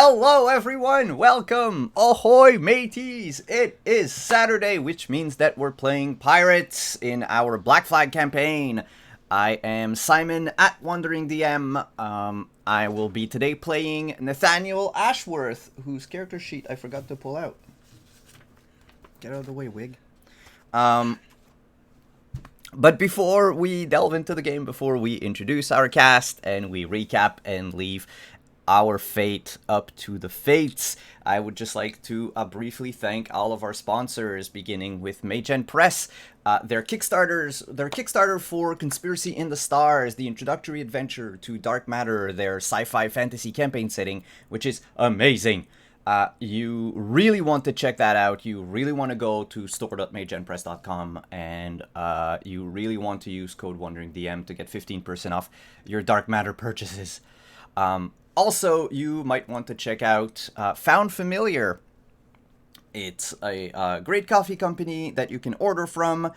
Hello, everyone! Welcome! Ahoy, mateys! It is Saturday, which means that we're playing Pirates in our Black Flag campaign. I am Simon at Wandering DM. I will be today playing Nathaniel Ashworth, whose character sheet I forgot to pull out. Get out of the way, Wig. But before we delve into the game, before we introduce our cast and we recap and leave our fate up to the fates, I would just like to briefly thank all of our sponsors, beginning with Magen Press. Their Kickstarter for Conspiracy in the Stars, the introductory adventure to Dark Matter, their sci-fi fantasy campaign setting, which is amazing. You really want to check that out. You really want to go to store.magenpress.com and you really want to use code WanderingDM to get 15% off your Dark Matter purchases. Also, you might want to check out Found Familiar. It's a great coffee company that you can order from.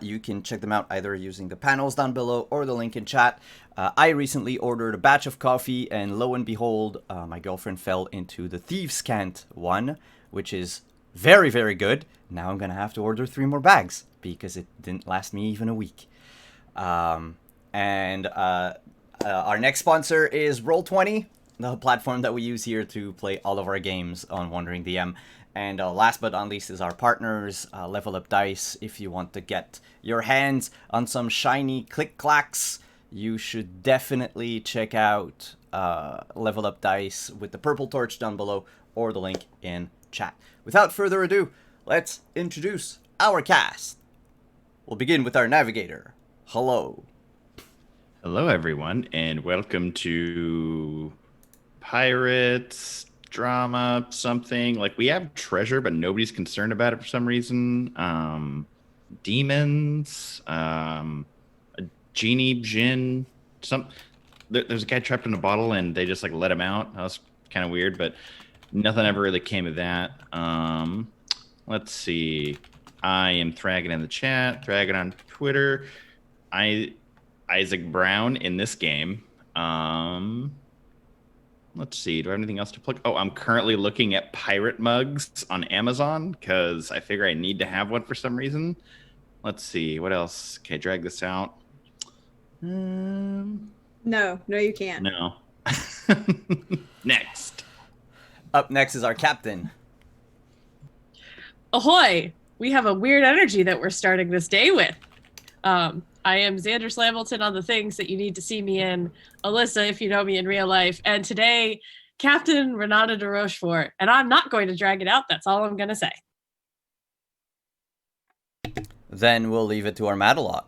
You can check them out either using the panels down below or the link in chat. I recently ordered a batch of coffee, and lo and behold, my girlfriend fell into the Thieves' Cant one, which is very, very good. Now I'm going to have to order 3 more bags because it didn't last me even a week. And our next sponsor is Roll20, the platform that we use here to play all of our games on Wandering DM. And last but not least is our partners, Level Up Dice. If you want to get your hands on some shiny click-clacks, you should definitely check out Level Up Dice with the purple torch down below or the link in chat. Without further ado, let's introduce our cast. We'll begin with our navigator. Hello. Hello, everyone, and welcome to Pirates drama something. Like, we have treasure, but nobody's concerned about it for some reason. Demons, a genie, djinn, there's a guy trapped in a bottle, and they just like let him out. That was kind of weird, but nothing ever really came of that. Let's see. I am Thragon in the chat, Thragon on Twitter. Isaac Brown in this game. Let's see. Do I have anything else to plug? Oh, I'm currently looking at pirate mugs on Amazon because I figure I need to have one for some reason. Let's see. What else? Okay, drag this out. No, you can't. No. Next. Up next is our captain. Ahoy! We have a weird energy that we're starting this day with. I am Xander Slamilton on the things that you need to see me in, Alyssa if you know me in real life, and today, Captain Renata de Rochefort. And I'm not going to drag it out, that's all I'm going to say. Then we'll leave it to our Madelot.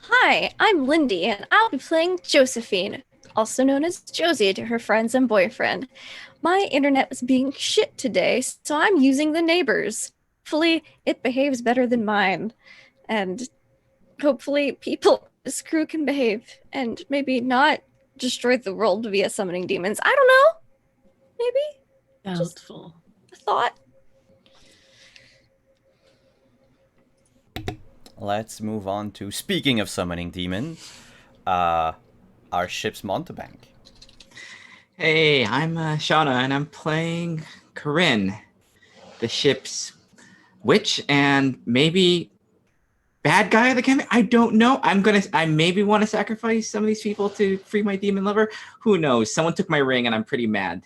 Hi, I'm Lindy, and I'll be playing Josephine, also known as Josie to her friends and boyfriend. My internet was being shit today, so I'm using the neighbors. Hopefully, it behaves better than mine. And hopefully people in this crew can behave and maybe not destroy the world via summoning demons. I don't know. Maybe. Doubtful. Just a thought. Let's move on to, speaking of summoning demons, our ship's Montebank. Hey, I'm Shauna, and I'm playing Corinne, the ship's witch, and maybe bad guy of the campaign. I don't know. I maybe want to sacrifice some of these people to free my demon lover. Who knows? Someone took my ring, and I'm pretty mad.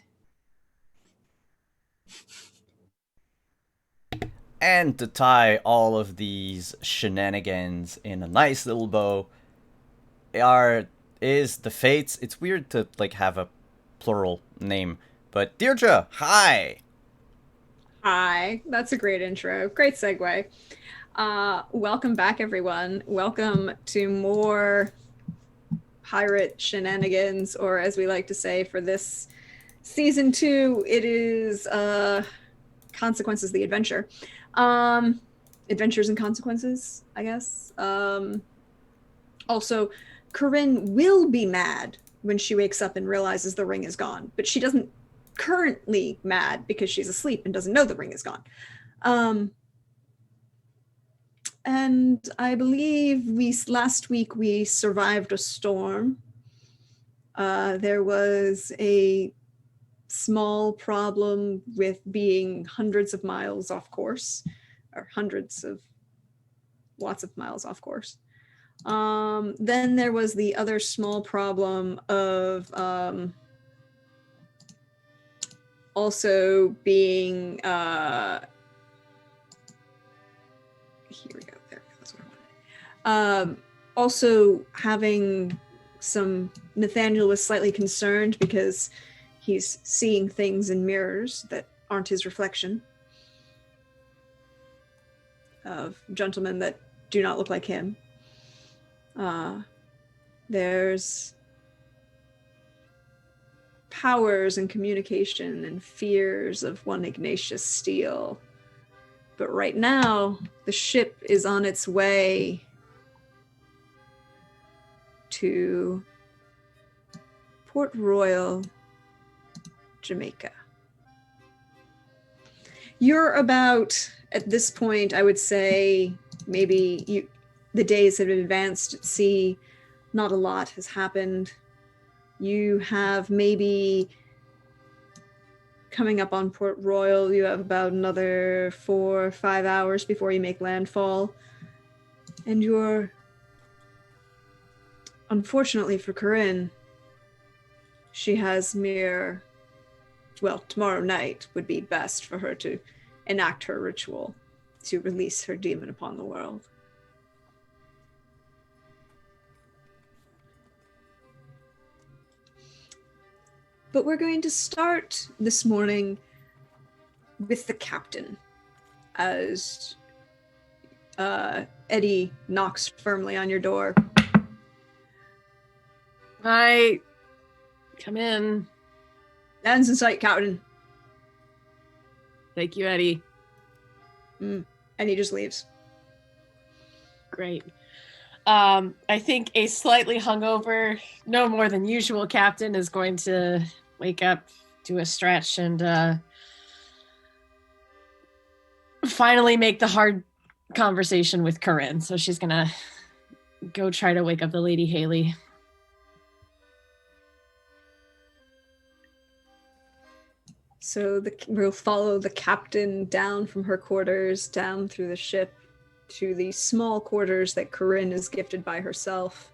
And to tie all of these shenanigans in a nice little bow is the Fates. It's weird to like have a plural name, but Deirdre, hi. Hi, that's a great intro. Great segue. Welcome back, everyone. Welcome to more pirate shenanigans, or as we like to say for this season 2, it is Consequences the Adventure. Adventures and Consequences, I guess. Also, Corinne will be mad when she wakes up and realizes the ring is gone, but she doesn't currently mad because she's asleep and doesn't know the ring is gone. And I believe last week we survived a storm. There was a small problem with being hundreds of miles off course, or lots of miles off course. Then there was the other small problem of also being here we go. There, that's what I wanted. Also having Nathaniel was slightly concerned because he's seeing things in mirrors that aren't his reflection of gentlemen that do not look like him. There's powers and communication and fears of one Ignatius Steele. But right now, the ship is on its way to Port Royal, Jamaica. You're about, at this point, I would say, maybe the days have advanced at sea. Not a lot has happened. You have maybe, coming up on Port Royal, you have about another 4 or 5 hours before you make landfall. And you're, unfortunately for Corinne, she has tomorrow night would be best for her to enact her ritual to release her demon upon the world. But we're going to start this morning with the captain, as Eddie knocks firmly on your door. Hi. Come in. Land's in sight, Captain. Thank you, Eddie. And he just leaves. Great. I think a slightly hungover, no more than usual captain is going to wake up, do a stretch, and finally make the hard conversation with Corinne. So she's gonna go try to wake up the Lady Haley. So we'll follow the captain down from her quarters, down through the ship, to the small quarters that Corinne is gifted by herself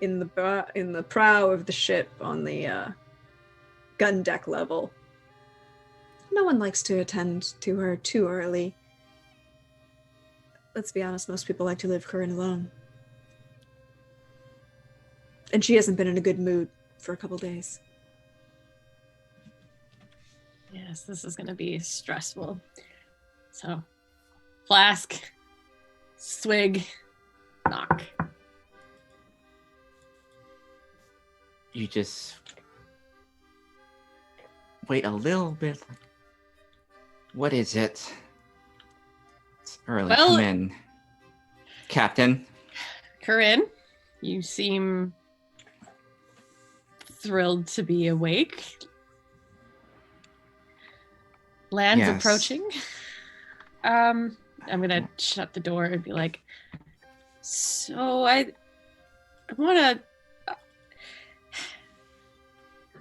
in the prow of the ship on the gun deck level. No one likes to attend to her too early. Let's be honest, most people like to leave Corinne alone. And she hasn't been in a good mood for a couple days. Yes, this is going to be stressful. So, flask, swig, knock. You just wait a little bit. What is it? It's early. Well, come in. Captain. Corinne, you seem thrilled to be awake. Land's Yes. approaching. I'm gonna shut the door and be like, so I want to.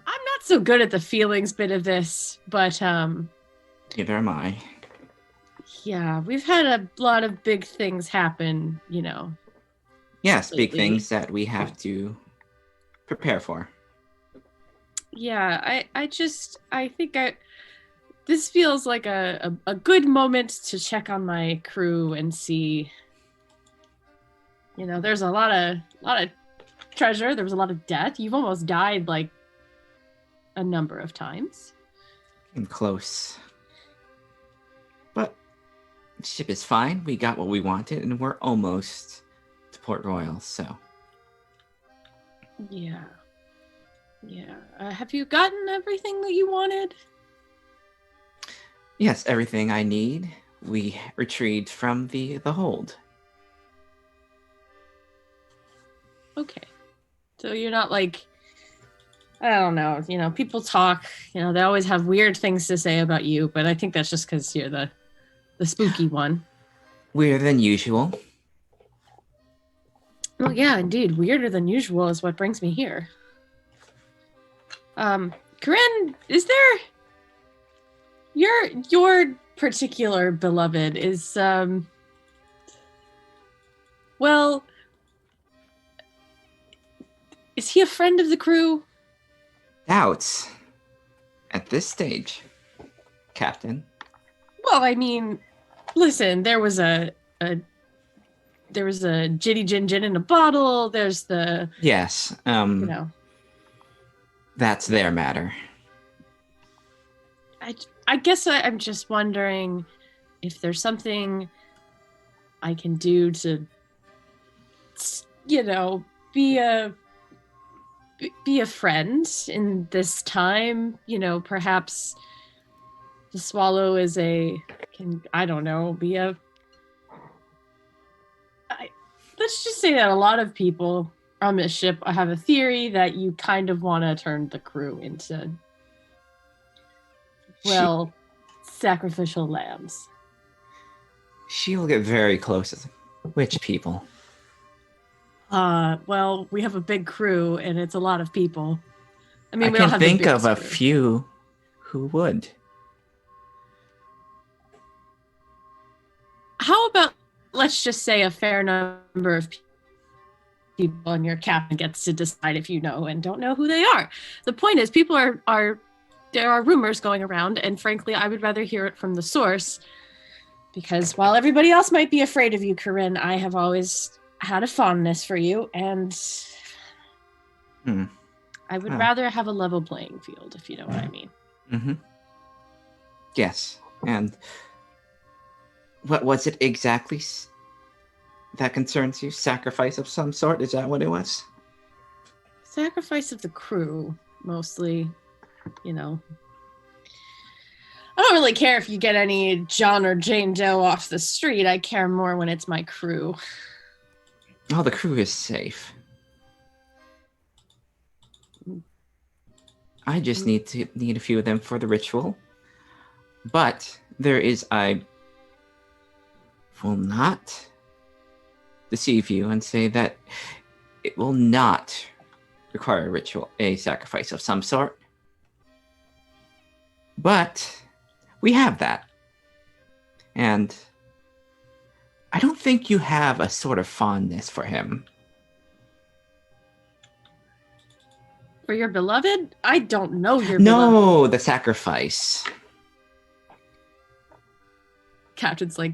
I'm not so good at the feelings bit of this, but Neither am I. yeah, we've had a lot of big things happen, you know. Yes, big Lately. things that we have to prepare for. Yeah, I think this feels like a good moment to check on my crew and see, you know, there's a lot of treasure, there was a lot of death. You've almost died like a number of times. And close. But the ship is fine. We got what we wanted, and we're almost to Port Royal, so. Yeah. Have you gotten everything that you wanted? Yes, everything I need. We retrieved from the hold. Okay. So you're not like, I don't know, you know, people talk, you know, they always have weird things to say about you, but I think that's just because you're the spooky one. Weirder than usual. Well, yeah, indeed. Weirder than usual is what brings me here. Corinne, is there your particular beloved is well, is he a friend of the crew? Doubts. At this stage, Captain. Well, I mean, listen, there was a Ginny Gin in a bottle. There's the Yes. you know. That's their matter. I guess I'm just wondering if there's something I can do to, be a friend in this time. Perhaps the swallow is let's just say that a lot of people on this ship have a theory that you kind of want to turn the crew into, sacrificial lambs. She'll get very close with which people? Well, we have a big crew and it's a lot of people. I mean, I we don't can have think the of a biggest crew. few who would. How about, let's just say, a fair number of people, and your captain gets to decide if you know and don't know who they are. The point is, people are there are rumors going around, and frankly, I would rather hear it from the source, because while everybody else might be afraid of you, Corinne, I have always had a fondness for you, and I would rather have a level playing field, if you know what I mean. Mm-hmm. Yes, and what was it exactly that concerns you? Sacrifice of some sort? Is that what it was? Sacrifice of the crew, mostly. I don't really care if you get any John or Jane Doe off the street. I care more when it's my crew. Oh, the crew is safe. I just need a few of them for the ritual. But I will not deceive you and say that it will not require a ritual, a sacrifice of some sort. But we have that. And I don't think you have a sort of fondness for him. For your beloved? I don't know your beloved. No, the sacrifice. Captain's like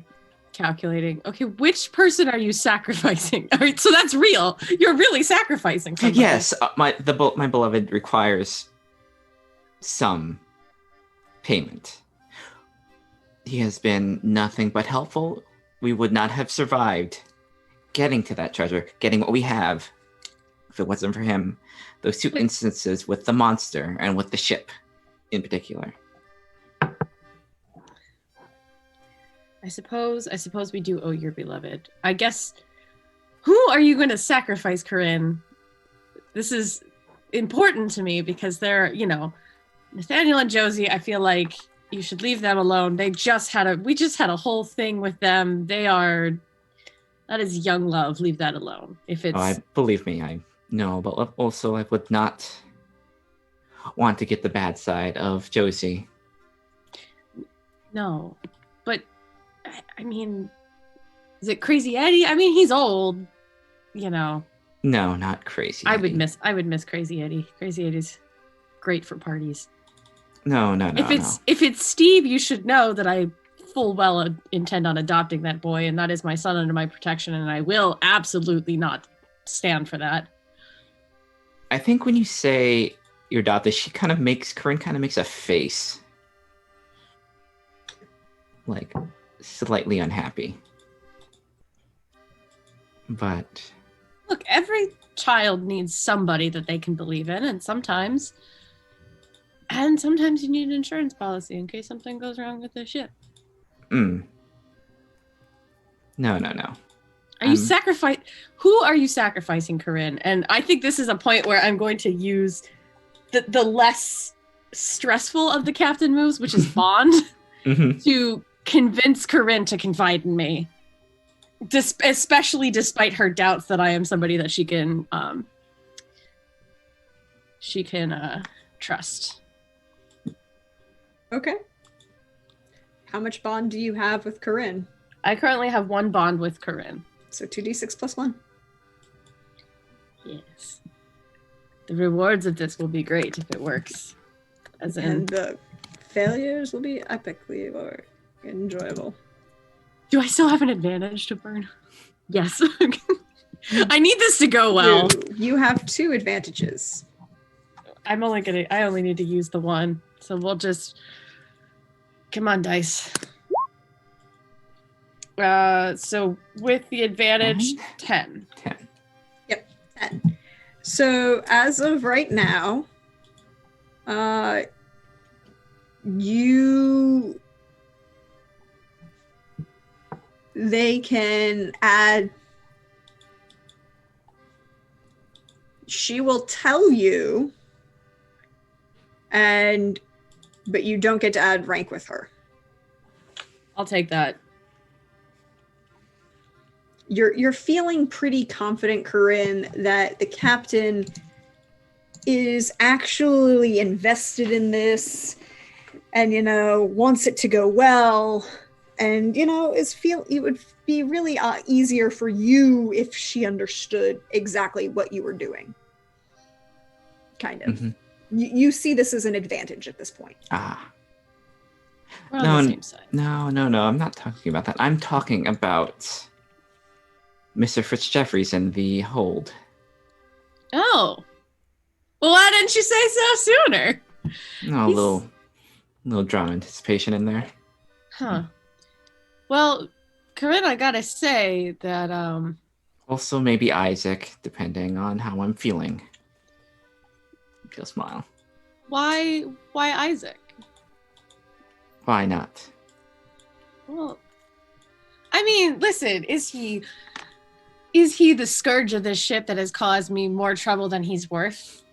calculating. Okay, which person are you sacrificing? All right, so that's real. You're really sacrificing somebody. Yes, my beloved requires some payment. He has been nothing but helpful. We would not have survived getting to that treasure, getting what we have, if it wasn't for him. Those two instances with the monster and with the ship in particular. I suppose we do owe your beloved. I guess, who are you going to sacrifice, Corinne? This is important to me because they're, Nathaniel and Josie, I feel like you should leave them alone. We just had a whole thing with them. That is young love. Leave that alone. If it's... believe me, I know, but also I would not want to get the bad side of Josie. No, but I mean, is it Crazy Eddie? I mean, he's old, No, not Crazy Eddie. I would miss Crazy Eddie. Crazy Eddie's great for parties. No. If it's Steve, you should know that I full well intend on adopting that boy, and that is my son under my protection, and I will absolutely not stand for that. I think when you say you're adopted, Corinne kind of makes a face. Like, slightly unhappy. But... Look, every child needs somebody that they can believe in, and sometimes you need an insurance policy in case something goes wrong with the ship. No. Who are you sacrificing, Corinne? And I think this is a point where I'm going to use the less stressful of the captain moves, which is bond, to convince Corinne to confide in me. Especially despite her doubts that I am somebody that she can trust. Okay. How much bond do you have with Corinne? I currently have 1 bond with Corinne. So 2d6 plus 1. Yes. The rewards of this will be great if it works. As in, And the failures will be epically or enjoyable. do I still have an advantage to burn? Yes. I need this to go well. You have 2 advantages. I only need to use the 1. So we'll just, come on, dice. So with the advantage, 10. 10. 10. So as of right now, they can add, she will tell you, but you don't get to add rank with her. I'll take that. You're feeling pretty confident, Corinne, that the captain is actually invested in this and, wants it to go well. And, it would be really easier for you if she understood exactly what you were doing. Kind of. Mhm. You see this as an advantage at this point. Ah. We're on the same side. No, I'm not talking about that. I'm talking about Mr. Fitzjeffreys and the hold. Oh. Well, why didn't you say so sooner? No, a little drama anticipation in there. Huh. Well, Corinne, I gotta say that, Also, maybe Isaac, depending on how I'm feeling. He'll smile. why Isaac? Why not? Well, I mean, listen, is he the scourge of this ship that has caused me more trouble than he's worth?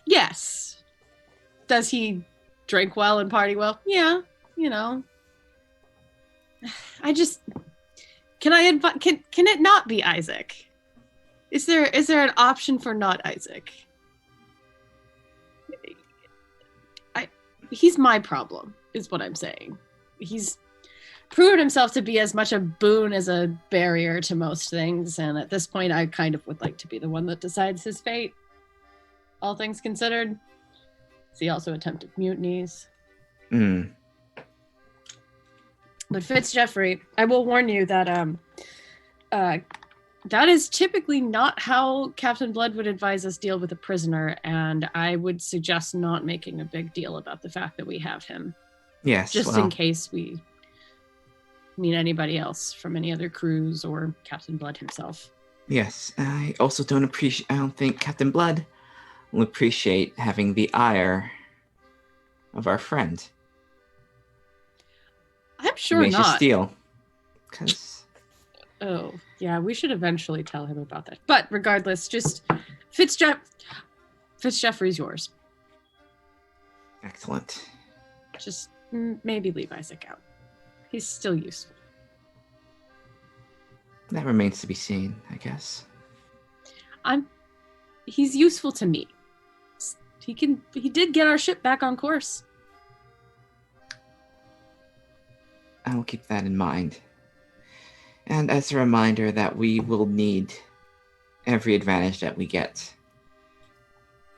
Yes. Does he drink well and party well? Yeah, I just can it not be Isaac? Is there an option for not Isaac? He's my problem, is what I'm saying. He's proven himself to be as much a boon as a barrier to most things, and at this point I kind of would like to be the one that decides his fate, all things considered. He also attempted mutinies. But Fitzjeffrey, I will warn you that that is typically not how Captain Blood would advise us deal with a prisoner, and I would suggest not making a big deal about the fact that we have him. Yes, Just well, in case we meet anybody else from any other crews or Captain Blood himself. yes. I also don't think Captain Blood will appreciate having the ire of our friend. I'm sure Ignatius not. Steele. Because Oh, yeah, we should eventually tell him about that. But regardless, just Fitzjeffrey's yours. excellent. Just maybe leave Isaac out. He's still useful. That remains to be seen, I guess. He's useful to me. He did get our ship back on course. I will keep that in mind. And as a reminder that we will need every advantage that we get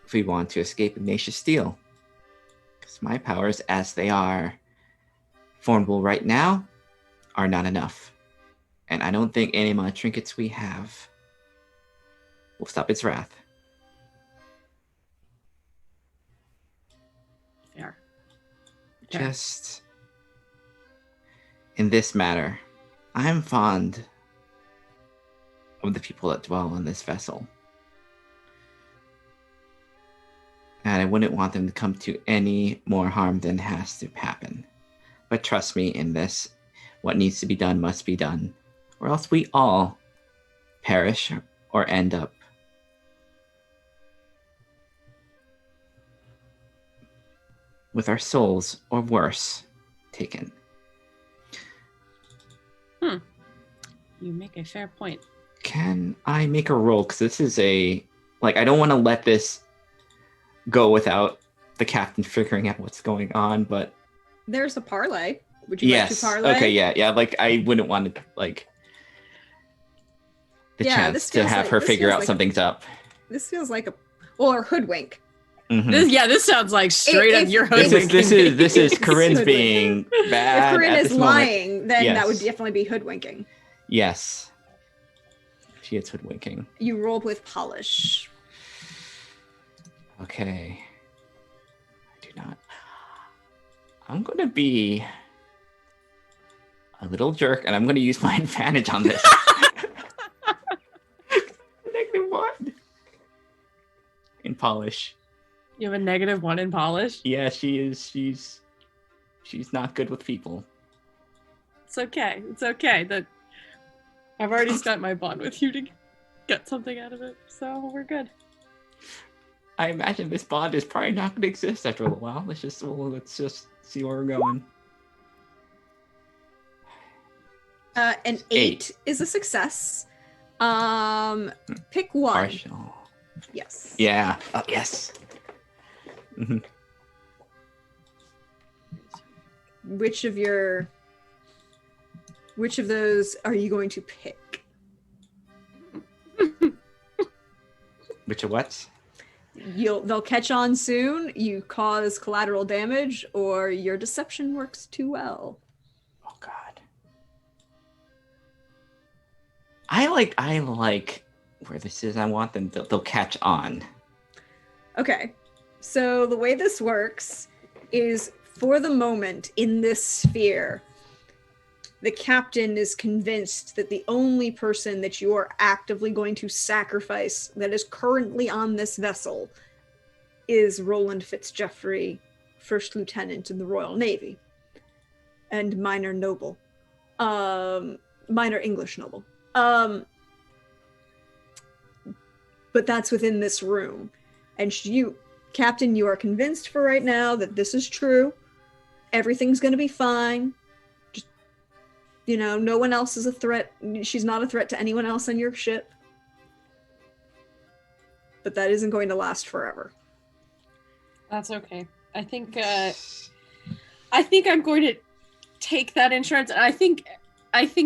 if we want to escape Ignatius Steele. Because my powers, as they are formidable right now, are not enough. And I don't think any amount of trinkets we have will stop its wrath. Fair. Just in this matter, I'm fond of the people that dwell in this vessel. And I wouldn't want them to come to any more harm than has to happen. But trust me in this, what needs to be done must be done, or else we all perish or end up with our souls, or worse, taken. You make a fair point. Can I make a roll? Because this is I don't want to let this go without the captain figuring out what's going on, but There's a parlay. Would you like to Yes. parlay? Okay. Yeah. Like I wouldn't want to like the Yeah, chance this to feels have like- her this figure feels out like a- something's up. This feels like or hoodwink. Mhm. This sounds like straight up If- your if- hoodwinking. This is It's Corinne's hoodwink. being If bad Corinne at is this moment. lying, then that would Yes. definitely be hoodwinking. Yes. She is hoodwinking. You roll with polish. Okay. I do not. I'm going to be a little jerk, and I'm going to use my advantage on this. -1 in polish. You have a -1 in polish. Yeah, she is. She's not good with people. It's okay. It's okay. That I've already spent my bond with you to get something out of it, so we're good. I imagine this bond is probably not going to exist after a little while. Let's just see where we're going. An 8 is a success. Pick one. Partial. Yes. Yeah. Oh, yes. Mhm. Which of those are you going to pick? Which of what? They'll catch on soon, you cause collateral damage, or your deception works too well. Oh God. I like where this is. I want them. They'll catch on. Okay. So the way this works is for the moment in this sphere, the captain is convinced that the only person that you are actively going to sacrifice that is currently on this vessel is Roland Fitzgeoffrey, First Lieutenant in the Royal Navy, and minor noble. Minor English noble. But that's within this room. And Captain, you are convinced for right now that this is true. Everything's going to be fine. Just, no one else is a threat. She's not a threat to anyone else on your ship. But that isn't going to last forever. That's okay. I think I'm going to take that insurance. I think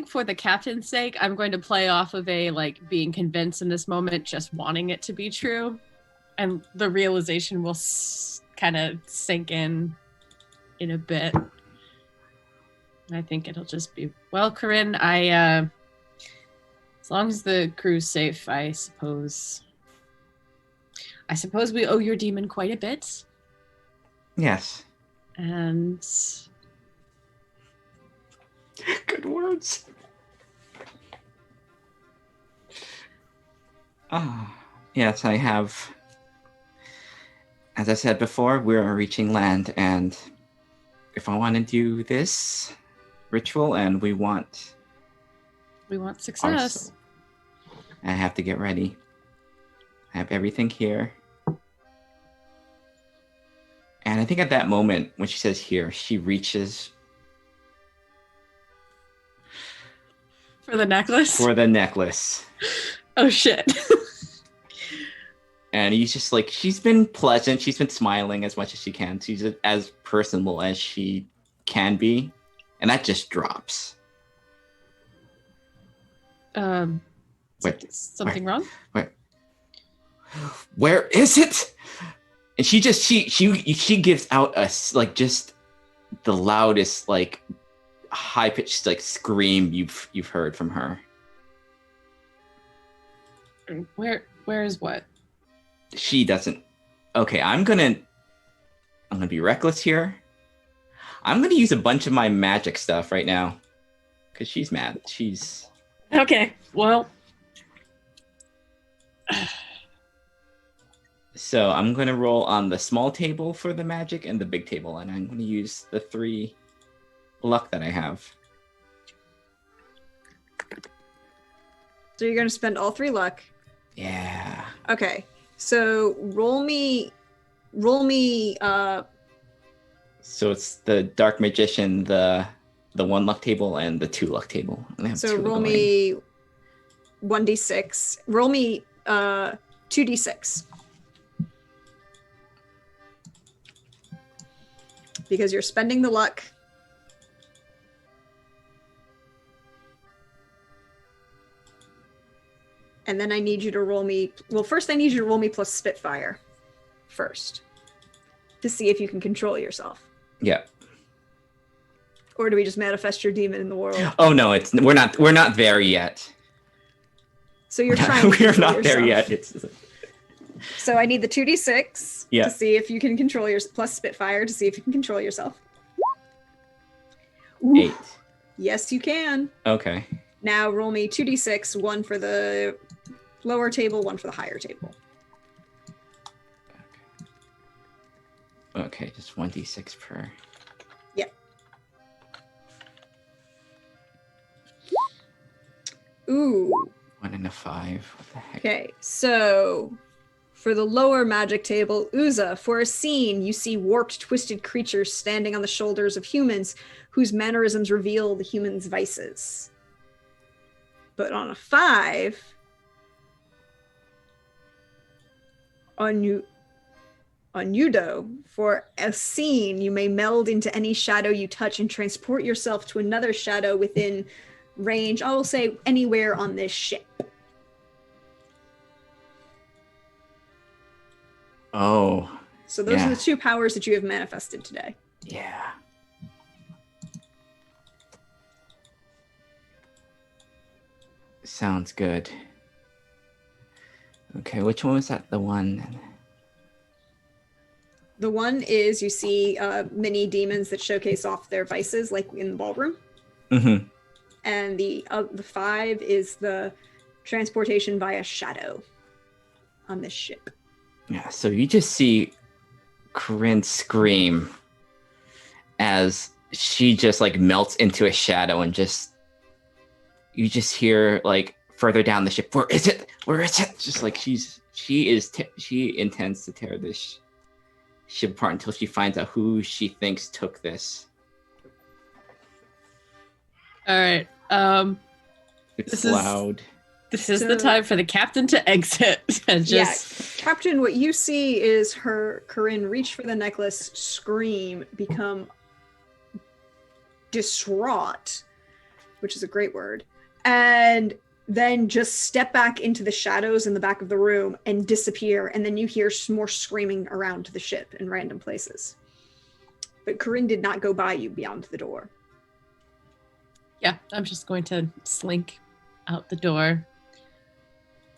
for the captain's sake, I'm going to play off of being convinced in this moment, just wanting it to be true, and the realization will kind of sink in a bit. I think it'll just be, well, Corinne, as long as the crew's safe, I suppose we owe your demon quite a bit. Yes. And Good words. Yes, I have. As I said before, we're reaching land, and if I want to do this ritual and we want success. I have to get ready. I have everything here. And I think at that moment, when she says here, she reaches For the necklace? for the necklace. Oh, shit. And he's just like, she's been pleasant. She's been smiling as much as she can. She's as personable as she can be. And that just drops. Wait, something wrong? Where is it? And she gives out just the loudest, high pitched, scream you've heard from her. Where is what? She doesn't. Okay, I'm gonna be reckless here. I'm gonna use a bunch of my magic stuff right now, because she's mad. She's Okay, well. So I'm gonna roll on the small table for the magic and the big table, and I'm gonna use the 3 luck that I have. So you're going to spend all 3 luck. Yeah. Okay. So roll me So it's the dark magician, the 1 luck table, and the 2 luck table. And I have so 2 roll going. me 1d6. Roll me 2d6. Because you're spending the luck And then I need you to roll me. Well, first I need you to roll me plus Spitfire. First, to see if you can control yourself, Yeah. or do we just manifest your demon in the world? Oh no, we're not there yet. So you're trying. To We're control not there yourself. yet. It's So I need the 2d6 Yeah. to see if you can control your plus Spitfire to see if you can control yourself. Ooh, 8. yes, you can. Okay. Now roll me 2d6, one for the lower table, one for the higher table. Okay, just 1d6 per. Yep. Ooh. 1 and a 5. What the heck? Okay, so for the lower magic table, Uza, for a scene, you see warped, twisted creatures standing on the shoulders of humans whose mannerisms reveal the humans' vices. But on a 5, on Udo, for a scene, you may meld into any shadow you touch and transport yourself to another shadow within range, I will say anywhere on this ship. Oh, So those Yeah. are the two powers that you have manifested today. yeah. Sounds good. Okay, which one was that? The one. The one is you see mini demons that showcase off their vices, like in the ballroom, Mm-hmm. and the 5 is the transportation via shadow on this ship. Yeah, so you just see Corinne scream as she just like melts into a shadow and you just hear like further down the ship, where is it? Where is it? Just like she intends to tear this ship apart until she finds out who she thinks took this. All right. It's This is- loud. This is So- the time for the captain to exit and just Captain, what you see is Corinne reach for the necklace, scream, become distraught, which is a great word, and then just step back into the shadows in the back of the room and disappear. And then you hear more screaming around the ship in random places. But Corinne did not go by you beyond the door. yeah, I'm just going to slink out the door.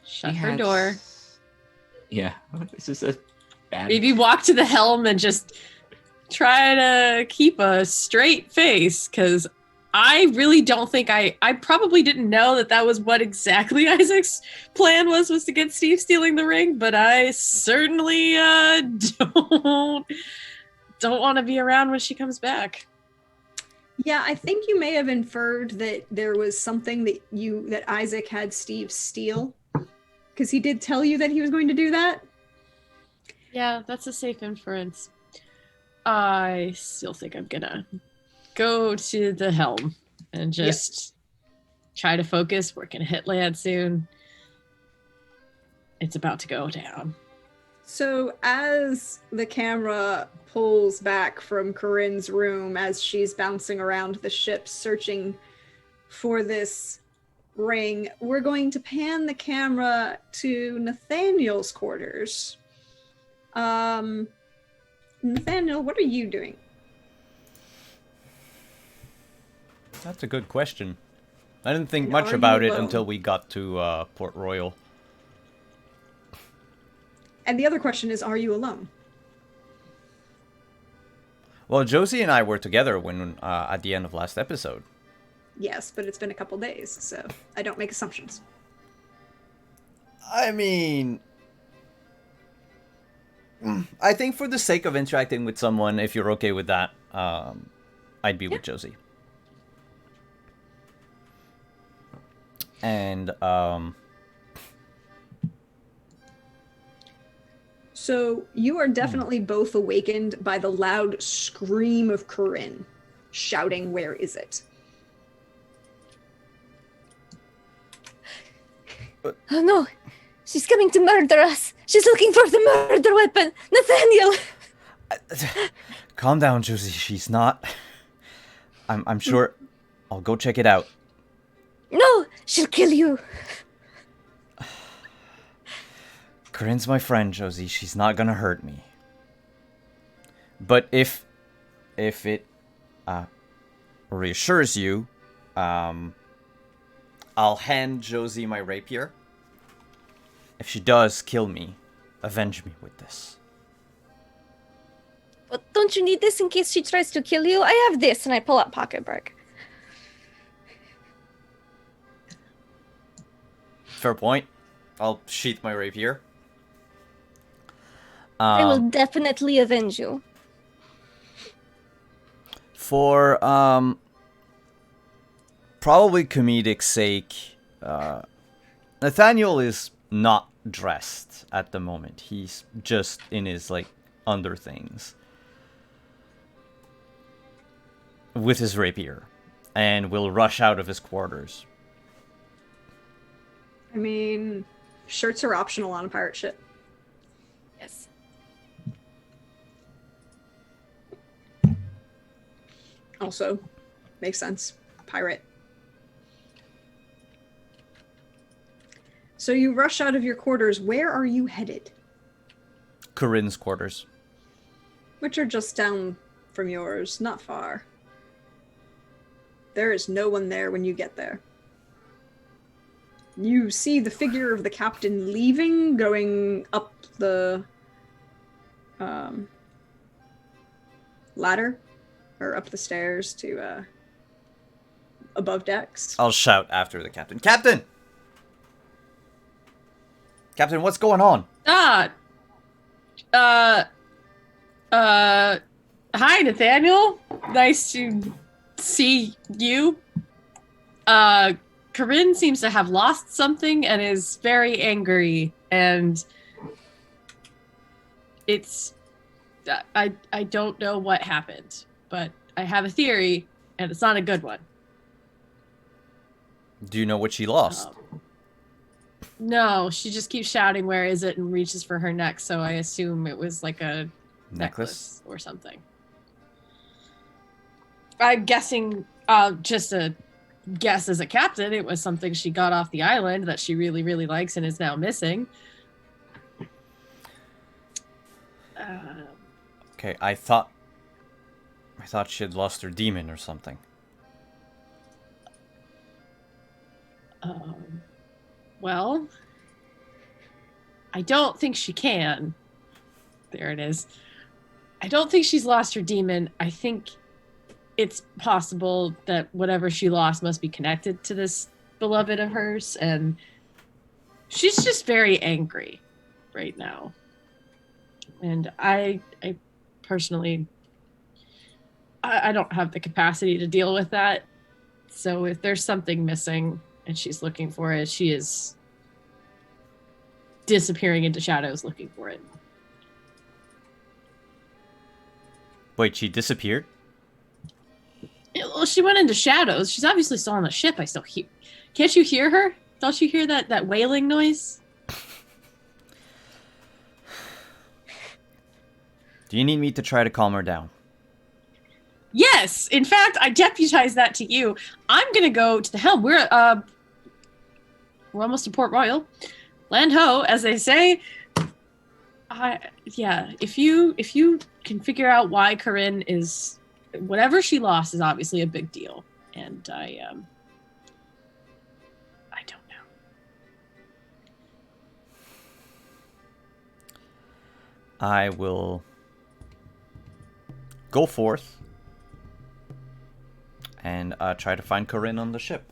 Shut She her has- door. Yeah, this is a bad. Maybe walk to the helm and just try to keep a straight face, because I really don't think I probably didn't know that was what exactly Isaac's plan was to get Steve stealing the ring, but I certainly don't want to be around when she comes back. Yeah, I think you may have inferred that there was something that Isaac had Steve steal, because he did tell you that he was going to do that. Yeah, that's a safe inference. I still think I'm gonna go to the helm and just try to focus. We're gonna hit land soon. It's about to go down. So as the camera pulls back from Corinne's room as she's bouncing around the ship searching for this ring, we're going to pan the camera to Nathaniel's quarters. Nathaniel, what are you doing? That's a good question. I didn't think And much are you about it alone? until we got to Port Royal. And the other question is, are you alone? Well, Josie and I were together when at the end of last episode. Yes, but it's been a couple days, so I don't make assumptions. I mean, I think for the sake of interacting with someone, if you're okay with that, I'd be with Josie. And So you are definitely both awakened by the loud scream of Corinne, shouting, "Where is it?" Oh no, she's coming to murder us. She's looking for the murder weapon. Nathaniel! calm down, Josie. She's not. I'm sure. I'll go check it out. No, she'll kill you. Corinne's my friend, Josie. She's not gonna hurt me. But if it reassures you, I'll hand Josie my rapier. If she does kill me, avenge me with this. But don't you need this in case she tries to kill you? I have this, and I pull out pocketbook. Fair point. I'll sheath my rapier. I will definitely avenge you. For probably comedic sake, Nathaniel is not dressed at the moment. He's just in his like under things with his rapier, and will rush out of his quarters. I mean, shirts are optional on a pirate ship. Yes. Also, makes sense. Pirate. So you rush out of your quarters. Where are you headed? Corinne's quarters. Which are just down from yours, not far. There is no one there when you get there. You see the figure of the captain leaving, going up the ladder, or up the stairs to above decks. I'll shout after the captain. Captain! Captain, what's going on? Hi, Nathaniel. Nice to see you. Corinne seems to have lost something and is very angry, and it's I don't know what happened, but I have a theory, and it's not a good one. Do you know what she lost? No, she just keeps shouting, "Where is it?" and reaches for her neck, so I assume it was like a necklace or something. I'm guessing, just a guess as a captain, it was something she got off the island that she really, really likes and is now missing. Okay, I thought she had lost her demon or something. Well, I don't think she can. There it is. I don't think she's lost her demon. I think it's possible that whatever she lost must be connected to this beloved of hers, and she's just very angry right now. And I personally, I don't have the capacity to deal with that. So if there's something missing and she's looking for it, she is disappearing into shadows looking for it. Wait, she disappeared? Well, she went into shadows. She's obviously still on the ship. I still hear. Can't you hear her? Don't you hear that wailing noise? Do you need me to try to calm her down? Yes. In fact, I deputize that to you. I'm gonna go to the helm. We're almost to Port Royal. Land ho, as they say. Yeah. If you can figure out why Corinne is. Whatever she lost is obviously a big deal, and I don't know. I will go forth and try to find Corinne on the ship.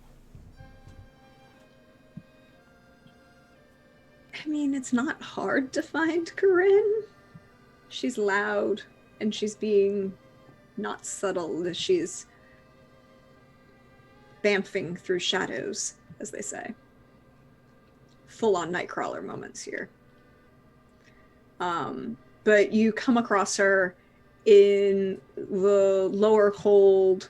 I mean, it's not hard to find Corinne. She's loud, and she's being not subtle, as she's bamfing through shadows, as they say. Full-on Nightcrawler moments here. But you come across her in the lower hold,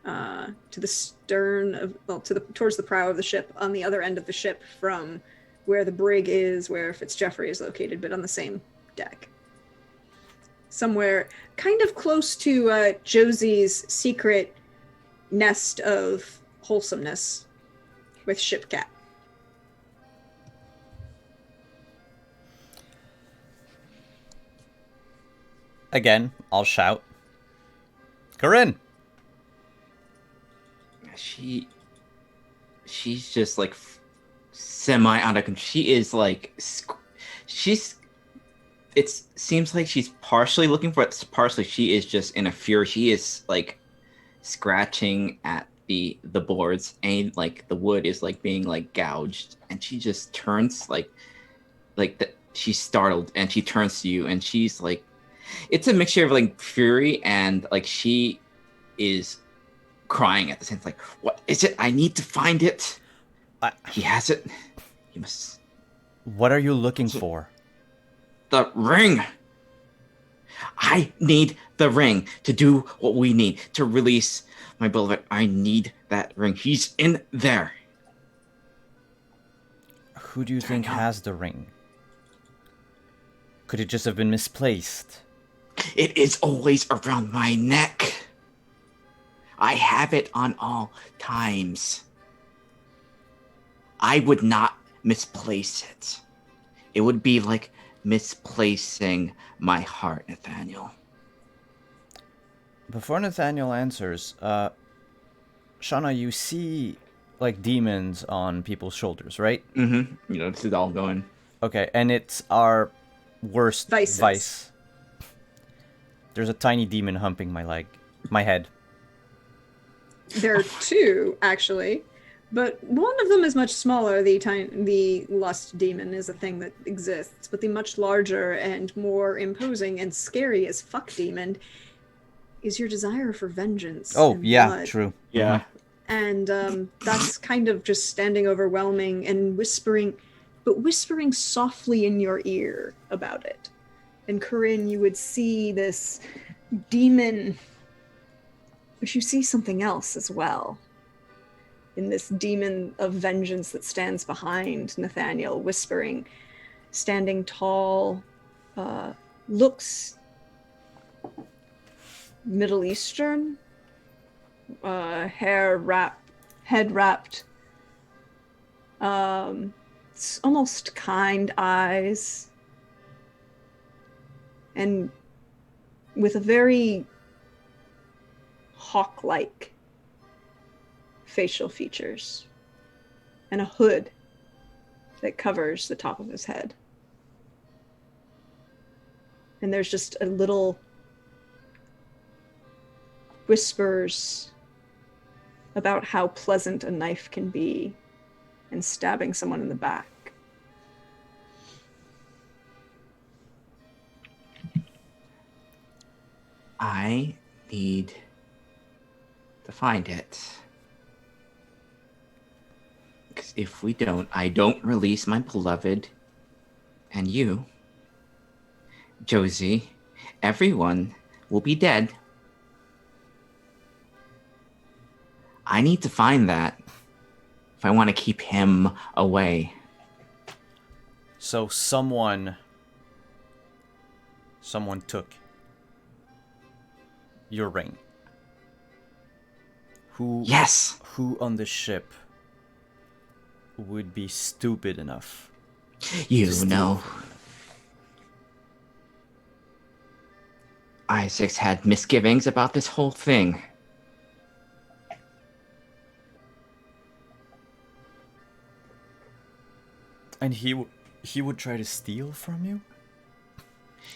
to the stern of, well, towards the prow of the ship, on the other end of the ship from where the brig is, where Fitzgeoffrey is located, but on the same deck. Somewhere kind of close to Josie's secret nest of wholesomeness with Shipcat. Again, I'll shout. Corinne! She's just like semi out of control. She is like she's. It seems like she's partially looking for it. Partially, she is just in a fury. She is like scratching at the boards, and like the wood is like being like gouged, and she just turns she's startled, and she turns to you, and she's like, it's a mixture of like fury and like she is crying at the same time. Like, what is it? I need to find it. He has it. You must. What are you looking for? The ring. I need the ring to do what we need to release my beloved. I need that ring. He's in there. Who do you think has the ring? Could it just have been misplaced? It is always around my neck. I have it on all times. I would not misplace it. It would be like misplacing my heart, Nathaniel. Before Nathaniel answers, Shauna, you see like demons on people's shoulders, right? Mm-hmm. This is all going. Okay, and it's our worst Vices. vice. There's a tiny demon humping my head. There are two, actually, but one of them is much smaller. The lust demon is a thing that exists, but the much larger and more imposing and scary as fuck demon is your desire for vengeance. Oh, and yeah, blood. true. Yeah. And that's kind of just standing overwhelming and whispering, but whispering softly in your ear about it. And Corinne, you would see this demon, but you see something else as well. In this demon of vengeance that stands behind Nathaniel, whispering, standing tall, looks Middle Eastern, head wrapped, it's almost kind eyes, and with a very hawk-like facial features, and a hood that covers the top of his head. And there's just a little whispers about how pleasant a knife can be and stabbing someone in the back. I need to find it. Because if we don't, I don't release my beloved. And you, Josie, everyone will be dead. I need to find that if I want to keep him away. So someone took your ring. Who Yes. Who on the ship would be stupid enough? You know. Isaac's had misgivings about this whole thing. And he would try to steal from you?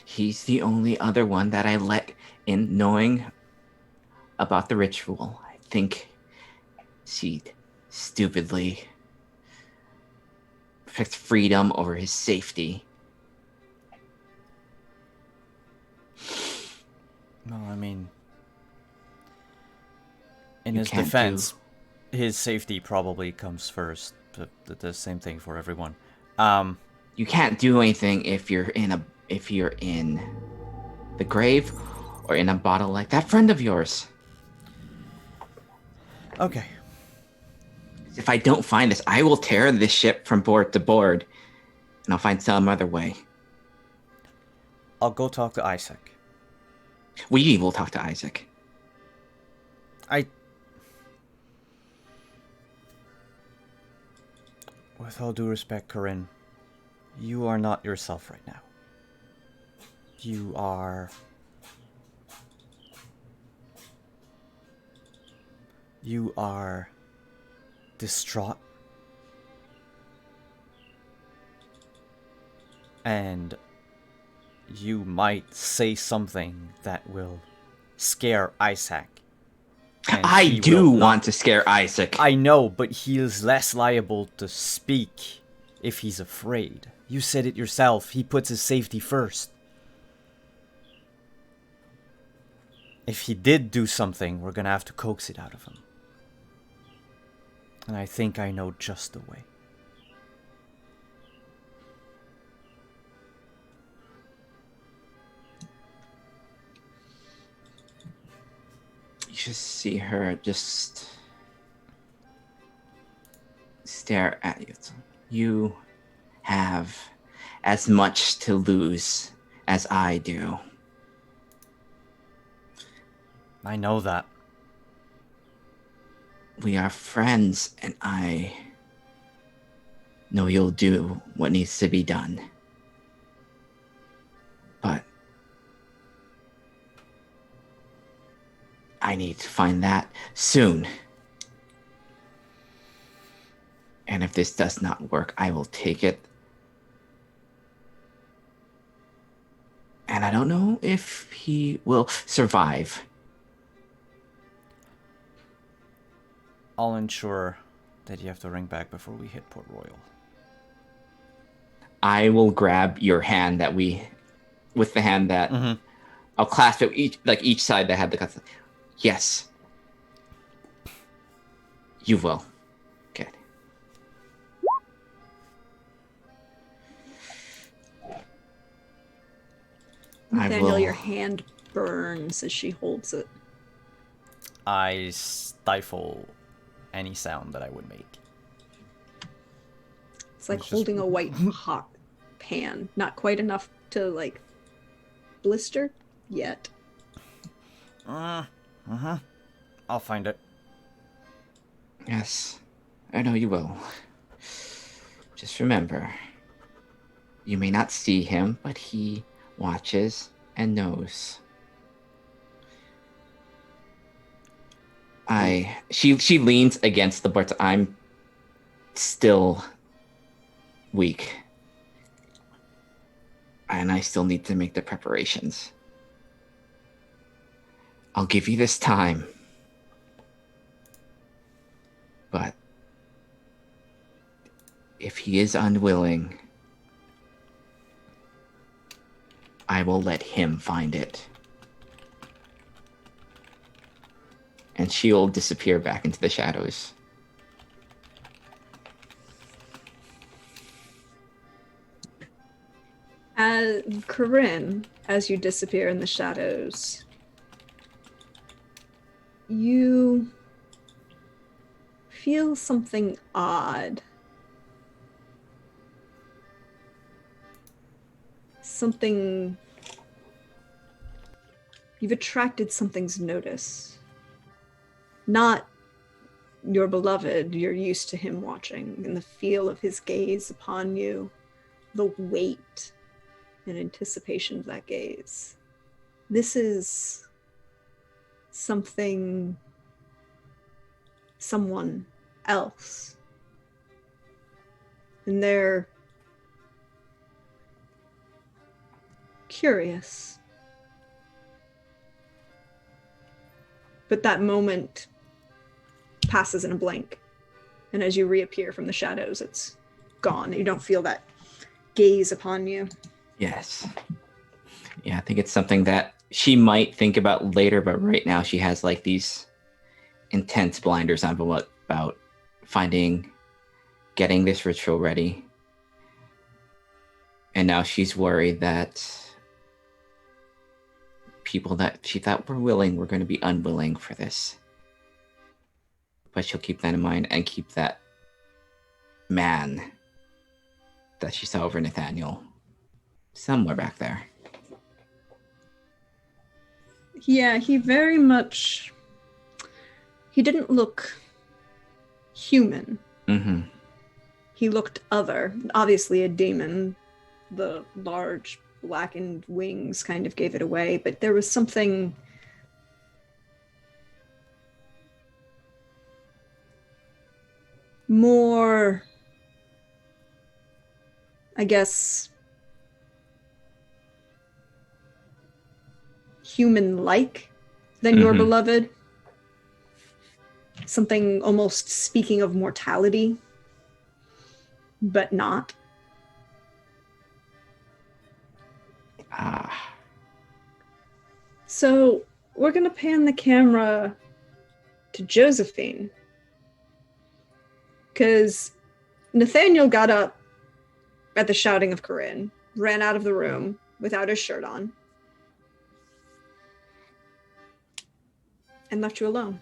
He's the only other one that I let in knowing about the ritual. I think she stupidly protects freedom over his safety. No, I mean, in You his can't defense, his safety probably comes first. The same thing for everyone. You can't do anything if you're in the grave or in a bottle like that friend of yours. Okay. If I don't find this, I will tear this ship from board to board, and I'll find some other way. I'll go talk to Isaac. We will talk to Isaac. With all due respect, Corinne, you are not yourself right now. You are You are distraught. And you might say something that will scare Isaac. And I he do will not- want to scare Isaac. I know, but he is less liable to speak if he's afraid. You said it yourself. He puts his safety first. If he did do something, we're gonna have to coax it out of him. And I think I know just the way. You just see her just stare at you. You have as much to lose as I do. I know that. We are friends, and I know you'll do what needs to be done. But I need to find that soon. And if this does not work, I will take it. And I don't know if he will survive. I'll ensure that you have to ring back before we hit Port Royal. I will grab your hand with the hand that I'll clasp it each side that had the cuts. Yes. You will. Good. Nathaniel, your hand burns as she holds it. I stifle any sound that I would make. It's like It's just- holding a white hot pan. Not quite enough to, like, blister yet. I'll find it. Yes. I know you will. Just remember, you may not see him, but he watches and knows. She leans against the but I'm still weak. And I still need to make the preparations. I'll give you this time. But if he is unwilling, I will let him find it. And she'll disappear back into the shadows. Corinne, as you disappear in the shadows, you feel something odd. Something. You've attracted something's notice. Not your beloved, you're used to him watching, and the feel of his gaze upon you, the weight and anticipation of that gaze. This is someone else. And they're curious. But that moment passes in a blink. And as you reappear from the shadows, it's gone. You don't feel that gaze upon you. Yes. Yeah, I think it's something that she might think about later, but right now she has like these intense blinders on about getting this ritual ready. And now she's worried that people that she thought were willing were going to be unwilling for this. But she'll keep that in mind and keep that man that she saw over Nathaniel somewhere back there. Yeah, he didn't look human. Mm-hmm. He looked other. Obviously a demon. The large blackened wings kind of gave it away, but there was something more, I guess, human-like than your Mhm. beloved. Something almost speaking of mortality, but not. Ah. So we're going to pan the camera to Josephine. Because Nathaniel got up at the shouting of Corinne, ran out of the room without his shirt on, and left you alone.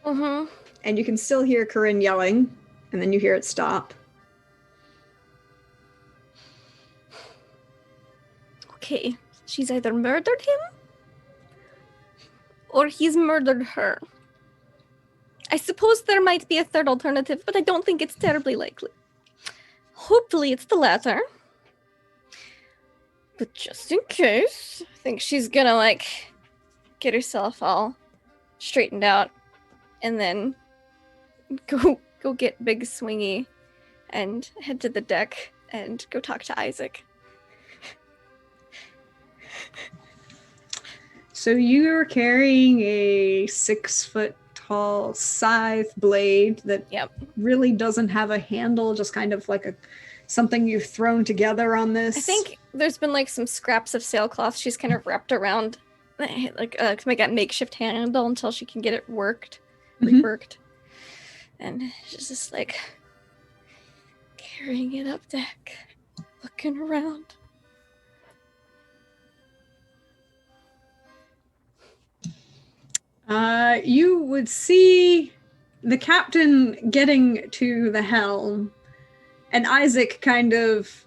Mm-hmm. And you can still hear Corinne yelling, and then you hear it stop. Okay, she's either murdered him or he's murdered her. I suppose there might be a third alternative, but I don't think it's terribly likely. Hopefully it's the latter. But just in case, I think she's gonna, like, get herself all straightened out and then go get Big Swingy and head to the deck and go talk to Isaac. So you're carrying a 6-foot-tall scythe blade that Yep. really doesn't have a handle, just kind of like something you've thrown together on this. I think there's been like some scraps of sailcloth she's kind of wrapped around like to make a makeshift handle until she can get it worked, Mhm. reworked. And she's just like carrying it up deck, looking around. You would see the captain getting to the helm, and Isaac kind of.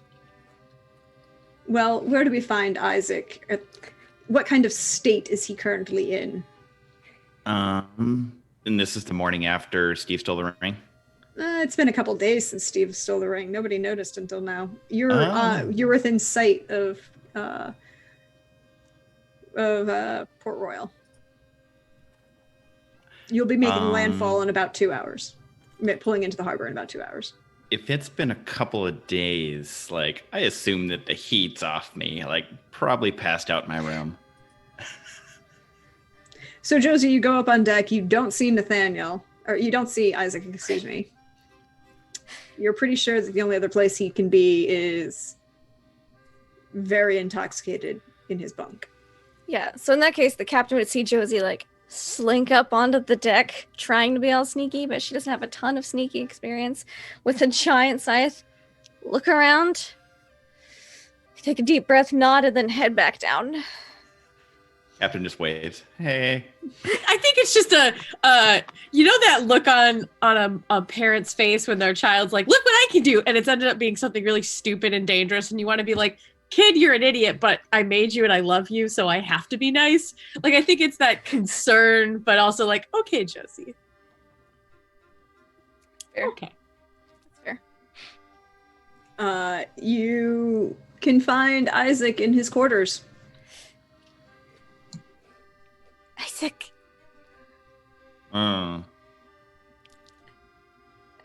Well, where do we find Isaac? What kind of state is he currently in? And this is the morning after Steve stole the ring. It's been a couple days since Steve stole the ring. Nobody noticed until now. You're Oh. you're within sight of Port Royal. You'll be making landfall in about 2 hours. Pulling into the harbor in about 2 hours. If it's been a couple of days, like I assume that the heat's off me, like probably passed out in my room. So Josie, you go up on deck. You don't see Nathaniel, or you don't see Isaac. Excuse me. You're pretty sure that the only other place he can be is very intoxicated in his bunk. Yeah, so in that case, the captain would see Josie like slink up onto the deck, trying to be all sneaky, but she doesn't have a ton of sneaky experience with a giant scythe. Look around, take a deep breath, nod, and then head back down. Captain just waves. Hey. I think it's just you know that look on a parent's face when their child's like, look what I can do, and it's ended up being something really stupid and dangerous, and you want to be like, kid, you're an idiot, but I made you and I love you, so I have to be nice. Like, I think it's that concern, but also like, okay, Josie. Fair. Okay. That's fair. You can find Isaac in his quarters. Isaac. Oh.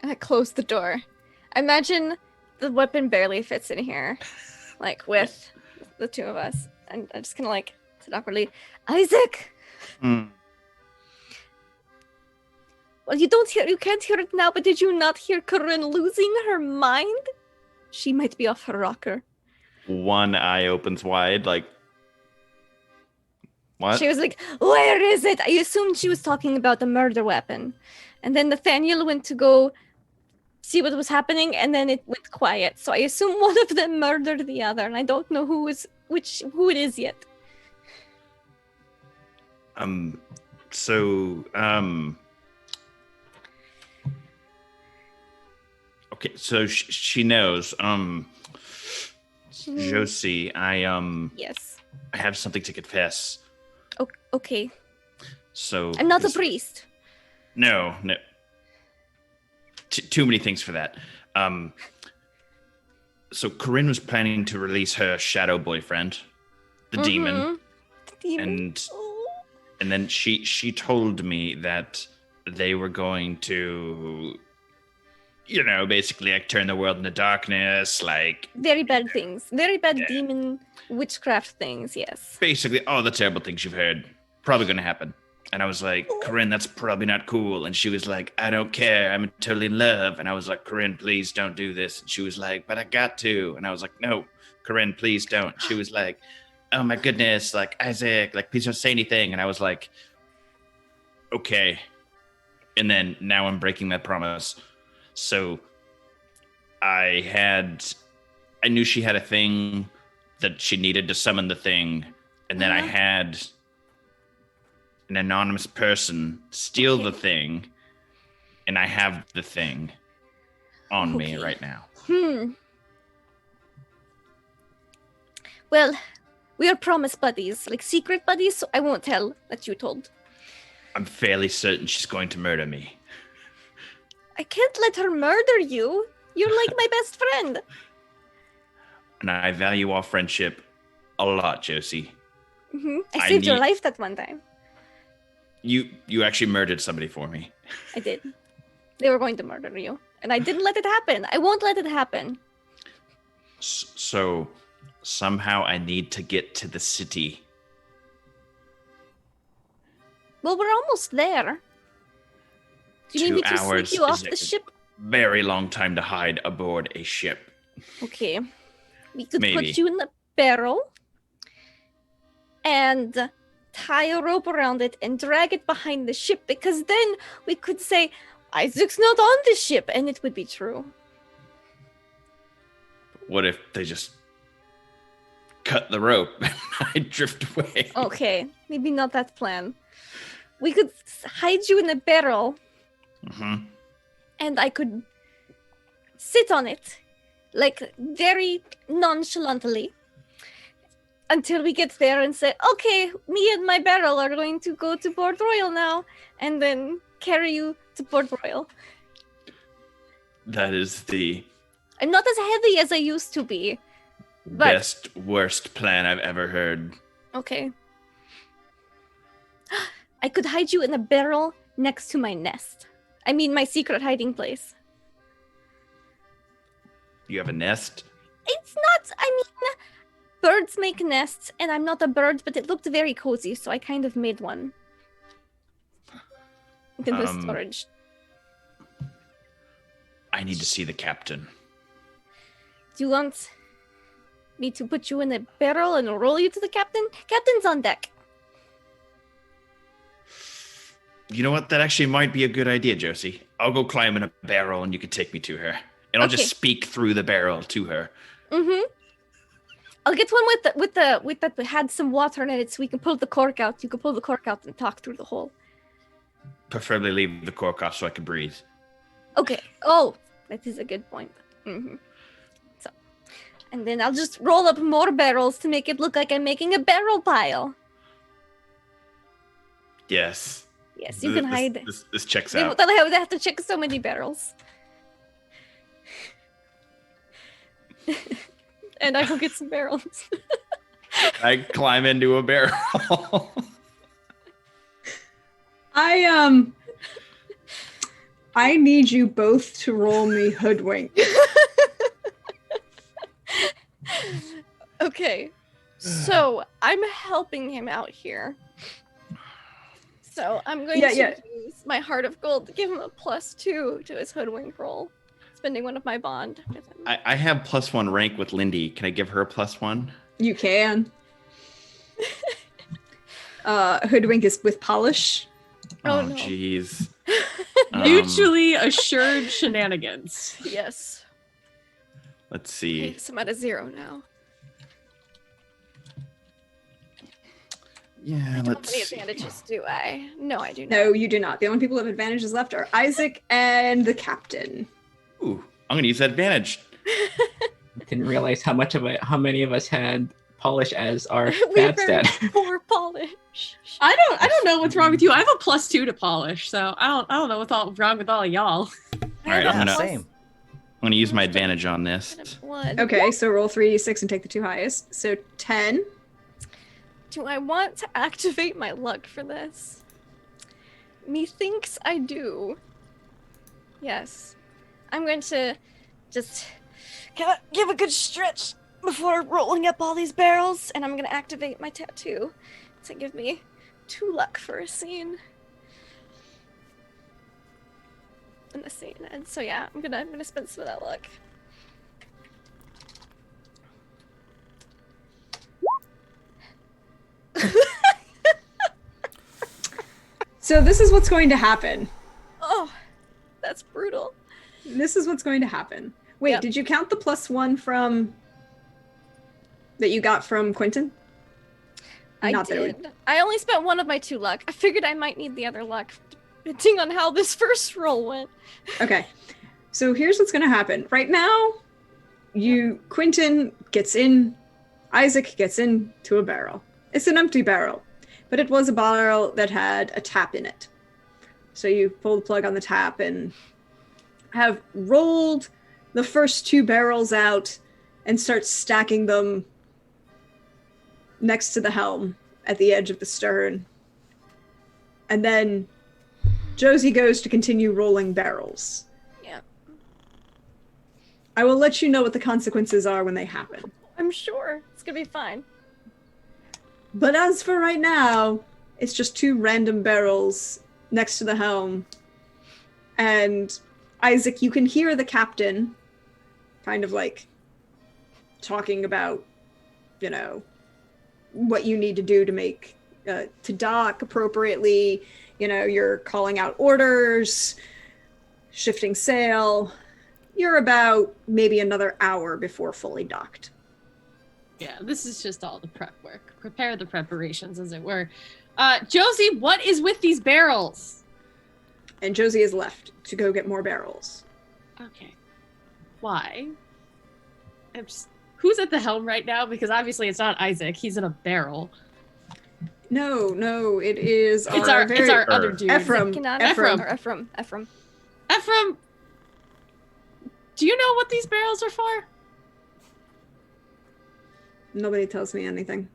And I close the door. I imagine the weapon barely fits in here, like with the two of us. And I'm just gonna like sit awkwardly. Isaac. Mm. Well, you can't hear it now, but did you not hear Corinne losing her mind? She might be off her rocker. One eye opens wide, like, what? She was like, where is it? I assumed she was talking about the murder weapon. And then Nathaniel went to go see what was happening, and then it went quiet. So I assume one of them murdered the other, and I don't know who it is yet. Okay, so she knows. Josie, Yes. I have something to confess. Okay. So I'm not a priest. No. Too many things for that. So Corinne was planning to release her shadow boyfriend, the demon, The demon. and then she told me that they were going to you know, basically like turn the world into darkness, like Very bad things. Very bad Yeah. demon witchcraft things, yes. basically all the terrible things you've heard probably gonna happen. And I was like, Corinne, that's probably not cool. And she was like, I don't care. I'm totally in love. And I was like, Corinne, please don't do this. And she was like, but I got to. And I was like, no, Corinne, please don't. She was like, oh my goodness, like Isaac, like please don't say anything. And I was like, okay. And then now I'm breaking that promise. So I knew she had a thing that she needed to summon the thing. And then I had an anonymous person steal the thing, and I have the thing on me Okay. right now. Well, we are promise buddies, like secret buddies, so I won't tell that you told. I'm fairly certain she's going to murder me. I can't let her murder you. You're like my best friend. And I value our friendship a lot, Josie. I I saved your need- life that one time. You actually murdered somebody for me. I did. They were going to murder you, and I didn't let it happen. I won't let it happen. So somehow I need to get to the city. Well, we're almost there. Do you 2 need me to hours sneak you off is the a ship? very long time to hide aboard a ship. Okay. We could Maybe. put you in the barrel and tie a rope around it and drag it behind the ship, because then we could say, Isaac's not on the ship, and it would be true. What if they just cut the rope and I drift away? Okay, maybe not that plan. We could hide you in a barrel, Mm-hmm. and I could sit on it, like very nonchalantly, until we get there and say, okay, me and my barrel are going to go to Port Royal now, and then carry you to Port Royal. That is the I'm not as heavy as I used to be. But best, worst plan I've ever heard. okay. I could hide you in a barrel next to my nest. I mean, my secret hiding place. You have a nest? It's not, I mean, birds make nests, and I'm not a bird, but it looked very cozy, so I kind of made one. In the storage. I need to see the captain. Do you want me to put you in a barrel and roll you to the captain? Captain's on deck. You know what? That actually might be a good idea, Josie. I'll go climb in a barrel and you can take me to her. And I'll Okay. just speak through the barrel to her. Mm-hmm. I'll get one with that had some water in it, so we can pull the cork out. You can pull the cork out and talk through the hole. Preferably leave the cork off so I can breathe. Okay. Oh, that is a good point. Mm-hmm. So, and then I'll just roll up more barrels to make it look like I'm making a barrel pile. Yes. Yes, you can hide. This checks They out. have to check so many barrels. And I will get some barrels. I climb into a barrel. I need you both to roll me hoodwink. Okay, so I'm helping him out here. So I'm going Yeah, to yeah. use my heart of gold to give him a +2 to his hoodwink roll, spending one of my bond with him. I have +1 rank with Lindy. Can I give her a +1? You can. Hoodwink is with polish. Oh, no. jeez. Mutually assured shenanigans. Yes. Let's see. Okay, so I'm at a 0 now. Yeah, I don't have let's any see. advantages, do I? No, I do not. No, you do not. The only people who have advantages left are Isaac and the captain. Ooh, I'm gonna use that advantage. Didn't realize how many of us had polish as our We're bad very stat. poor polish. I don't know what's wrong with you. I have a +2 to polish, so I don't know what's wrong with all of y'all. All right, Yeah, I'm gonna same. use my advantage on this. Blood. Okay, so roll 3d6 and take the two highest. So 10. Do I want to activate my luck for this? Methinks I do. Yes. I'm going to just give a good stretch before rolling up all these barrels, and I'm going to activate my tattoo to give me 2 luck for a scene. In the scene, and so yeah, I'm gonna spend some of that luck. So this is what's going to happen. Oh, that's brutal. This is what's going to happen. Wait, Yep. did you count the +1 from that you got from Quentin? I Not that it did. I only spent 1 of my 2 luck. I figured I might need the other luck, depending on how this first roll went. Okay. So here's what's going to happen. Right now, Quentin gets in, Isaac gets into a barrel. It's an empty barrel, but it was a barrel that had a tap in it. So you pull the plug on the tap and have rolled the first 2 barrels out and start stacking them next to the helm at the edge of the stern. And then Josie goes to continue rolling barrels. Yeah, I will let you know what the consequences are when they happen. I'm sure it's gonna be fine. But as for right now, it's just 2 random barrels next to the helm. And Isaac, you can hear the captain kind of like talking about, you know, what you need to do to make, to dock appropriately. You know, you're calling out orders, shifting sail. You're about maybe another hour before fully docked. Yeah, this is just all the prep work. Prepare the preparations, as it were. Josie, what is with these barrels? And Josie is left to go get more barrels. Okay. Why? Who's at the helm right now? Because obviously it's not Isaac. He's in a barrel. No, it is It's our other dude. Ephraim. Ephraim. Ephraim, do you know what these barrels are for? Nobody tells me anything.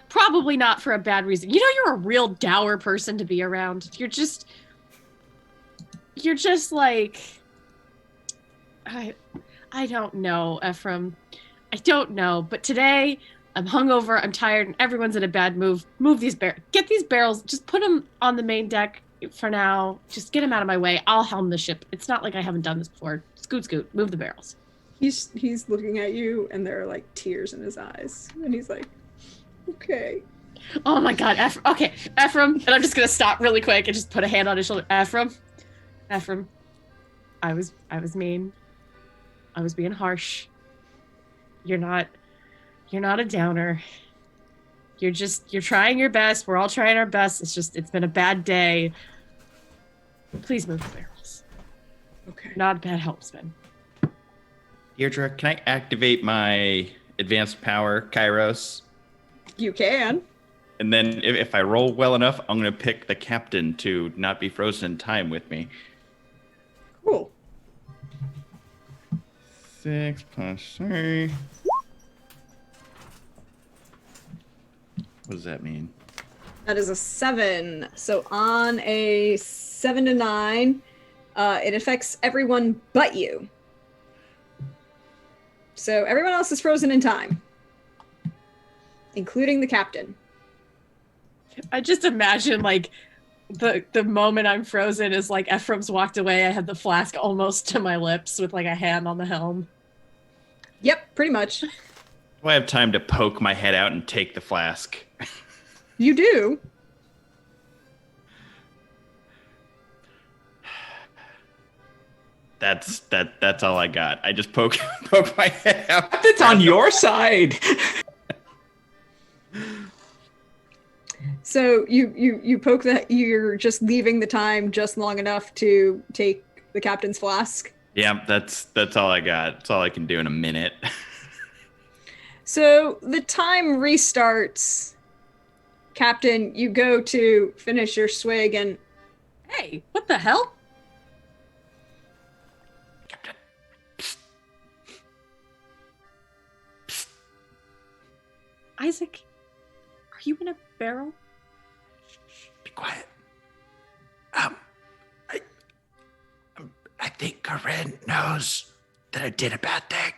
Probably not for a bad reason. You know, you're a real dour person to be around. You're just like, I don't know, Ephraim. I don't know. But today, I'm hungover, I'm tired, and everyone's in a bad mood. Move these barrels. Get these barrels. Just put them on the main deck for now. Just get them out of my way. I'll helm the ship. It's not like I haven't done this before. Scoot, scoot. Move the barrels. He's looking at you, and there are like tears in his eyes, and he's like, "Okay." Oh my God, Ephraim. Okay, Ephraim. And I'm just gonna stop really quick and just put a hand on his shoulder. Ephraim. I was mean. I was being harsh. You're not a downer. You're trying your best. We're all trying our best. It's been a bad day. Please move the barrels. Okay. Not a bad helpsman. Deirdre, can I activate my advanced power, Kairos? You can. And then if I roll well enough, I'm going to pick the captain to not be frozen in time with me. Cool. 6 plus 3. What does that mean? That is a 7. So on a 7 to 9, it affects everyone but you. So everyone else is frozen in time, including the captain. I just imagine like the moment I'm frozen is like Ephraim's walked away. I have the flask almost to my lips with like a hand on the helm. Yep, pretty much. Do I have time to poke my head out and take the flask? You do. That's all I got. I just poke my head out. It's on your side. So you poke that. You're just leaving the time just long enough to take the captain's flask. Yeah, that's all I got. That's all I can do in a minute. So the time restarts. Captain, you go to finish your swig and Hey, what the hell? Captain. Psst. Psst. Isaac, are you in a barrel? Be quiet. I think Corinne knows that I did a bad thing.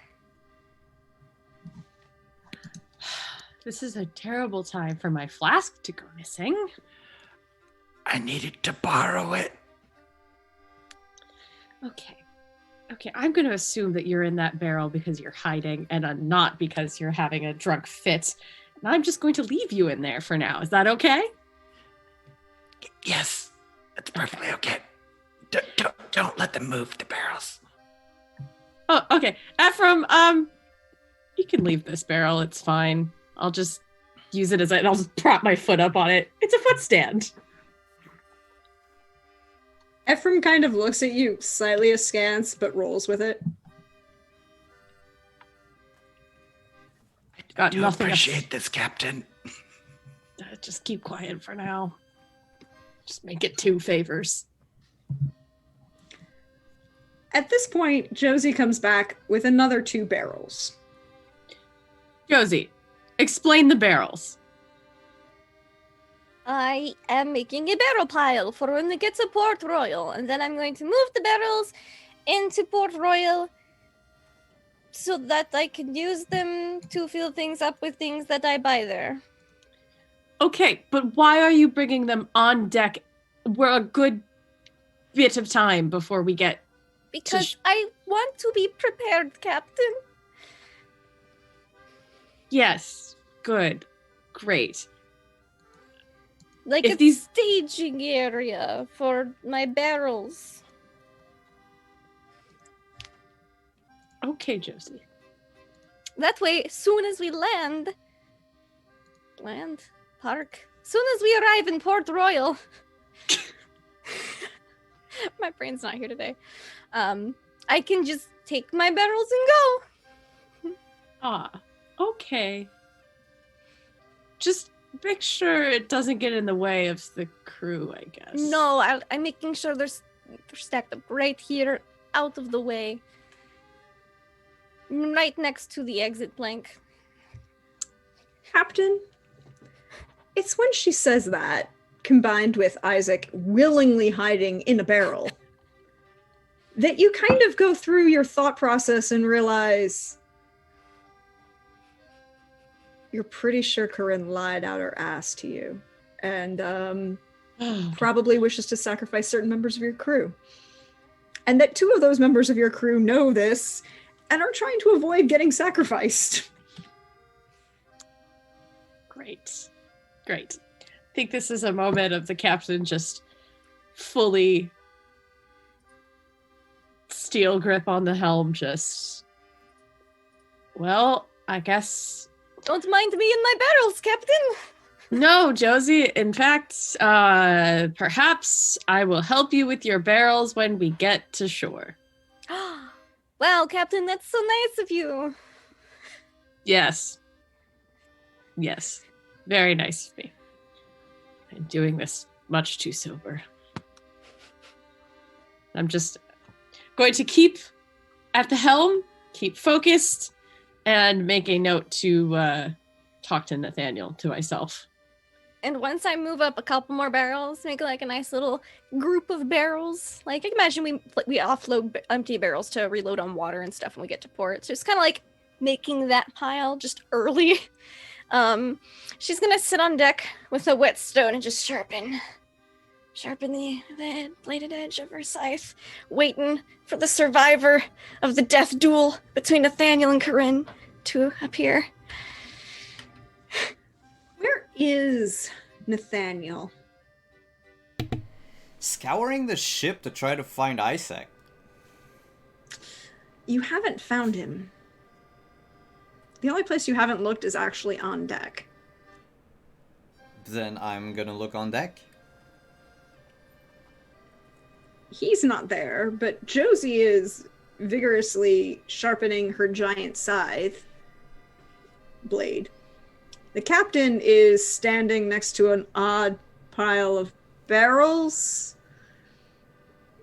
This is a terrible time for my flask to go missing. I needed to borrow it. Okay. Okay, I'm going to assume that you're in that barrel because you're hiding and not because you're having a drunk fit. And I'm just going to leave you in there for now. Is that okay? Yes, that's perfectly okay. Don't let them move the barrels. Oh, okay. Ephraim, you can leave this barrel. It's fine. I'll just use it I'll just prop my foot up on it. It's a foot stand. Ephraim kind of looks at you slightly askance, but rolls with it. I Got do nothing appreciate this, Captain. Just keep quiet for now. Just make it 2 favors. At this point, Josie comes back with another 2 barrels. Josie, explain the barrels. I am making a barrel pile for when we get to Port Royal, and then I'm going to move the barrels into Port Royal so that I can use them to fill things up with things that I buy there. Okay, but why are you bringing them on deck? We're a good bit of time before we get... Because I want to be prepared, Captain. Yes, good, great. Like If a these- staging area for my barrels. Okay, Josie. That way, soon as we soon as we arrive in Port Royal, my brain's not here today. I can just take my barrels and go. Ah, okay. Just make sure it doesn't get in the way of the crew, I guess. No, I'm making sure they're stacked up right here, out of the way, right next to the exit plank. Captain, it's when she says that, combined with Isaac willingly hiding in a barrel, that you kind of go through your thought process and realize you're pretty sure Corinne lied out her ass to you, and probably wishes to sacrifice certain members of your crew. And that 2 of those members of your crew know this and are trying to avoid getting sacrificed. Great. Great. I think this is a moment of the captain just fully steel grip on the helm, just... Well, I guess... Don't mind me in my barrels, Captain. No, Josie. In fact, perhaps I will help you with your barrels when we get to shore. Wow, Captain, that's so nice of you. Yes. Yes. Very nice of me. I'm doing this much too sober. I'm just going to keep at the helm, keep focused, and make a note to talk to Nathaniel to myself. And once I move up a couple more barrels, make like a nice little group of barrels. Like I can imagine we offload empty barrels to reload on water and stuff when we get to port. So it's kind of like making that pile just early. She's gonna sit on deck with a whetstone and just sharpen the bladed edge of her scythe, waiting for the survivor of the death duel between Nathaniel and Corinne to appear. Where is Nathaniel? Scouring the ship to try to find Isaac. You haven't found him. The only place you haven't looked is actually on deck. Then I'm gonna look on deck. He's not there, but Josie is vigorously sharpening her giant scythe blade. The captain is standing next to an odd pile of barrels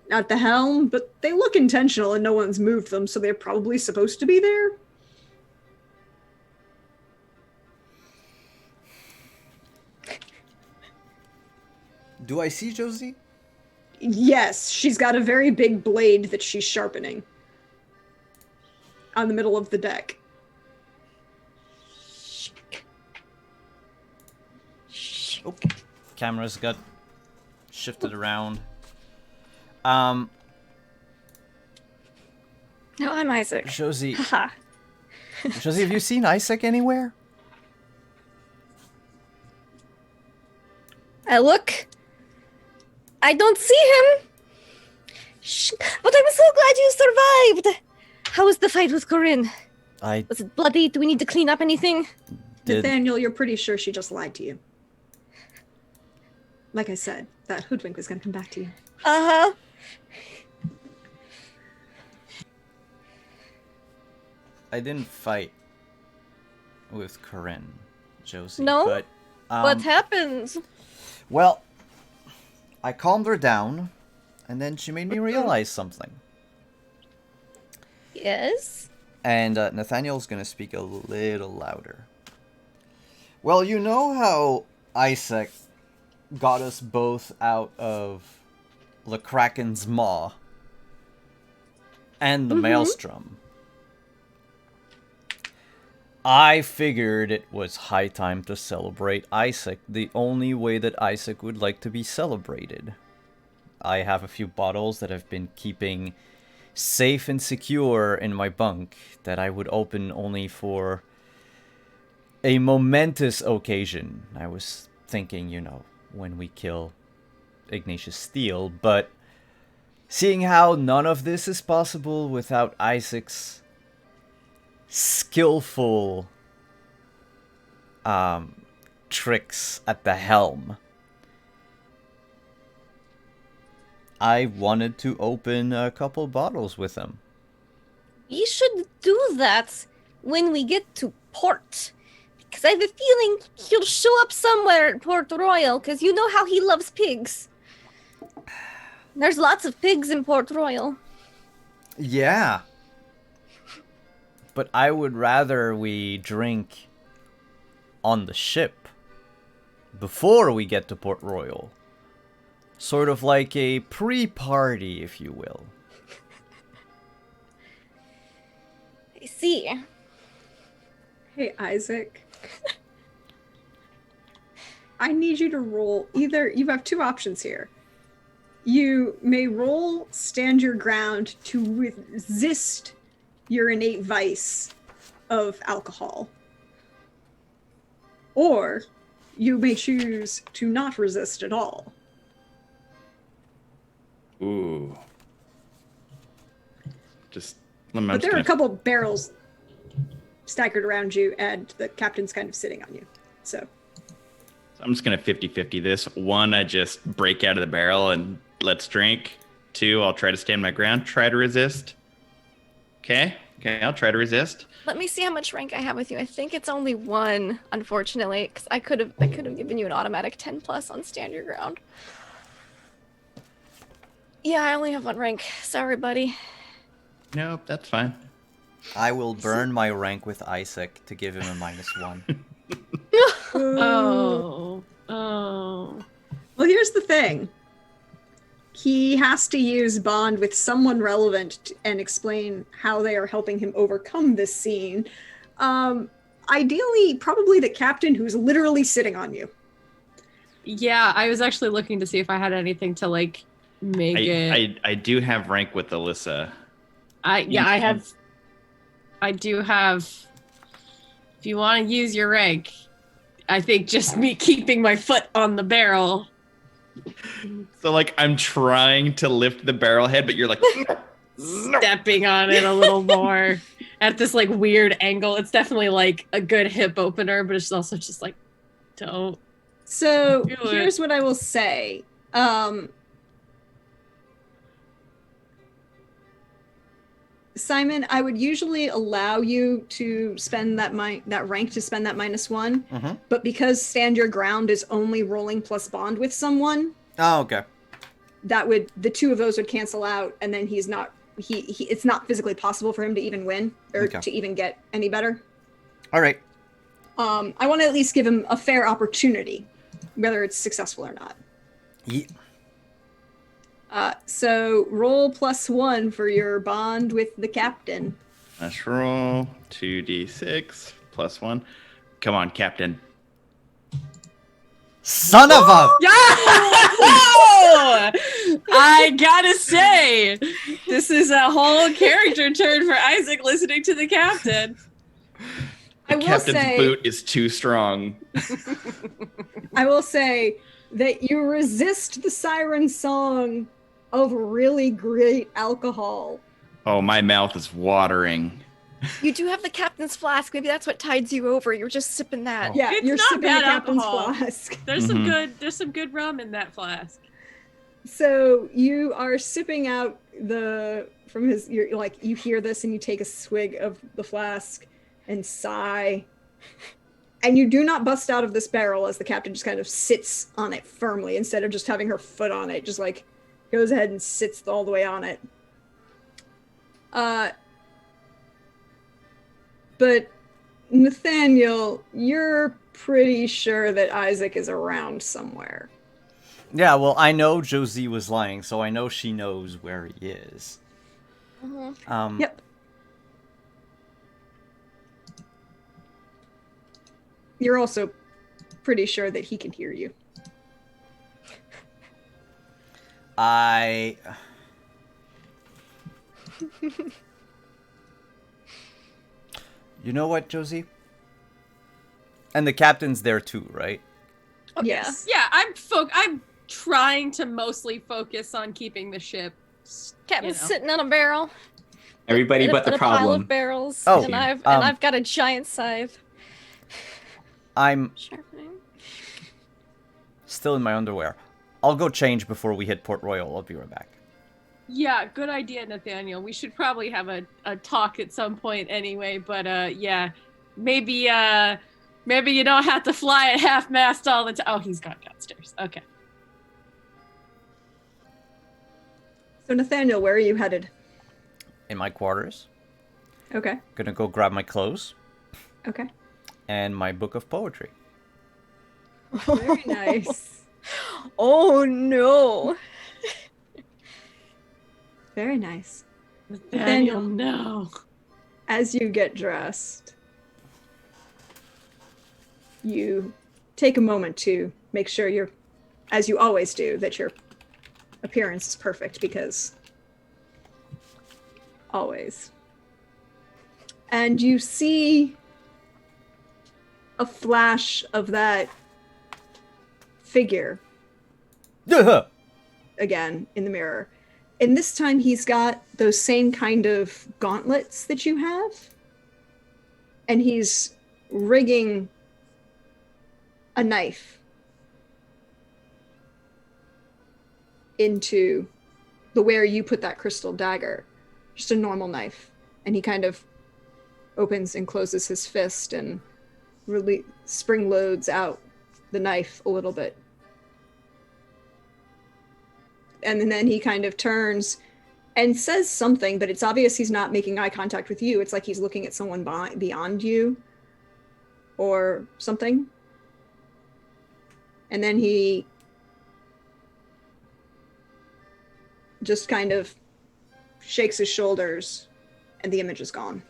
at the helm, but they look intentional and no one's moved them, so they're probably supposed to be there. Do I see Josie? Yes, she's got a very big blade that she's sharpening on the middle of the deck. Oh, cameras got shifted around. No, I'm Isaac. Josie, Haha. Josie, have you seen Isaac anywhere? I look. I don't see him. Shh. But I'm so glad you survived. How was the fight with Corinne? I Was it bloody? Do we need to clean up anything? did. Nathaniel, you're pretty sure she just lied to you. Like I said, that hoodwink was going to come back to you. Uh-huh. I didn't fight with Corinne, Josie. No? But, What happened? well, I calmed her down, and then she made me realize something. Yes? And Nathaniel's gonna speak a little louder. Well, you know how Isaac got us both out of the Kraken's maw and the Maelstrom. I figured it was high time to celebrate Isaac the only way that Isaac would like to be celebrated. I have a few bottles that I've been keeping safe and secure in my bunk that I would open only for a momentous occasion. I was thinking, you know, when we kill Ignatius Steele, but seeing how none of this is possible without Isaac's skillful tricks at the helm, I wanted to open a couple bottles with him. We should do that when we get to port. Because I have a feeling he'll show up somewhere at Port Royal, because you know how he loves pigs. There's lots of pigs in Port Royal. Yeah. But I would rather we drink on the ship before we get to Port Royal. Sort of like a pre-party, if you will. I see. Hey, Isaac. I need you to roll either. You have two options here. You may roll stand your ground to resist your innate vice of alcohol. Or you may choose to not resist at all. Ooh. But there are a couple barrels staggered around you, and the captain's kind of sitting on you. So I'm just gonna 50-50 this. One, I just break out of the barrel and let's drink. Two, I'll try to stand my ground, try to resist. Okay, I'll try to resist. Let me see how much rank I have with you. I think it's only one, unfortunately, because I could have given you an automatic 10 plus on stand your ground. Yeah, I only have one rank. Sorry, buddy. Nope, that's fine. I will burn my rank with Isaac to give him a -1. Oh. Well, here's the thing. He has to use bond with someone relevant and explain how they are helping him overcome this scene. Ideally, probably the captain who's literally sitting on you. Yeah, I was actually looking to see if I had anything to like make it. I do have rank with Alyssa. I do have. If you want to use your rank, I think just me keeping my foot on the barrel. So like I'm trying to lift the barrel head, but you're like Stepping on it a little more at this like weird angle. It's definitely like a good hip opener, but it's also just like, don't. So Do it. here's what I will say. Simon, I would usually allow you to spend that rank to spend that -1, Mm-hmm. but because stand your ground is only rolling plus bond with someone, Oh, okay. the two of those would cancel out, and then it's not physically possible for him to even win or Okay. to even get any better. All right. I want to at least give him a fair opportunity, whether it's successful or not. So roll +1 for your bond with the captain. Let's roll 2d6 plus 1. Come on, Captain. Son of a! Yeah! Whoa! I gotta say, this is a whole character turn for Isaac listening to the captain. I will Captain's say, boot is too strong. I will say that you resist the siren song of really great alcohol. Oh, my mouth is watering. You do have the captain's flask. Maybe that's what tides you over. You're just sipping that. Yeah, It's you're not sipping the bad captain's alcohol. flask. There's Mhm. some good rum in that flask. So you are sipping out you're like, you hear this and you take a swig of the flask and sigh. And you do not bust out of this barrel as the captain just kind of sits on it firmly instead of just having her foot on it, just like goes ahead and sits all the way on it. But Nathaniel, you're pretty sure that Isaac is around somewhere. Yeah, well, I know Josie was lying, so I know she knows where he is. Mhm. Yep. You're also pretty sure that he can hear you. I... You know what, Josie? And the captain's there too, right? Oh, Yes. Yeah, I'm trying to mostly focus on keeping the ship. Captain's You know. sitting on a barrel. Everybody in a- but the in a pile problem. of barrels. Oh, and yeah. I've got a giant scythe. I'm Sharpening. still in my underwear. I'll go change before we hit Port Royal. I'll be right back. Yeah, good idea, Nathaniel. We should probably have a talk at some point anyway, but yeah. Maybe you don't have to fly at half mast all the time. Oh, he's gone downstairs. Okay. So Nathaniel, where are you headed? In my quarters. Okay. Gonna go grab my clothes Okay. and my book of poetry. Very nice. Oh no. Very nice. Nathaniel, no. As you get dressed, you take a moment to make sure you're, as you always do, that your appearance is perfect because always. And you see a flash of that figure again in the mirror. And this time he's got those same kind of gauntlets that you have. And he's rigging a knife into where you put that crystal dagger. Just a normal knife. And he kind of opens and closes his fist and really spring loads out the knife a little bit. And then he kind of turns and says something, but it's obvious he's not making eye contact with you. It's like he's looking at someone beyond you or something. And then he just kind of shakes his shoulders and the image is gone.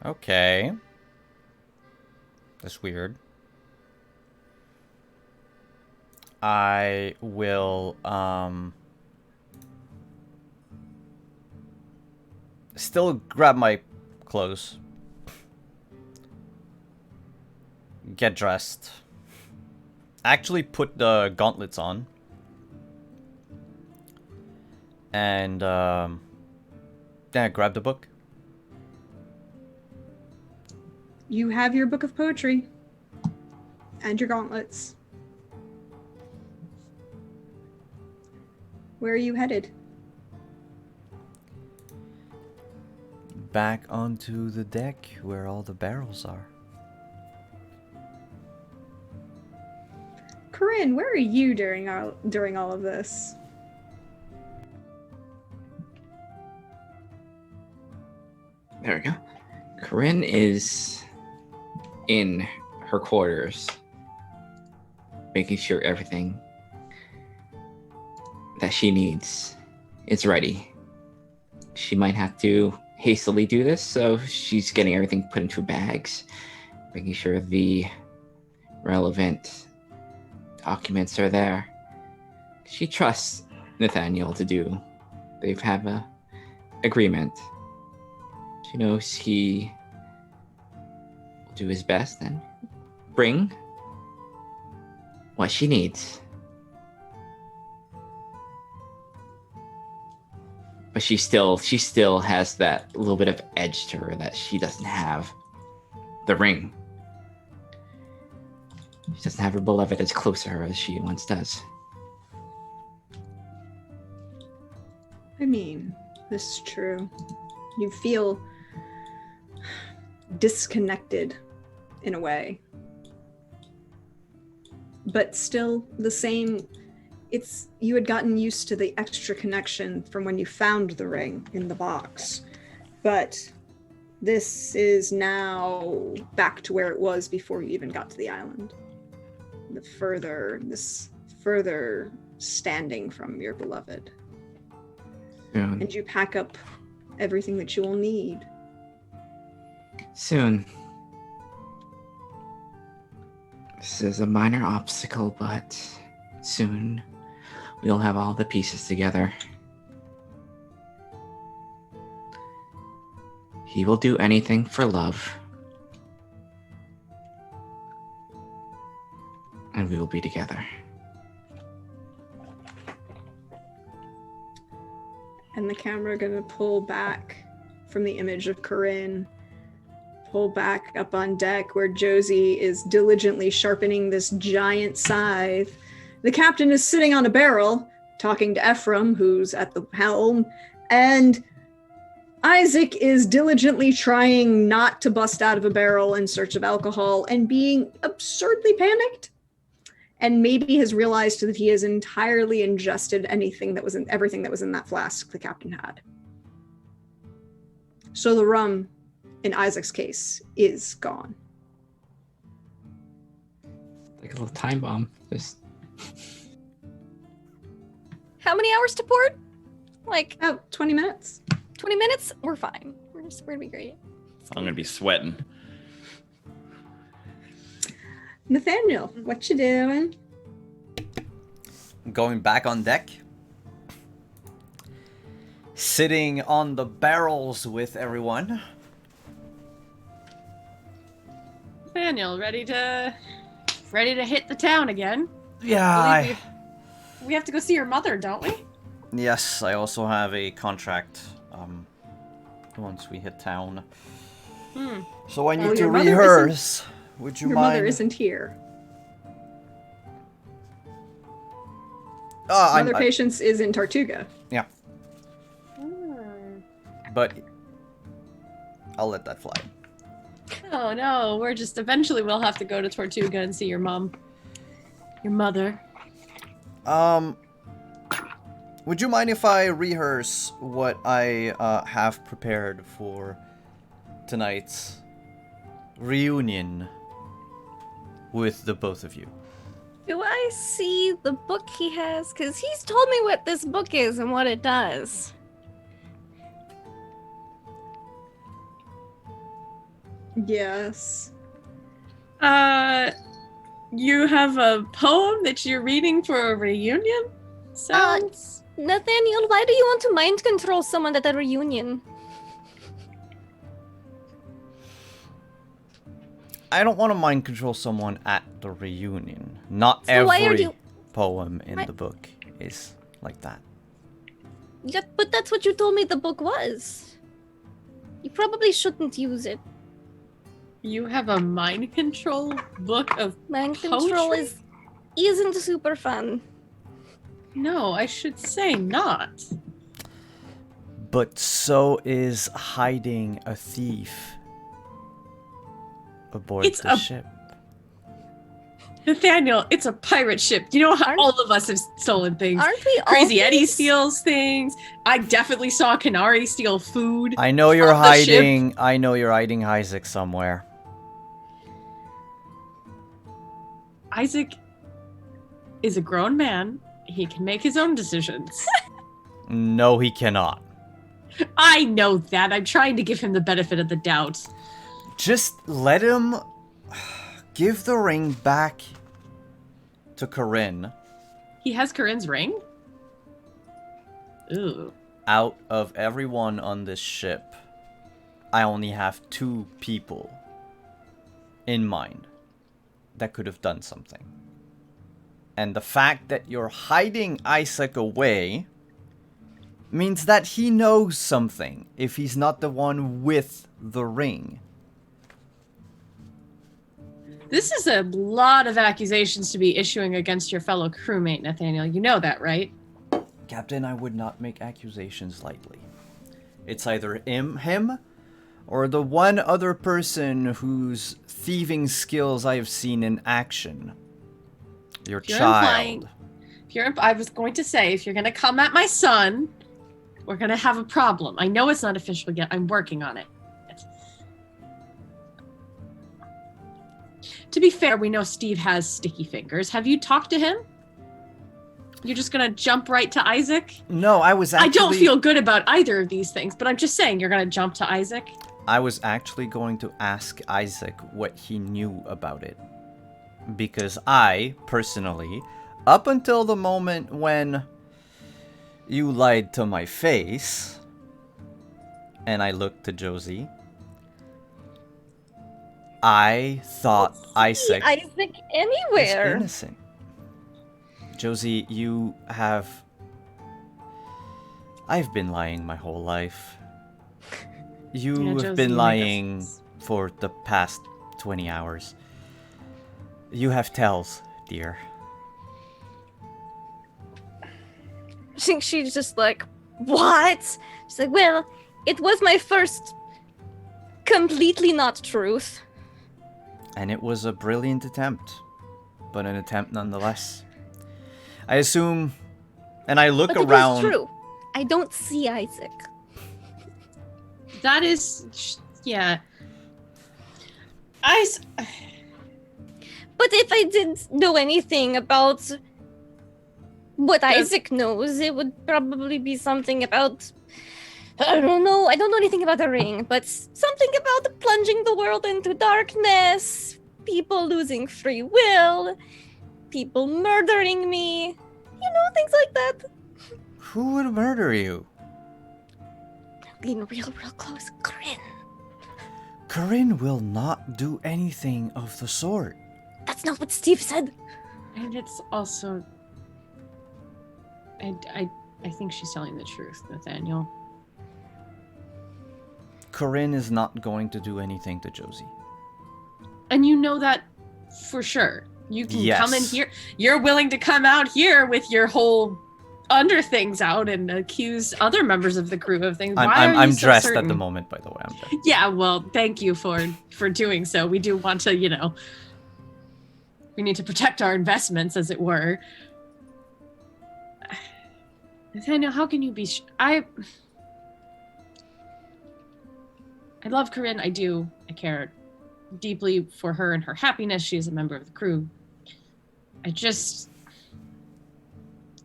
Okay. That's weird. I will, still grab my clothes. Get dressed. Actually put the gauntlets on. And, yeah, grab the book. You have your book of poetry and your gauntlets. Where are you headed? Back onto the deck where all the barrels are. Corinne, where are you during all of this? There we go. Corinne is in her quarters, making sure everything that she needs is ready. She might have to hastily do this, so she's getting everything put into bags, making sure the relevant documents are there. She trusts Nathaniel to do. They've have a agreement. She knows he will do his best and bring what she needs. But she still has that little bit of edge to her that she doesn't have the ring. She doesn't have her beloved as close to her as she once does. I mean, this is true. You feel disconnected in a way. But still the same. You had gotten used to the extra connection from when you found the ring in the box. But this is now back to where it was before you even got to the island. This further standing from your beloved. Soon. And you pack up everything that you will need. Soon. This is a minor obstacle, but soon we'll have all the pieces together. He will do anything for love. And we will be together. And the camera gonna pull back from the image of Corinne, pull back up on deck where Josie is diligently sharpening this giant scythe. The captain is sitting on a barrel, talking to Ephraim, who's at the helm, and Isaac is diligently trying not to bust out of a barrel in search of alcohol and being absurdly panicked. And maybe has realized that he has entirely ingested everything that was in that flask the captain had. So the rum, in Isaac's case, is gone. Like a little time bomb. Just How many hours to port? Like Oh, 20 minutes. 20 minutes? We're fine. We're gonna be great. I'm gonna be sweating. Nathaniel, what you doing? Going back on deck. Sitting on the barrels with everyone. Nathaniel, ready to hit the town again? Yeah, Believe we have to go see your mother, don't we? yes, I also have a contract once we hit town. So I need to your mother rehearse. Would you Your mind? mother isn't here. I'm- Mother Patience is in Tortuga. yeah, but I'll let that fly. Oh no, eventually we'll have to go to Tortuga and see your mom. Your mother. Would you mind if I rehearse what I have prepared for tonight's reunion with the both of you? Do I see the book he has? Because he's told me what this book is and what it does. Yes. You have a poem that you're reading for a reunion? Sounds... Nathaniel, why do you want to mind control someone at a reunion? I don't want to mind control someone at the reunion. Not So why are every you- poem in Why- the book is like that. Yeah, but that's what you told me the book was. You probably shouldn't use it. You have a mind control book of Mind control Poetry? isn't super fun. No, I should say not. But so is hiding a thief aboard It's the a- ship. Nathaniel, it's a pirate ship. You know how Aren't- all of us have stolen things. Aren't we all Crazy Eddie thieves? steals things. I definitely saw Canary steal food. I know you're On the ship. hiding. I know you're hiding Isaac somewhere. Isaac is a grown man. He can make his own decisions. No, he cannot. I know that. I'm trying to give him the benefit of the doubt. Just let him give the ring back to Corinne. He has Corinne's ring? Ooh. Out of everyone on this ship, I only have 2 people in mind that could have done something. And the fact that you're hiding Isaac away means that he knows something if he's not the one with the ring. This is a lot of accusations to be issuing against your fellow crewmate, Nathaniel. You know that, right? Captain, I would not make accusations lightly. It's either him or the one other person whose thieving skills I have seen in action. Your If you're child. implying- I was going to say, if you're going to come at my son, we're going to have a problem. I know it's not official yet. I'm working on it. To be fair, we know Steve has sticky fingers. Have you talked to him? You're just going to jump right to Isaac? No, I was actually... I don't feel good about either of these things, but I'm just saying you're going to jump to Isaac? I was actually going to ask Isaac what he knew about it. Because I, personally, up until the moment when you lied to my face, and I looked to Josie, I thought Isaac Isaac was anywhere. innocent. Josie, you have... I've been lying my whole life. You Yeah, have Josie, been you make lying us- for the past 20 hours. You have tells, dear. I think she's just like, what? She's like, well, it was my first completely not truth. And it was a brilliant attempt. But an attempt nonetheless. I assume... And I look But around... it is true. I don't see Isaac. That is... Yeah. But if I didn't know anything about what Yes. Isaac knows, it would probably be something about. I don't know. I don't know anything about the ring, but something about plunging the world into darkness, people losing free will, people murdering me. You know, things like that. Who would murder you? Being real close. Corinne. Corinne will not do anything of the sort. That's not what Steve said. And it's also... I think she's telling the truth, Nathaniel. Corinne is not going to do anything to Josie. And you know that for sure. You can come in Yes. here. You're willing to come out here with your whole under things out and accuse other members of the crew of things. Why are I'm you so dressed at certain? the moment, by the way. I'm dressed. Yeah, well, thank you for doing so. We do want to, we need to protect our investments, as it were. Nathaniel, how can you be? I love Corinne. I do. I care deeply for her and her happiness. She is a member of the crew. I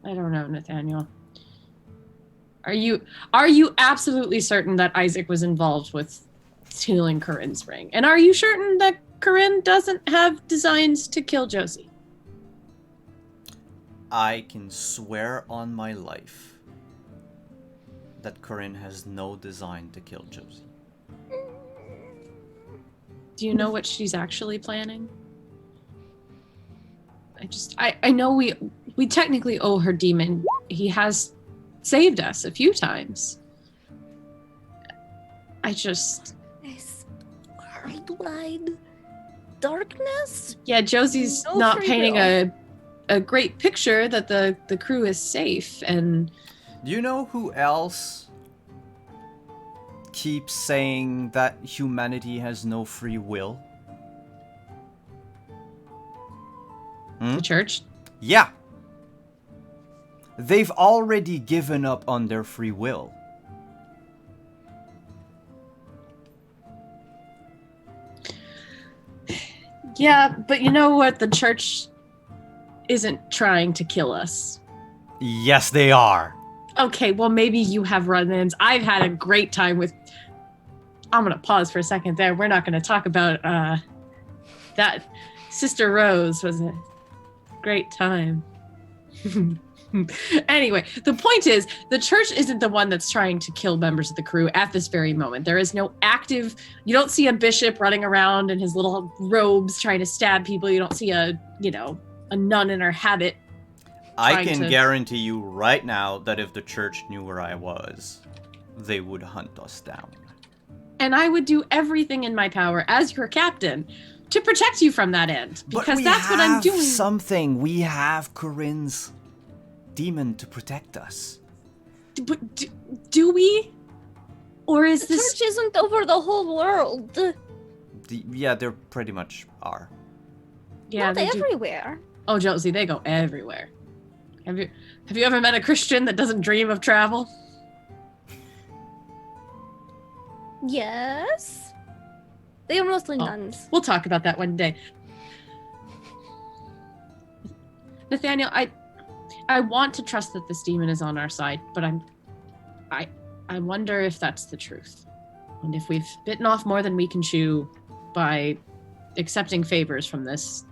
don't know, Nathaniel. Are you absolutely certain that Isaac was involved with stealing Corinne's ring? And are you certain that Corinne doesn't have designs to kill Josie? I can swear on my life that Corinne has no design to kill Josie. Do you know what she's actually planning? I know we technically owe her demon. He has saved us a few times. This worldwide darkness? Yeah, Josie's No not free painting will. a great picture that the crew is safe, and Do you know who else keeps saying that humanity has no free will? The church? Yeah. They've already given up on their free will. Yeah, but you know what? The church isn't trying to kill us. Yes, they are. Okay, well, maybe you have run-ins. I've had a great time with... I'm going to pause for a second there. We're not going to talk about that. Sister Rose was a great time. Anyway, the point is, the church isn't the one that's trying to kill members of the crew at this very moment. There is no active... You don't see a bishop running around in his little robes trying to stab people. You don't see a nun in her habit. I can guarantee you right now that if the church knew where I was, they would hunt us down. And I would do everything in my power as your captain to protect you from that end. Because that's what I'm doing. Something. We have Corinne's demon to protect us. But do we? Or is The this... church isn't over the whole world. Yeah, they pretty much are. Yeah, Not they do. everywhere. Oh, Josie, they go everywhere. Have you ever met a Christian that doesn't dream of travel? Yes. They are mostly nuns. We'll talk about that one day. Nathaniel, I want to trust that this demon is on our side, but I wonder if that's the truth. And if we've bitten off more than we can chew by accepting favors from this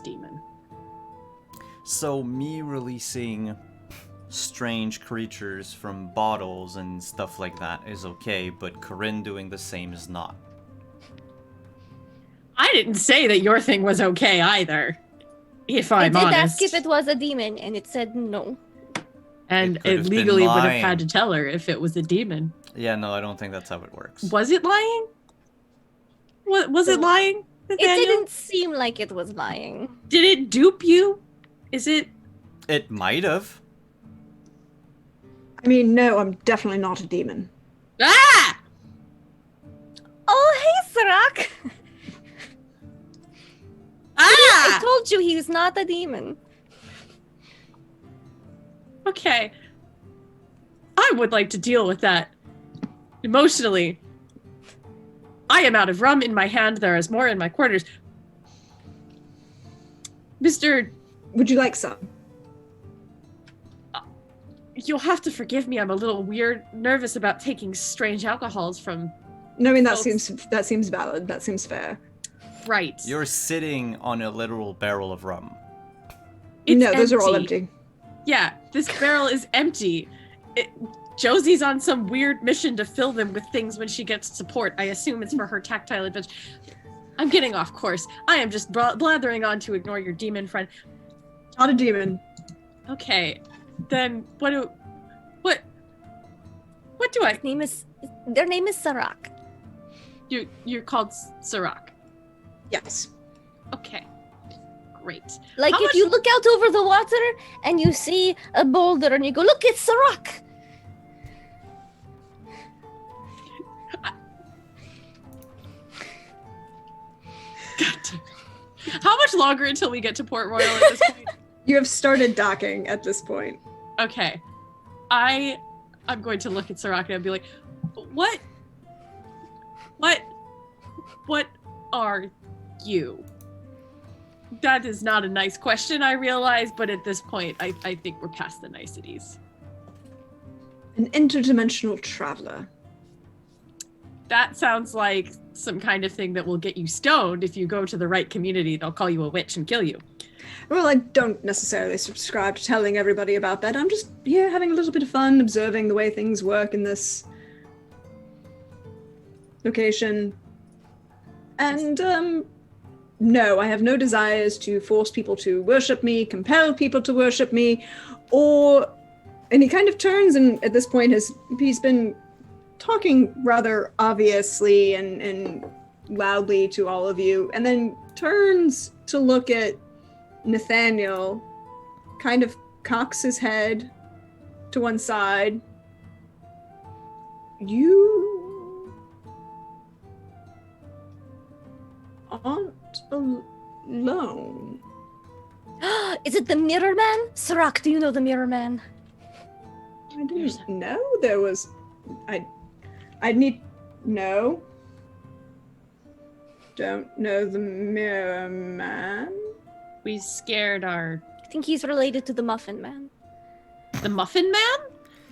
demon. So me releasing strange creatures from bottles and stuff like that is okay, but Corinne doing the same is not. I didn't say that your thing was okay either, if I'm I did honest. ask if it was a demon, and it said no. And It could it have been legally would have lying. had to tell her if it was a demon. Yeah, no, I don't think that's how it works. Was it lying? What was it lying, It Nathaniel? didn't seem like it was lying. Did it dupe you? Is it? It might have. I mean, no, I'm definitely not a demon. Ah! Oh, hey, Sirach! I Ah! told you he's not a demon. Okay. I would like to deal with that emotionally. I am out of rum in my hand. There is more in my quarters. Mr. Would you like some? You'll have to forgive me. I'm a little nervous about taking strange alcohols from... No, I mean, that Well, seems valid. That seems fair. Right. You're sitting on a literal barrel of rum. It's No, those are all empty. Yeah, this barrel is empty. Josie's on some weird mission to fill them with things when she gets support. I assume it's for her tactile adventure. I'm getting off course. I am just blathering on to ignore your demon friend. Not a demon. Okay, then what do I... Their name is Sirach. You're called Sirach. Yes. Okay, great. Like How if much- you look out over the water and you see a boulder and you go, look, it's Sirach. God damn it. How much longer until we get to Port Royal at this point? You have started docking at this point. Okay. I'm going to look at Sirach and be like, what are you? That is not a nice question, I realize, but at this point, I think we're past the niceties. An interdimensional traveler. That sounds like some kind of thing that will get you stoned if you go to the right community. They'll call you a witch and kill you. Well, I don't necessarily subscribe to telling everybody about that. I'm just here having a little bit of fun, observing the way things work in this location. And, no, I have no desires to force people to worship me, compel people to worship me, or... And he kind of turns, and at this point he's been talking rather obviously and loudly to all of you, and then turns to look at Nathaniel, kind of cocks his head to one side. You aren't alone. Is it the Mirror Man? Sirach, do you know the Mirror Man? I didn't know there was. I need. No. Don't know the Mirror Man. We scared our I think he's related to the Muffin Man. the Muffin Man?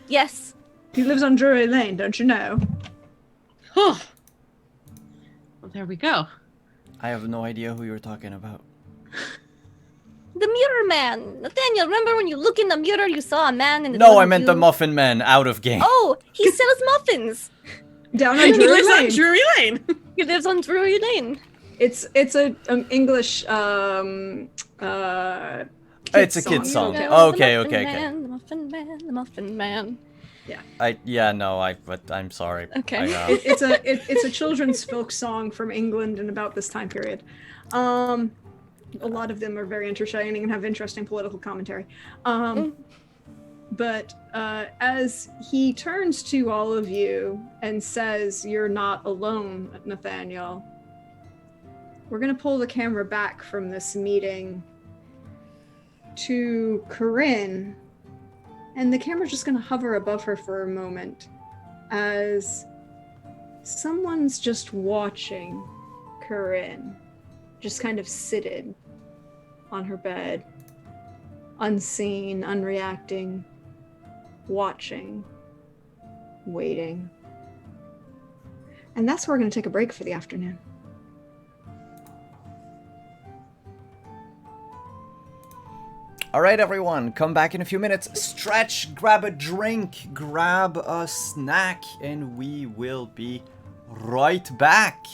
Yes. He lives on Drury Lane, don't you know? Huh. Well, there we go. I have no idea who you're talking about. The Mirror Man. Nathaniel, remember when you look in the mirror, you saw a man in the No, I meant the Muffin Man out of game. Oh, he sells muffins. Down on He Drury lives on Lane. Drury Lane. He lives on Drury Lane. It's a English It's a kid's song. You know, Okay, the okay, Muffin okay. Man, the Muffin Man, the Muffin Man. But I'm sorry. Okay. It's a children's folk song from England in about this time period. A lot of them are very entertaining and have interesting political commentary. But as he turns to all of you and says, "You're not alone, Nathaniel," we're going to pull the camera back from this meeting to Corinne, and the camera's just going to hover above her for a moment as someone's just watching Corinne, just kind of seated on her bed, unseen, unreacting, watching, waiting. And that's where we're going to take a break for the afternoon. All right, everyone, come back in a few minutes. Stretch, grab a drink, grab a snack, and we will be right back.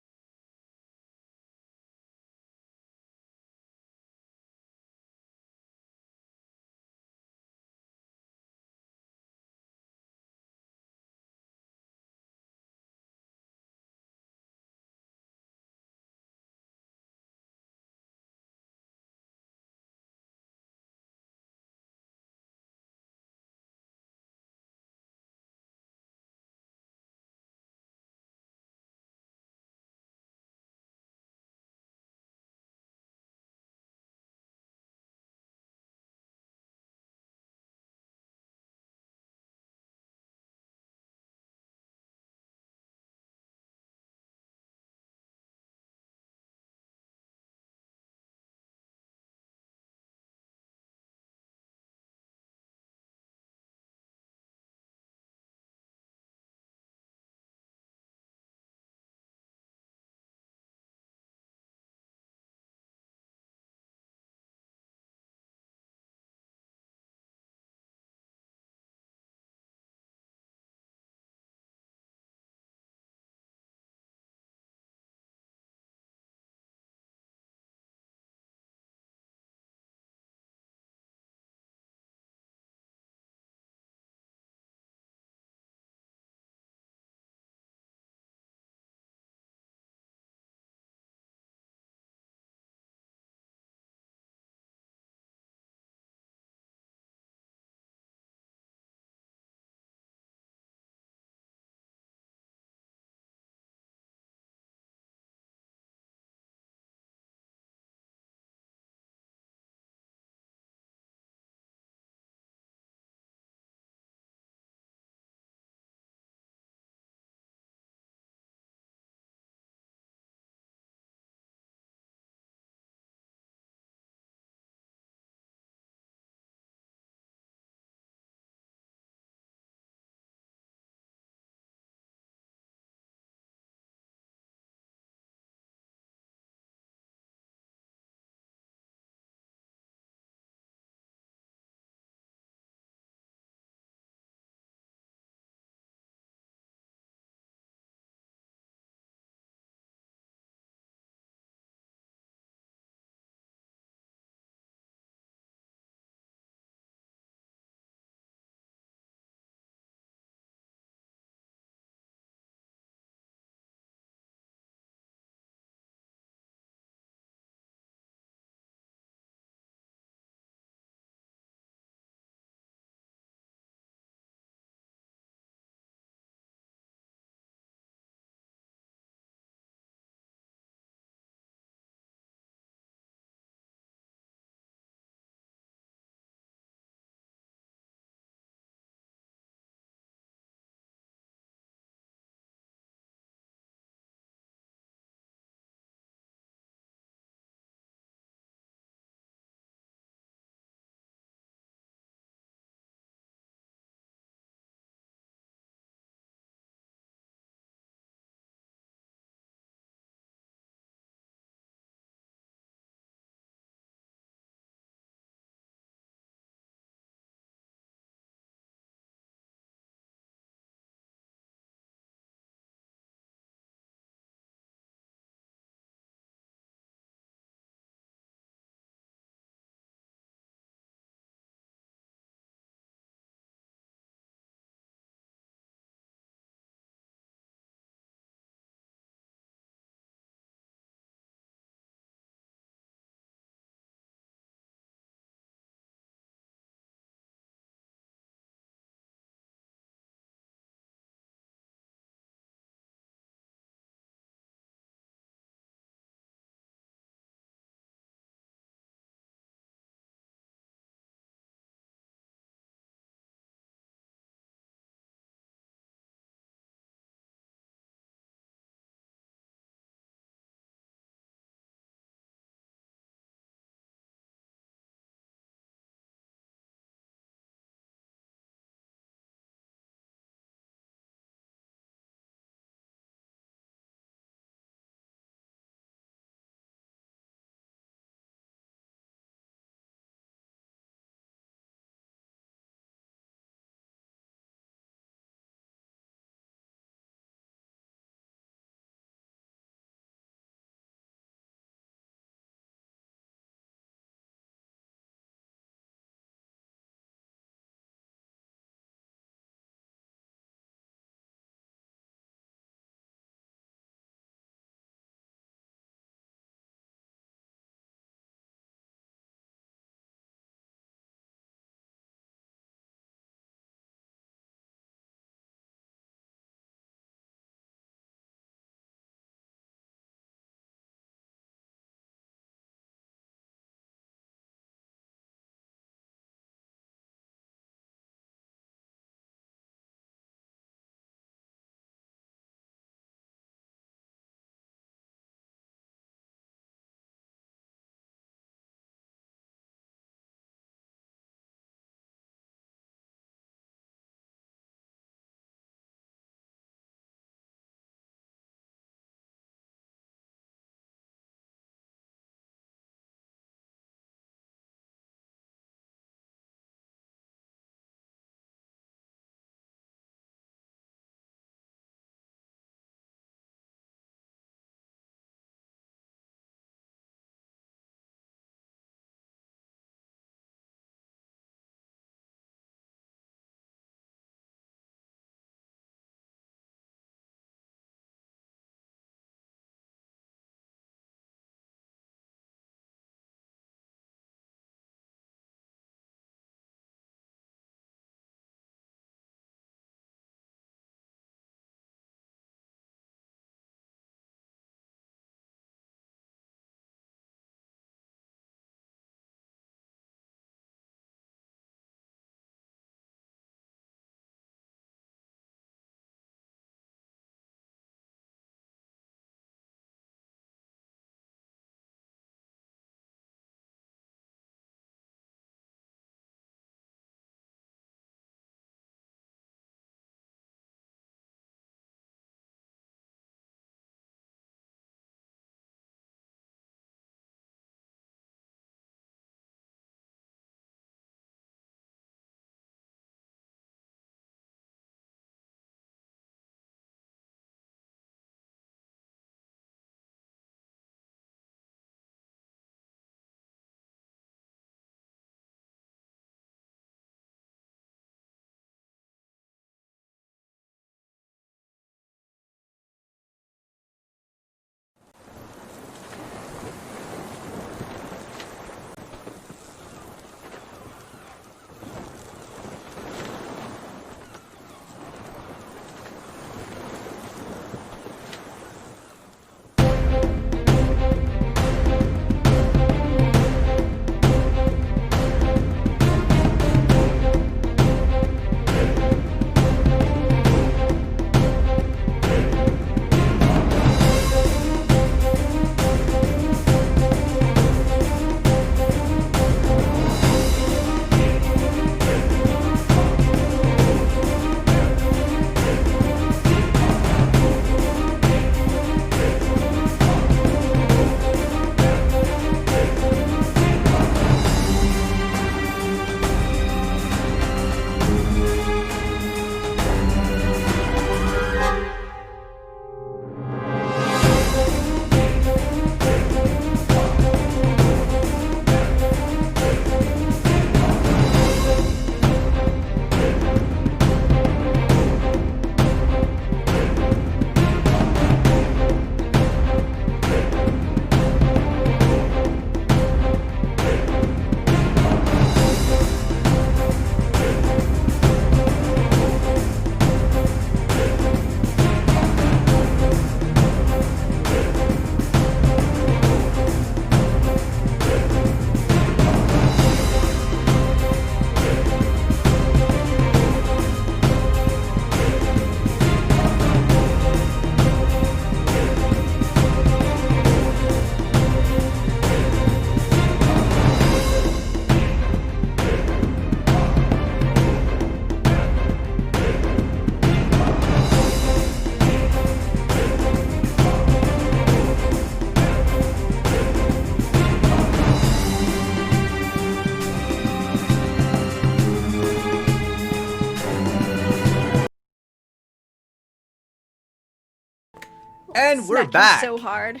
And we're Smacked him back. so hard.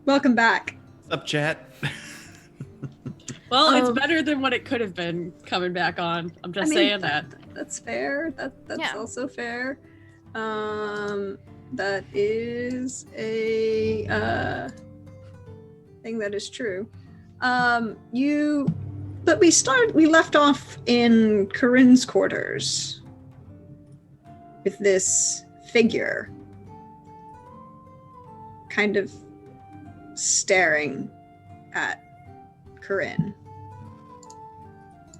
Welcome back. What's up, chat? Well, it's Um, better than what it could have been coming back on. I'm just saying that. That's fair. That's Yeah. also fair. That is a thing that is true. We left off in Corinne's quarters with this figure kind of staring at Corinne.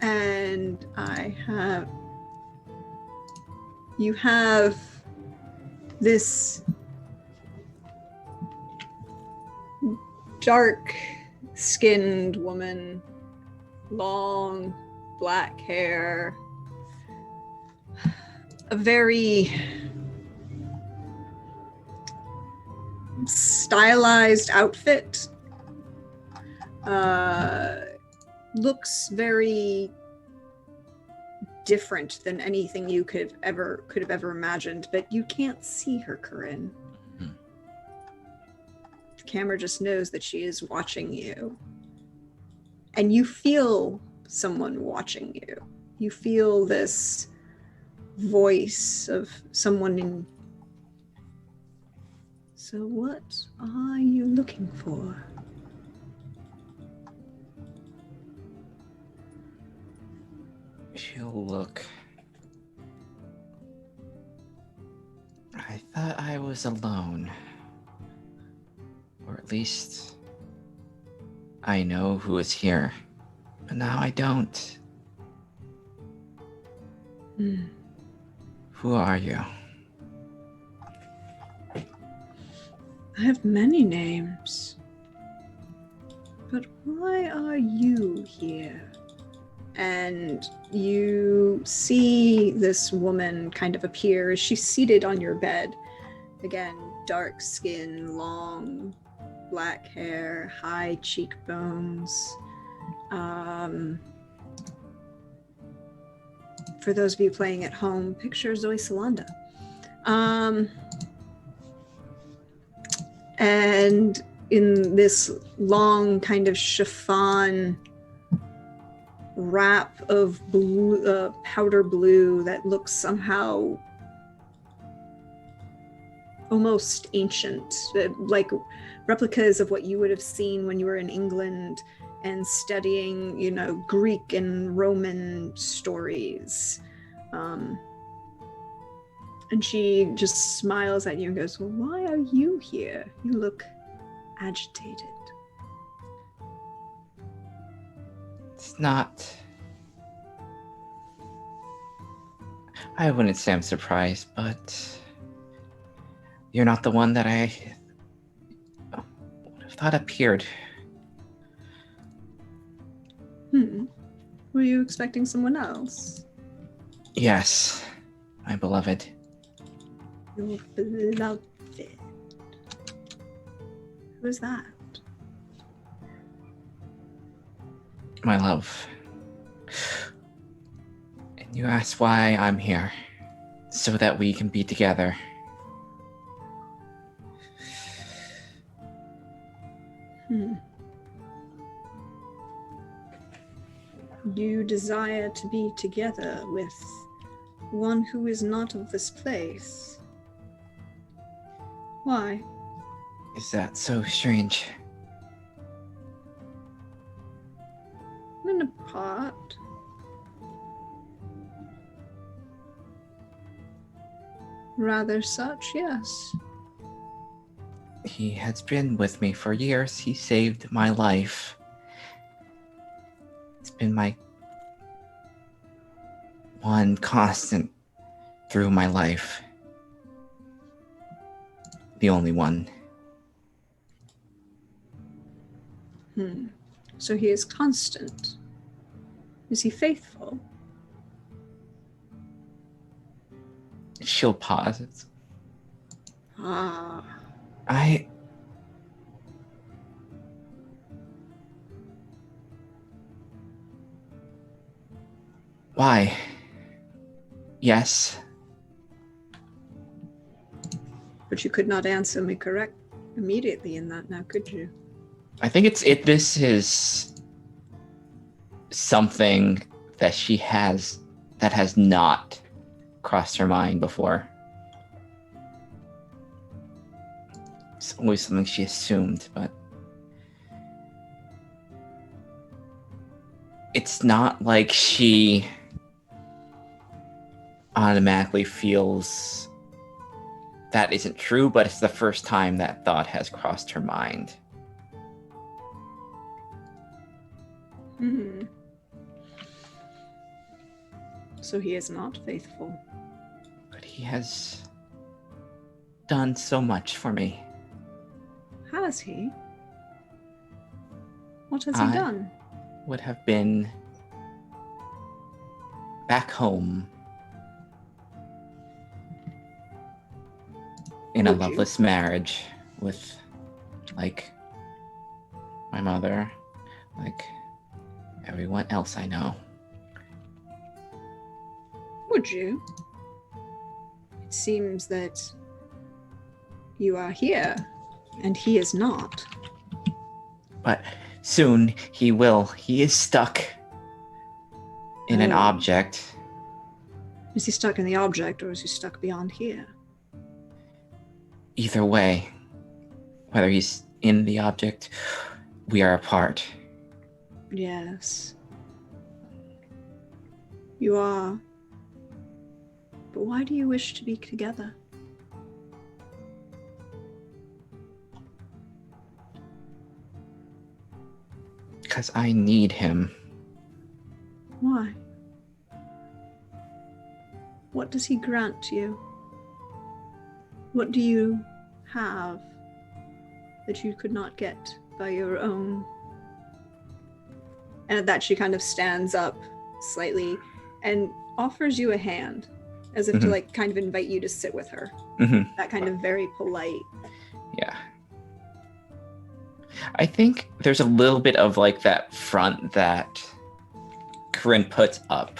And you have this dark-skinned woman, long black hair, a very stylized outfit, looks very different than anything you could have ever imagined, but you can't see her, Corinne. Mhm. The camera just knows that she is watching you. And you feel someone watching you. You feel this voice of someone in. So what are you looking for? She'll look. I thought I was alone. Or at least I know who is here. But now I don't. Hmm. Who are you? I have many names. But why are you here? And you see this woman kind of appear as she's seated on your bed. Again, dark skin, long black hair, high cheekbones. For those of you playing at home, picture Zoe Salanda. And in this long kind of chiffon wrap of blue, powder blue that looks somehow almost ancient, like replicas of what you would have seen when you were in England and studying, Greek and Roman stories. And she just smiles at you and goes, "Well, why are you here? You look agitated." It's not. I wouldn't say I'm surprised, but you're not the one that I would have thought appeared. Were you expecting someone else? Yes, my beloved. Your beloved. Who is that? My love. And you asked why I'm here. So that we can be together. You desire to be together with one who is not of this place. Why? Is that so strange? In a part. Rather such, yes. He has been with me for years. He saved my life. It's been my one constant through my life. The only one. So he is constant. Is he faithful? She'll pause. Ah. Why? Yes. But you could not answer me correct immediately in that now, could you? I think this is something that she has that has not crossed her mind before. It's always something she assumed, but it's not like she automatically feels that isn't true, but it's the first time that thought has crossed her mind. Hmm. So he is not faithful. But he has done so much for me. Has he? What has he I- done? Would have been back home in a Would you? loveless marriage with, like, my mother, like everyone else I know. Would you? It seems that you are here, and he is not. But soon he will. He is stuck in an Oh. object. Is he stuck in the object, or is he stuck beyond here? Either way, whether he's in the object, we are apart. Yes. You are. But why do you wish to be together? Because I need him. Why? What does he grant you? What do you have that you could not get by your own? And at that, she kind of stands up slightly and offers you a hand, as if to Mhm. like kind of invite you to sit with her. Hmm. That kind of very polite. Yeah. I think there's a little bit of like that front that Corinne puts up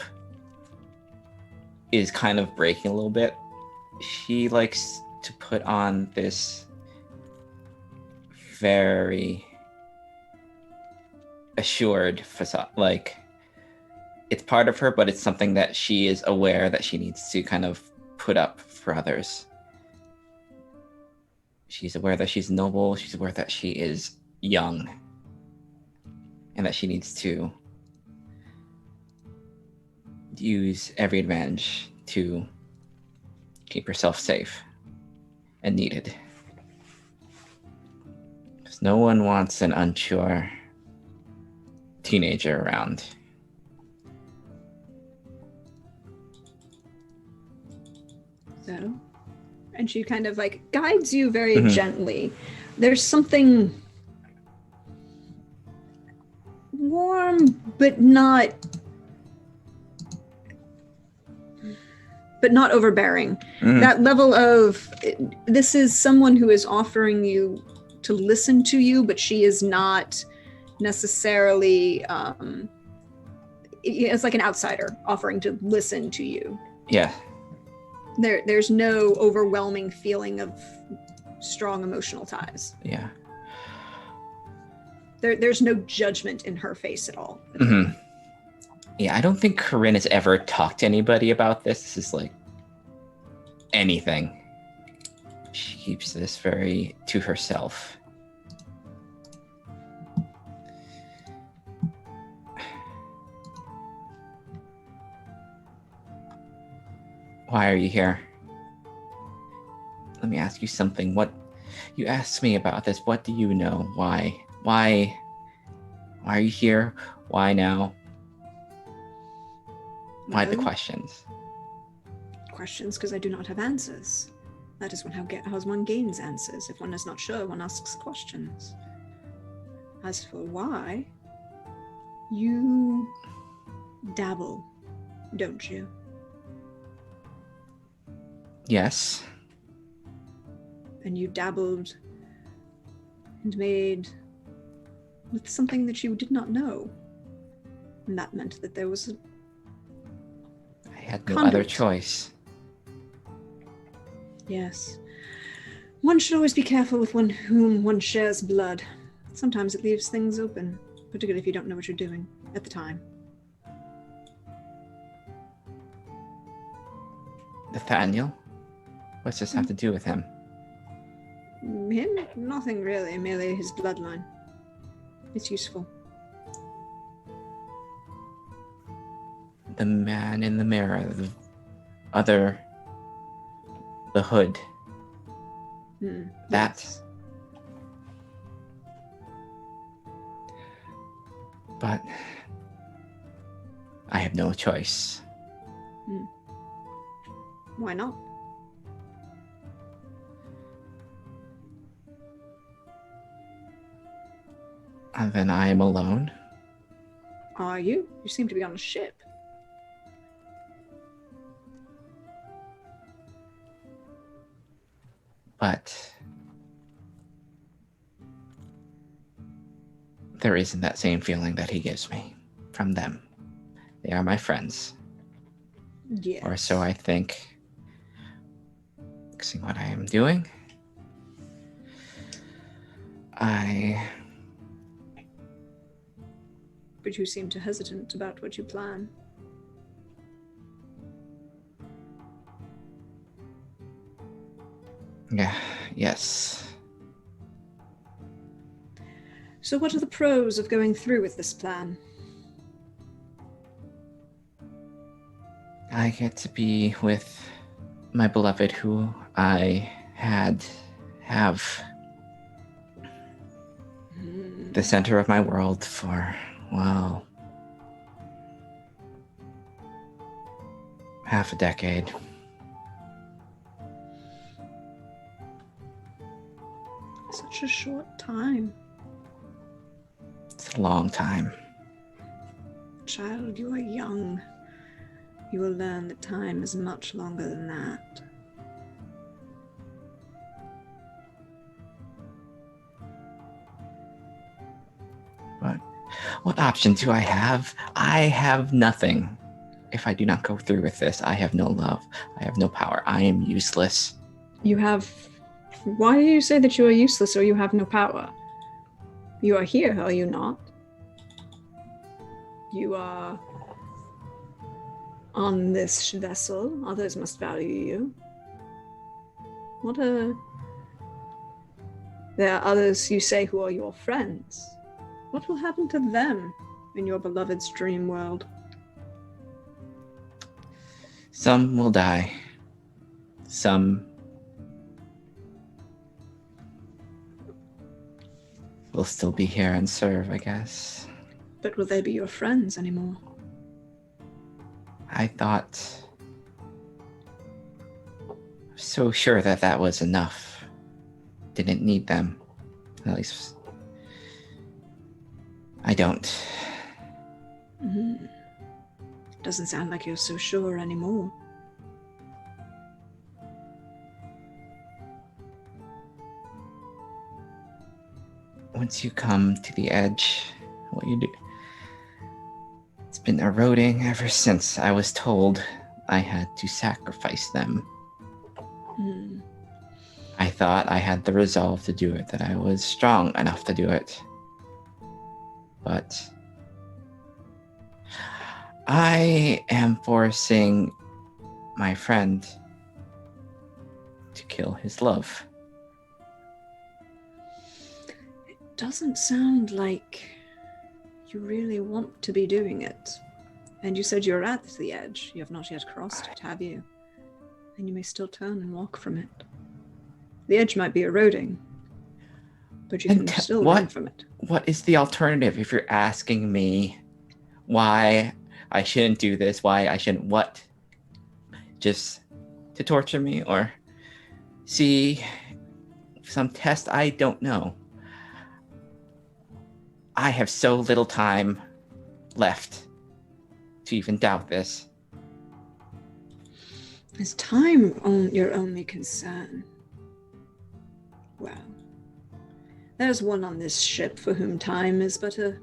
is kind of breaking a little bit. She likes to put on this very assured facade. Like, it's part of her, but it's something that she is aware that she needs to kind of put up for others. She's aware that she's noble. She's aware that she is young and that she needs to use every advantage to keep herself safe and needed. Because no one wants an unsure teenager around. So, and she kind of like guides you very Mhm. gently. There's something warm, but not overbearing. Mhm. That level of this is someone who is offering you to listen to you, but she is not necessarily it's like an outsider offering to listen to you. Yeah. There's no overwhelming feeling of strong emotional ties. Yeah. There's no judgment in her face at all. Mhm. Yeah, I don't think Corinne has ever talked to anybody about this. This is like anything. She keeps this very to herself. Why are you here? Let me ask you something. What you asked me about this? What do you know? Why? Why are you here? Why now? Why the No questions? questions, because I do not have answers. That is how one gains answers. If one is not sure, one asks questions. As for why, you dabble, don't you? Yes. And you dabbled and made with something that you did not know. And that meant that there was I had no other Conduit. choice. Yes. One should always be careful with one whom one shares blood. Sometimes it leaves things open, particularly if you don't know what you're doing at the time. Nathaniel? What's this have to do with him? Him? Nothing really, merely his bloodline. It's useful. The man in the mirror, the hood. That. Yes. But I have no choice. Why not? And then I am alone. Are you? You seem to be on a ship. But there isn't that same feeling that he gives me from them. They are my friends. Yes. Or so I think. Seeing what I am doing. But you seem to hesitant about what you plan. Yeah, yes. So what are the pros of going through with this plan? I get to be with my beloved who I have the center of my world for, well, half a decade. Such a short time. It's a long time. Child, you are young. You will learn that time is much longer than that. But what option do I have? I have nothing. If I do not go through with this, I have no love. I have no power. I am useless. You have... Why do you say that you are useless or you have no power? You are here, are you not? You are on this vessel. Others must value you. What a... There are others you say who are your friends. What will happen to them in your beloved's dream world? Some will die. Some will still be here and serve, I guess. But will they be your friends anymore? I thought... so sure that that was enough. Didn't need them. At least... I don't. Doesn't sound like you're so sure anymore. Once you come to the edge, what you do... It's been eroding ever since I was told I had to sacrifice them. I thought I had the resolve to do it, that I was strong enough to do it. But I am forcing my friend to kill his love. It doesn't sound like you really want to be doing it. And you said you're at the edge. You have not yet crossed it, have you? And you may still turn and walk from it. The edge might be eroding, but you can still run from it. What is the alternative if you're asking me why I shouldn't do this, why I shouldn't what? Just to torture me or see some test? I don't know. I have so little time left to even doubt this. Is time your only concern? Well, there's one on this ship for whom time is but a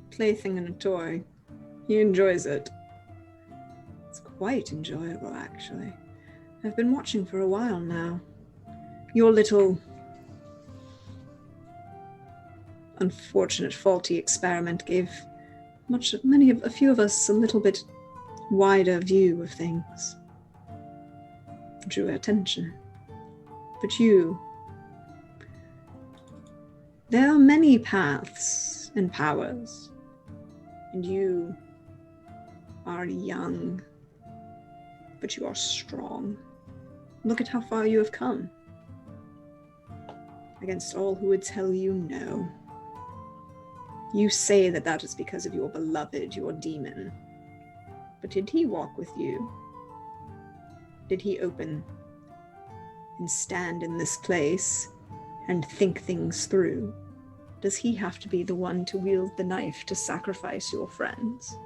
plaything and a toy. He enjoys it. It's quite enjoyable, actually. I've been watching for a while now. Your little unfortunate, faulty experiment gave a few of us a little bit wider view of things. Drew attention. But there are many paths and powers, and you are young, but you are strong. Look at how far you have come. Against all who would tell you no. You say that is because of your beloved, your demon. But did he walk with you? Did he open and stand in this place and think things through? Does he have to be the one to wield the knife to sacrifice your friends?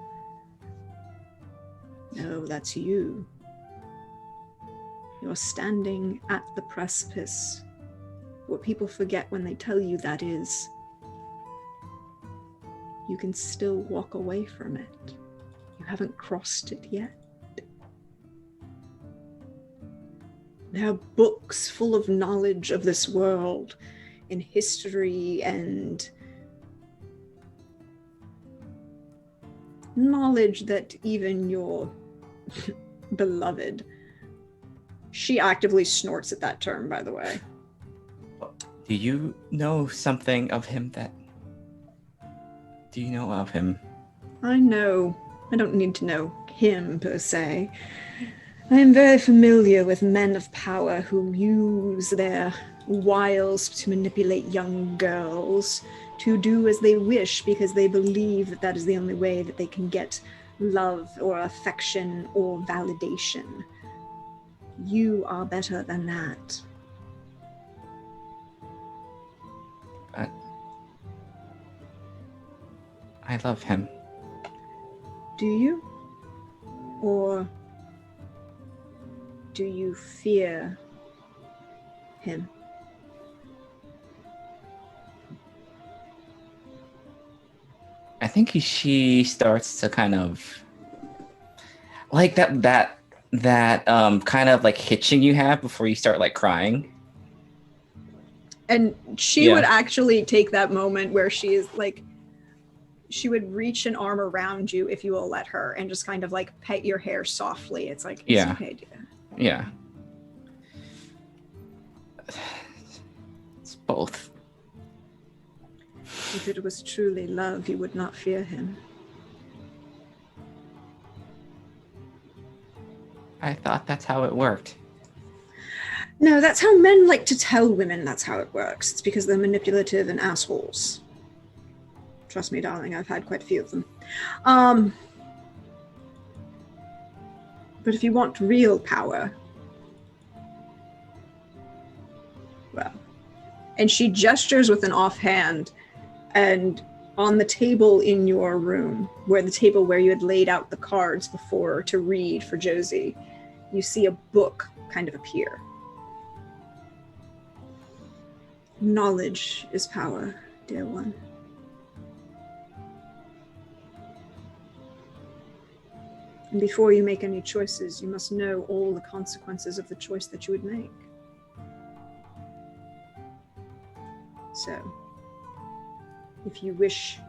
No, that's you. You're standing at the precipice. What people forget when they tell you that is, you can still walk away from it. You haven't crossed it yet. There are books full of knowledge of this world in history and knowledge that even your beloved, she actively snorts at that term, by the way. Do you know something of him do you know of him? I know. I don't need to know him per se. I am very familiar with men of power who use their wiles to manipulate young girls to do as they wish because they believe that is the only way that they can get love or affection or validation. You are better than that. I love him. Do you? Or do you fear him? I think she starts to kind of like that kind of like hitching you have before you start like crying. And she would actually take that moment where she is like, she would reach an arm around you if you will let her and just kind of like pet your hair softly. It's like, it's okay, dear. Yeah. It's both. If it was truly love, you would not fear him. I thought that's how it worked. No, that's how men like to tell women that's how it works. It's because they're manipulative and assholes. Trust me, darling, I've had quite a few of them. But if you want real power, well, and she gestures with an offhand, and on the table in your room, where the table where you had laid out the cards before to read for Josie, you see a book kind of appear. Knowledge is power, dear one. And before you make any choices, you must know all the consequences of the choice that you would make. So, if you wish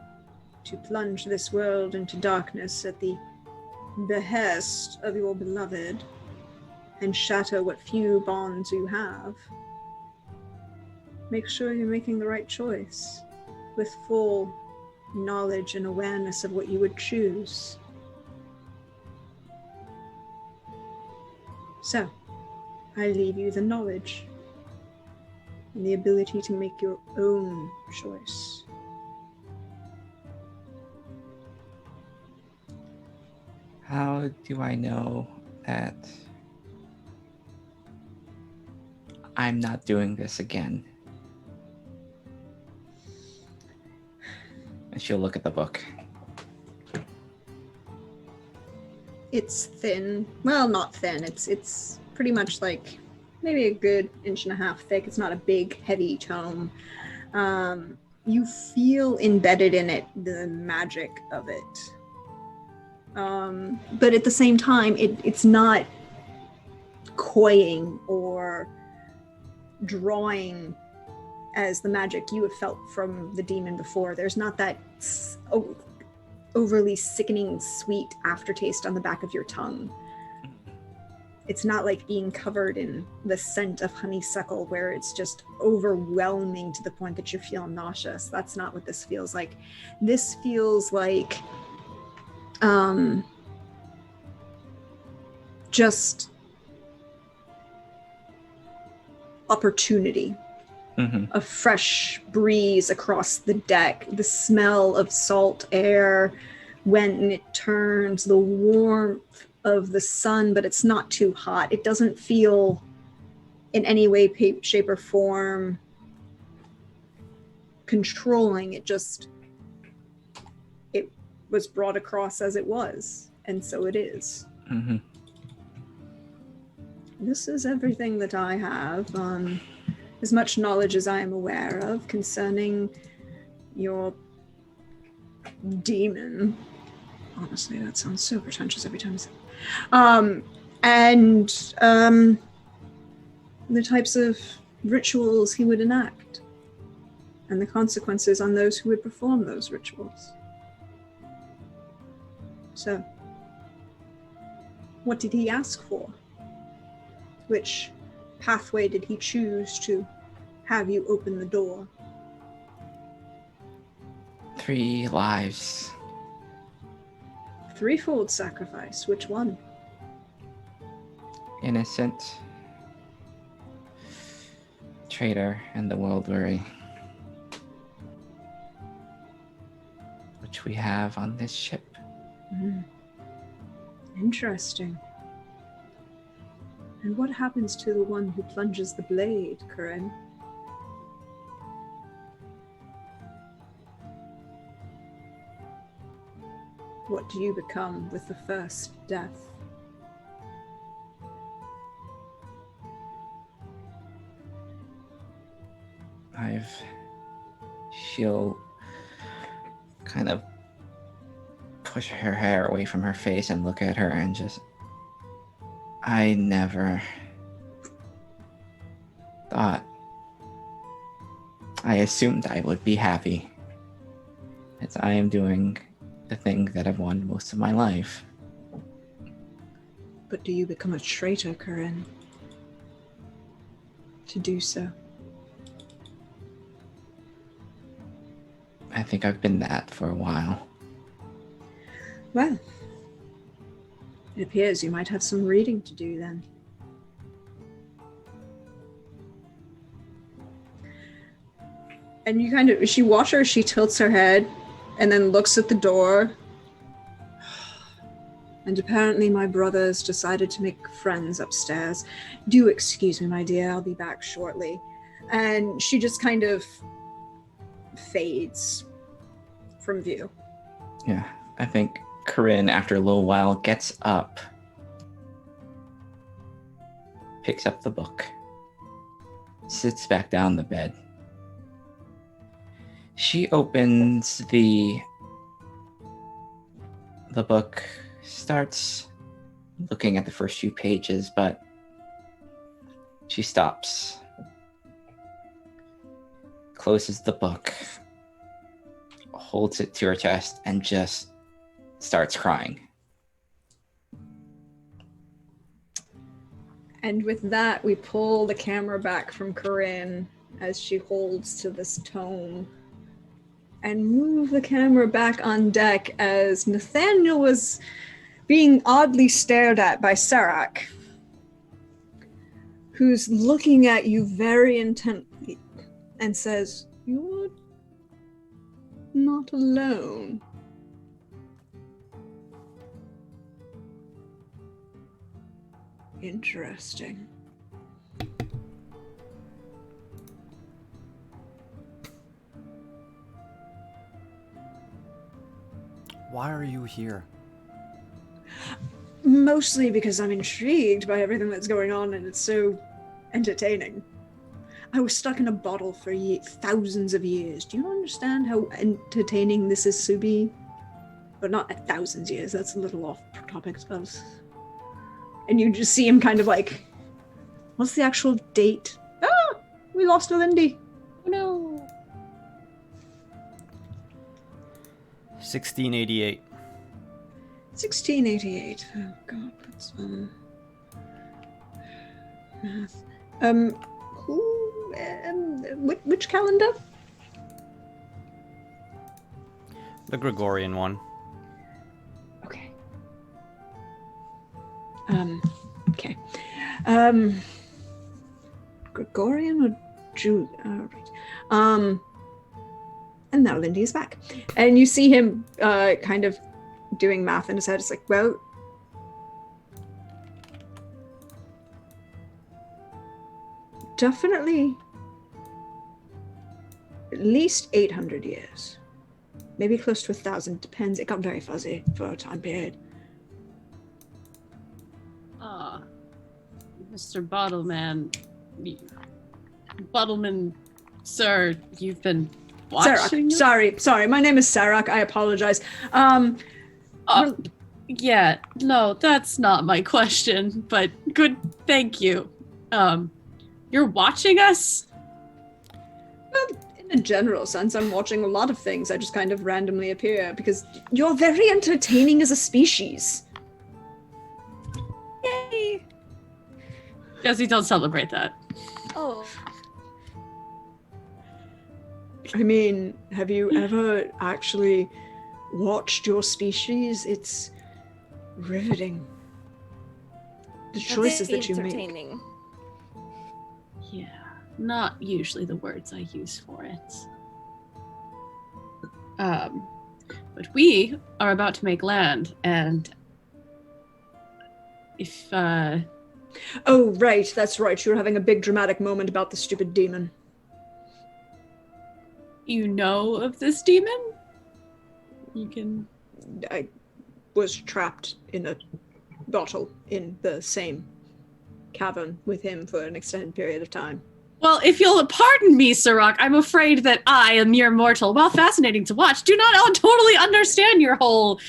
to plunge this world into darkness at the behest of your beloved and shatter what few bonds you have, make sure you're making the right choice with full knowledge and awareness of what you would choose. So, I leave you the knowledge and the ability to make your own choice. How do I know that I'm not doing this again? And she'll look at the book. It's thin. Well, not thin. It's pretty much like maybe a good 1.5 inches thick. It's not a big, heavy tome. You feel embedded in it the magic of it. But at the same time, it's not coying or drawing as the magic you have felt from the demon before. There's not that overly sickening sweet aftertaste on the back of your tongue. It's not like being covered in the scent of honeysuckle where it's just overwhelming to the point that you feel nauseous. That's not what this feels like. This feels like just opportunity. A fresh breeze across the deck, the smell of salt air when it turns, the warmth of the sun, but it's not too hot. It doesn't feel in any way, shape, or form controlling. It was brought across as it was, and so it is. This is everything that I have on as much knowledge as I am aware of concerning your demon. Honestly, that sounds so pretentious every time I say it. And the types of rituals he would enact and the consequences on those who would perform those rituals. So, what did he ask for? Which pathway did he choose to have you open the door? 3 lives. Threefold sacrifice. Which one? Innocent. Traitor and the world weary. Which we have on this ship. Interesting. And what happens to the one who plunges the blade, Corinne? What do you become with the first death? She'll kind of push her hair away from her face and look at her and just... I never thought... I assumed I would be happy. As I am doing the thing that I've wanted most of my life. But do you become a traitor, Corinne? To do so? I think I've been that for a while. Well, it appears you might have some reading to do then. And she watches, she tilts her head and then looks at the door. And apparently my brothers decided to make friends upstairs. Do excuse me, my dear, I'll be back shortly. And she just kind of fades from view. Yeah, I think Corinne, after a little while, gets up, picks up the book, sits back down the bed. She opens the book, starts looking at the first few pages, but she stops, closes the book, holds it to her chest, and just starts crying. And with that, we pull the camera back from Corinne as she holds to this tome and move the camera back on deck as Nathaniel was being oddly stared at by Serac, who's looking at you very intently and says, "You're not alone." Interesting. Why are you here? Mostly because I'm intrigued by everything that's going on and it's so entertaining. I was stuck in a bottle for thousands of years. Do you understand how entertaining this is to be? but not 1,000 years. That's a little off topic, I suppose. And you just see him kind of like, what's the actual date? Ah, we lost Lindy. Oh no. 1688. 1688. Oh god, that's math. Which calendar? The Gregorian one. Okay. Okay. Gregorian or Julian? Right. And now Lindy is back. And you see him kind of doing math in his head. It's like, well, definitely at least 800 years. Maybe close to 1,000. Depends. It got very fuzzy for a time period. Ah, Mr. Bottleman. Bottleman, sir, you've been watching. Sarak. Sorry. My name is Sarak. I apologize. Yeah, no, that's not my question, but good, thank you. You're watching us? Well, in a general sense, I'm watching a lot of things. I just kind of randomly appear because you're very entertaining as a species. Yay! Jesse, don't celebrate that. Oh, I mean, have you ever actually watched your species? It's riveting. The choices that you make. entertaining. Yeah, not usually the words I use for it. But we are about to make land, and if, Oh, right, that's right. You're having a big dramatic moment about the stupid demon. you know of this demon, you can... I was trapped in a bottle in the same cavern with him for an extended period of time. Well, if you'll pardon me, Sirach, I'm afraid that I, a mere mortal, while fascinating to watch, do not totally understand your whole,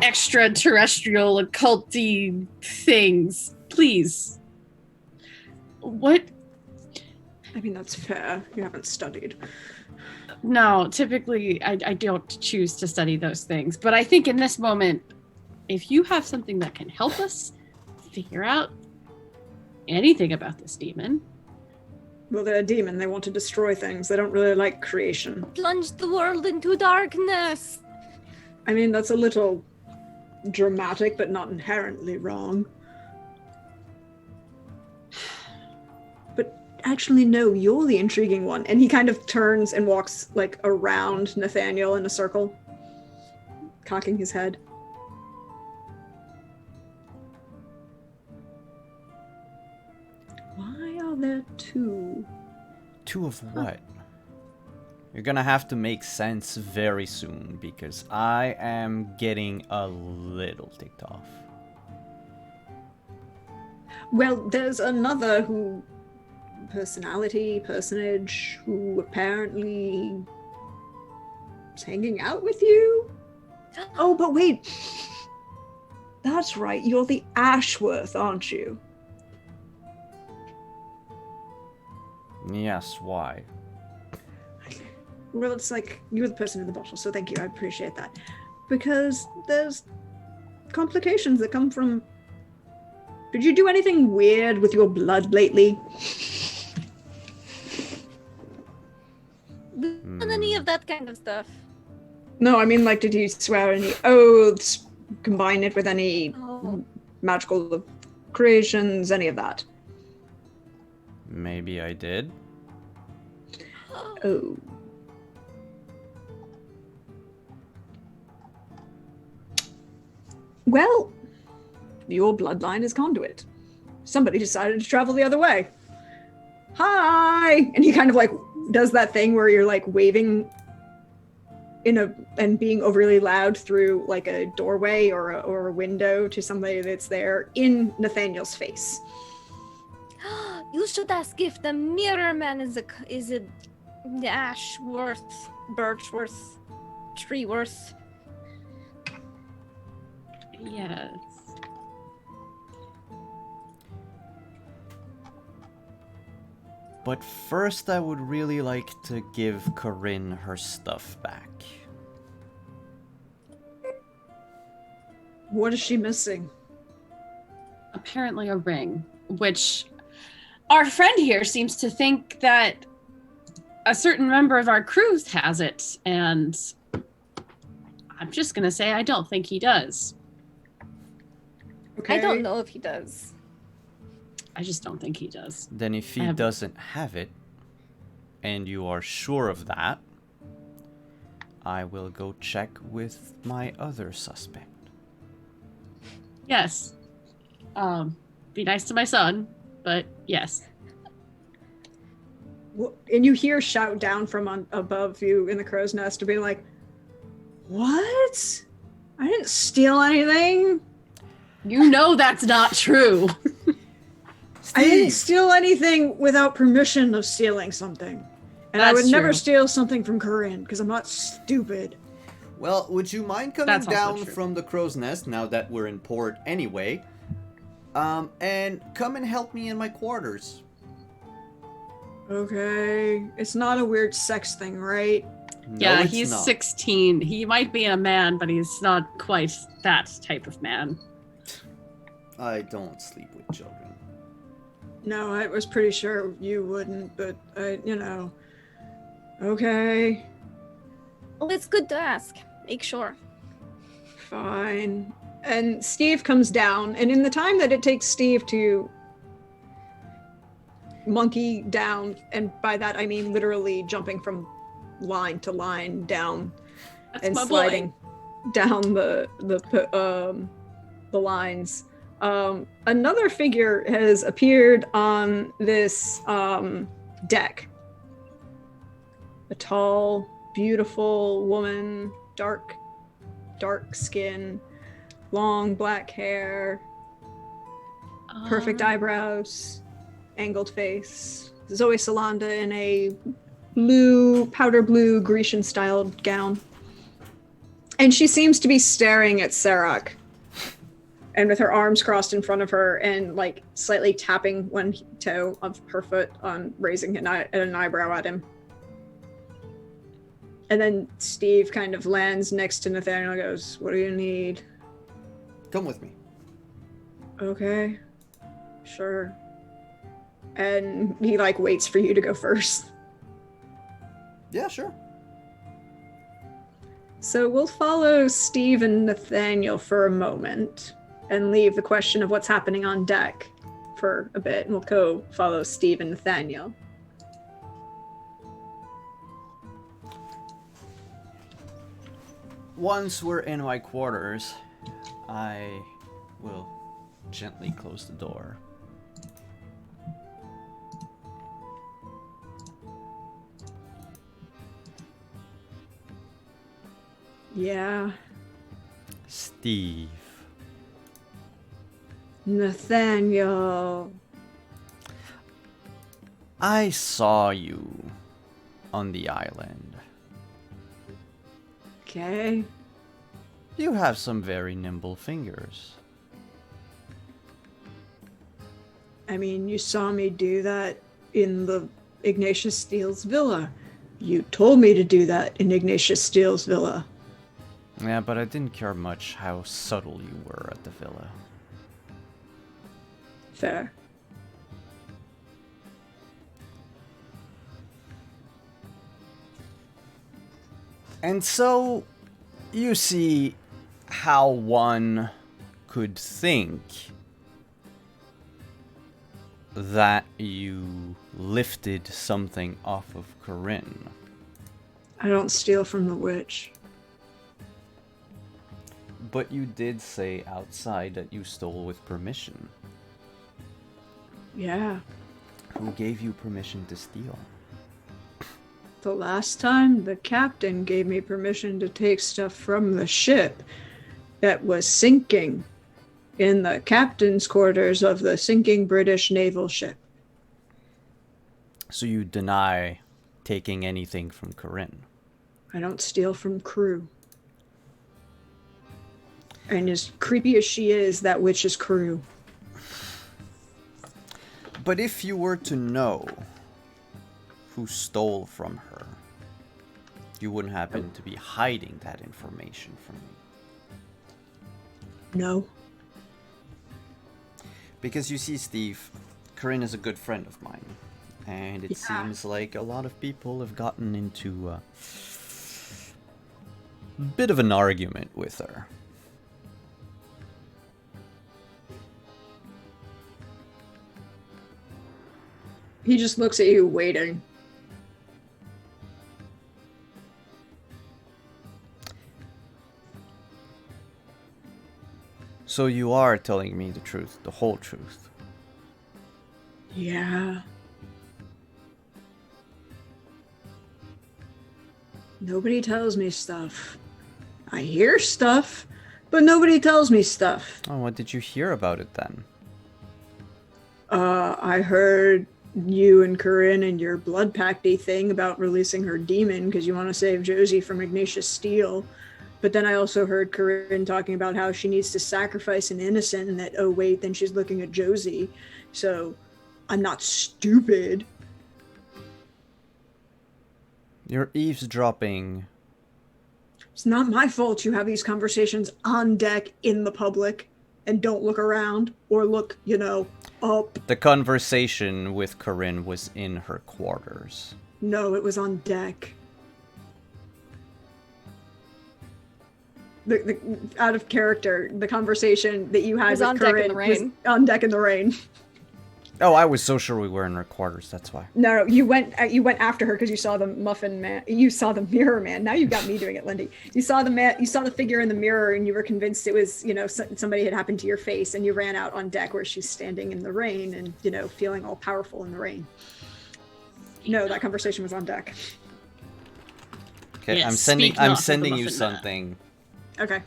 extraterrestrial, occulty things. Please. What? I mean, that's fair. You haven't studied. No, typically I don't choose to study those things. But I think in this moment, if you have something that can help us figure out anything about this demon. Well, they're a demon. They want to destroy things. They don't really like creation. Plunge the world into darkness. I mean, that's a little dramatic, but not inherently wrong. But actually, no, you're the intriguing one. And he kind of turns and walks, like, around Nathaniel in a circle, cocking his head. Why are there two? Two of what? You're gonna have to make sense very soon because I am getting a little ticked off. Well, there's another personage who apparently is hanging out with you. Oh, but wait. That's right. You're the Ashworth, aren't you? Yes, why? Well, it's like you're the person in the bottle, so thank you. I appreciate that. Because there's complications that come from... Did you do anything weird with your blood lately? Not any of that kind of stuff. No, I mean, like, did you swear any oaths, combine it with any Oh. magical creations, any of that? Maybe I did. Oh. Well, your bloodline is conduit. Somebody decided to travel the other way. Hi! And he kind of like does that thing where you're like waving and being overly loud through like a doorway or a window to somebody that's there in Nathaniel's face. You should ask if the Mirror Man is a Ashworth, Birchworth, Treeworth. Yes. But first, I would really like to give Corinne her stuff back. What is she missing? Apparently a ring, which our friend here seems to think that a certain member of our crew has it, and I'm just gonna say I don't think he does. Okay. I don't know if he does. I just don't think he does. Then if he doesn't have it, and you are sure of that, I will go check with my other suspect. Yes. Be nice to my son, but yes. And you hear shout down from above you in the crow's nest to be like, what? I didn't steal anything. You know that's not true. I didn't steal anything without permission of stealing something. And I That's would never true. steal something from Corinne because I'm not stupid. Well, would you mind coming That's also down true. from the crow's nest now that we're in port anyway? And come and help me in my quarters. Okay. It's not a weird sex thing, right? No, Yeah, it's he's not. 16. He might be a man, but he's not quite that type of man. I don't sleep with children. No, I was pretty sure you wouldn't, but okay, Well, it's good to ask. Make sure. fine. And Steve comes down, and in the time that it takes Steve to monkey down, and by that I mean literally jumping from line to line down That's and my sliding boy. down the lines. Another figure has appeared on this deck. A tall, beautiful woman, dark skin, long black hair, perfect eyebrows, angled face. Zoe Salanda in a powder blue Grecian-styled gown. And she seems to be staring at Sarok. And with her arms crossed in front of her and like slightly tapping one toe of her foot on raising an eyebrow at him. And then Steve kind of lands next to Nathaniel and goes, "What do you need?" Come with me. Okay, sure. And he like waits for you to go first. Yeah, sure. So we'll follow Steve and Nathaniel for a moment and leave the question of what's happening on deck for a bit, and we'll go follow Steve and Nathaniel. Once we're in my quarters, I will gently close the door. Yeah, Steve. Nathaniel. I saw you on the island. Okay. You have some very nimble fingers. I mean, you saw me do that in the Ignatius Steele's villa. You told me to do that in Ignatius Steele's villa. Yeah, but I didn't care much how subtle you were at the villa. Fair. And so, you see how one could think that you lifted something off of Corinne. I don't steal from the witch. But you did say outside that you stole with permission. Yeah. Who gave you permission to steal? The last time, the captain gave me permission to take stuff from the ship that was sinking in the captain's quarters of the sinking British naval ship. So you deny taking anything from Corinne? I don't steal from crew. And as creepy as she is, that witch is Crew. But if you were to know who stole from her, you wouldn't happen to be hiding that information from me. No. Because you see, Steve, Corinne is a good friend of mine. And it Yeah. seems like a lot of people have gotten into a bit of an argument with her. He just looks at you, waiting. So you are telling me the truth, the whole truth. Yeah. Nobody tells me stuff. I hear stuff, but nobody tells me stuff. Oh, what did you hear about it then? I heard you and Corinne and your blood pacty thing about releasing her demon because you want to save Josie from Ignatius Steele. But then I also heard Corinne talking about how she needs to sacrifice an innocent and that, oh wait, then she's looking at Josie. So I'm not stupid. You're eavesdropping. It's not my fault you have these conversations on deck in the public and don't look around or look, up. The conversation with Corinne was in her quarters. No, it was on deck. The out of character, the conversation that you had was with on deck in Corinne the was rain. on deck in the rain. Oh, I was so sure we were in her quarters, that's why. No, you went after her because you saw the muffin man. You saw the mirror man. Now you got me doing it, Lindy. You saw the man. You saw the figure in the mirror, and you were convinced it was, somebody had happened to your face, and you ran out on deck where she's standing in the rain and, feeling all powerful in the rain. No, that conversation was on deck. Okay, Yes, I'm speak not of the sending you Muffin Man. something. Okay.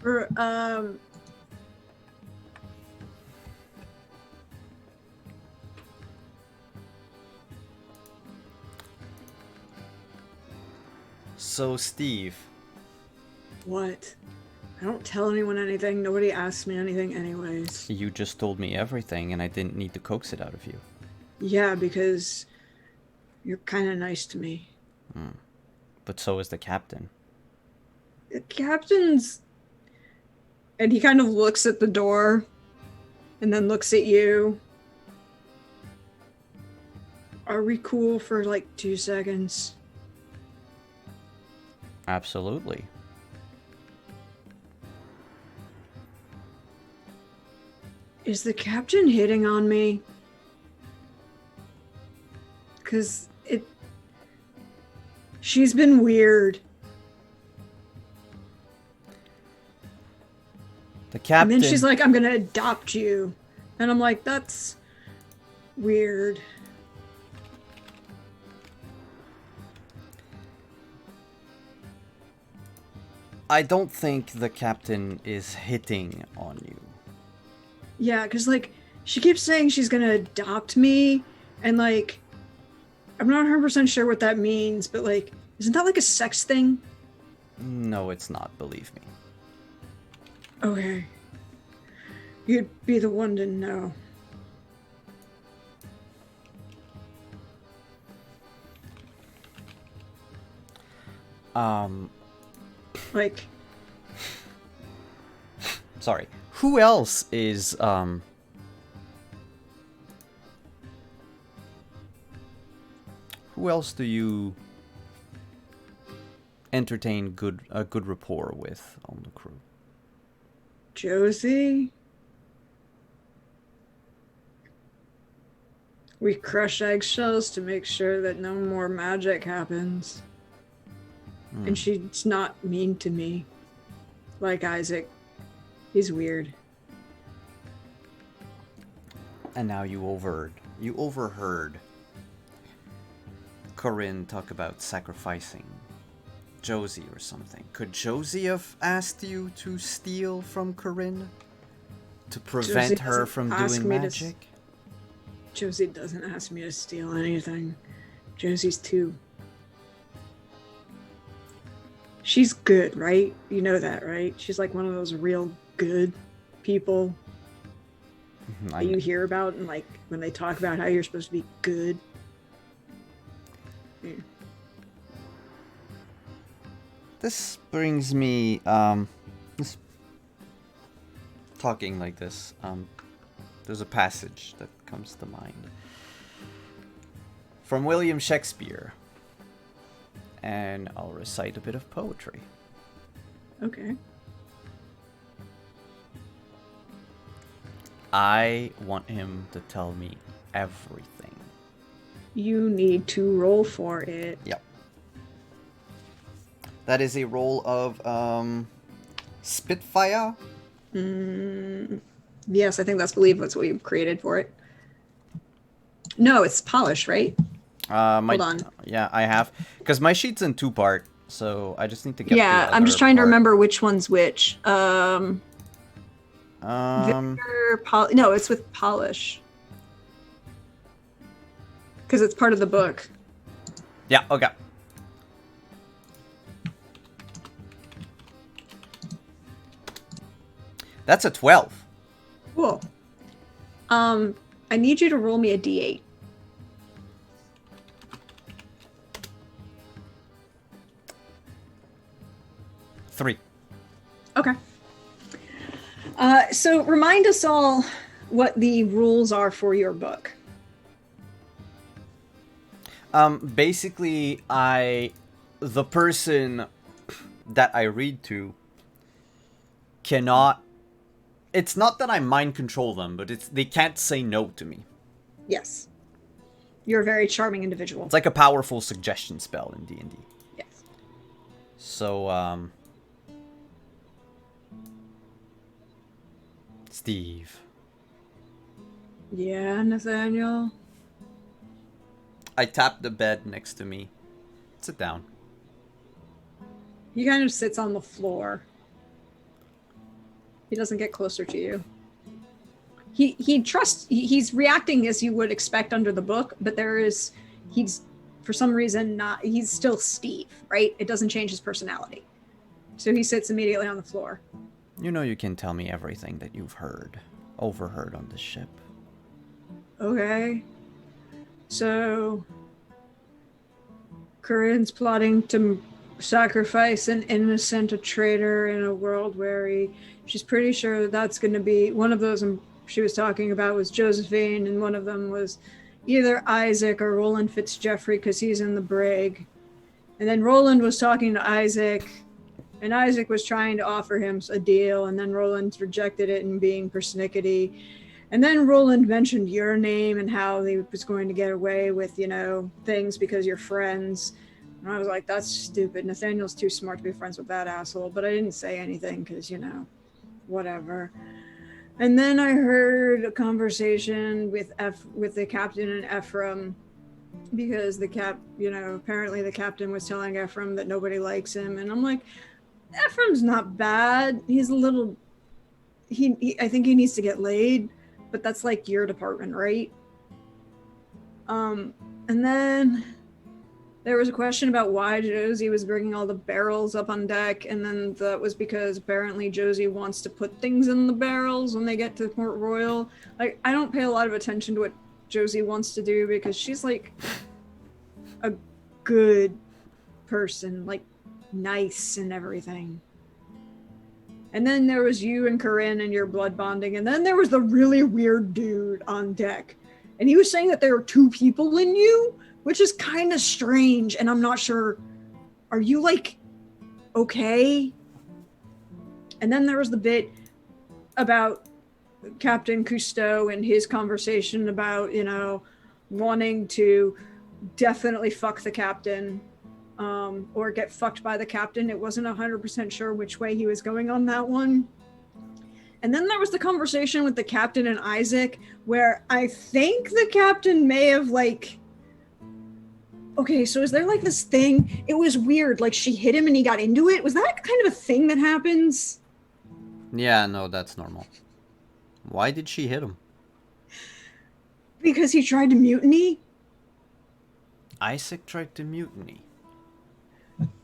For, So, Steve, what? I don't tell anyone anything. Nobody asks me anything anyways. you just told me everything and I didn't need to coax it out of you. Yeah, because you're kind of nice to me. But so is the captain. The captain's... And he kind of looks at the door and then looks at you. Are we cool for like 2 seconds? Absolutely. Is the captain hitting on me? Because she's been weird. The captain... And then she's like, I'm gonna adopt you. And I'm like, that's weird. I don't think the captain is hitting on you. Yeah, because, she keeps saying she's gonna adopt me, and, I'm not 100% sure what that means, but, isn't that, a sex thing? No, it's not, believe me. Okay. You'd be the one to know. Sorry. Who else is, Who else do you entertain a good rapport with on the crew? Josie? We crush eggshells to make sure that no more magic happens. And she's not mean to me. Like Isaac. He's weird. And now you overheard Corinne talk about sacrificing Josie or something. Could Josie have asked you to steal from Corinne? To prevent Josie her doesn't from ask doing me to magic? Josie doesn't ask me to steal anything. Josie's too. She's good, right? You know that, right? She's like one of those real good people that you hear about, and like when they talk about how you're supposed to be good. Yeah. This brings me, this, talking like this, there's a passage that comes to mind. From William Shakespeare. And I'll recite a bit of poetry. Okay. I want him to tell me everything. You need to roll for it. Yep. That is a roll of, Spitfire? Yes, I think believe that's what you created for it. No, it's polish, right? Hold on. Yeah, I have. Because my sheet's in two-part, so I just need to get Yeah, the I'm just other trying to part. remember which one's which. No, it's with polish. Because it's part of the book. Yeah, okay. That's a 12. Cool. I need you to roll me a d8. 3. Okay. So remind us all what the rules are for your book. Basically, the person that I read to cannot, it's not that I mind control them, but they can't say no to me. Yes. You're a very charming individual. It's like a powerful suggestion spell in D&D. Yes. So, Steve. Yeah, Nathaniel. I tap the bed next to me. Sit down. He kind of sits on the floor. He doesn't get closer to you. He's reacting as you would expect under the book, but he's for some reason he's still Steve, right? It doesn't change his personality. So he sits immediately on the floor. You know you can tell me everything that you've overheard on the ship. Okay. So Corinne's plotting to sacrifice an innocent, a traitor in a world where she's pretty sure that's going to be one of those she was talking about was Josephine, and one of them was either Isaac or Roland Fitzgeoffrey because he's in the brig. And then Roland was talking to Isaac, and Isaac was trying to offer him a deal, and then Roland rejected it and being persnickety. And then Roland mentioned your name and how he was going to get away with, things because you're friends. And I was like, that's stupid. Nathaniel's too smart to be friends with that asshole. But I didn't say anything because, whatever. And then I heard a conversation with the captain and Ephraim, because apparently the captain was telling Ephraim that nobody likes him. And I'm like, Ephraim's not bad. He's a little, I think he needs to get laid, but that's like your department, right? And then there was a question about why Josie was bringing all the barrels up on deck, and then that was because apparently Josie wants to put things in the barrels when they get to Port Royal. Like, I don't pay a lot of attention to what Josie wants to do because she's like a good person, like nice and everything. And then there was you and Corinne and your blood bonding, and then there was the really weird dude on deck, and he was saying that there were 2 people in you, which is kind of strange, and I'm not sure, are you like okay? And then there was the bit about Captain Cousteau and his conversation about, wanting to definitely fuck the captain, or get fucked by the captain. It wasn't 100% sure which way he was going on that one. And then there was the conversation with the captain and Isaac, where I think the captain may have Okay, so is there like this thing? It was weird. Like she hit him and he got into it. Was that kind of a thing that happens? Yeah, no, that's normal. Why did she hit him? Because he tried to mutiny? Isaac tried to mutiny.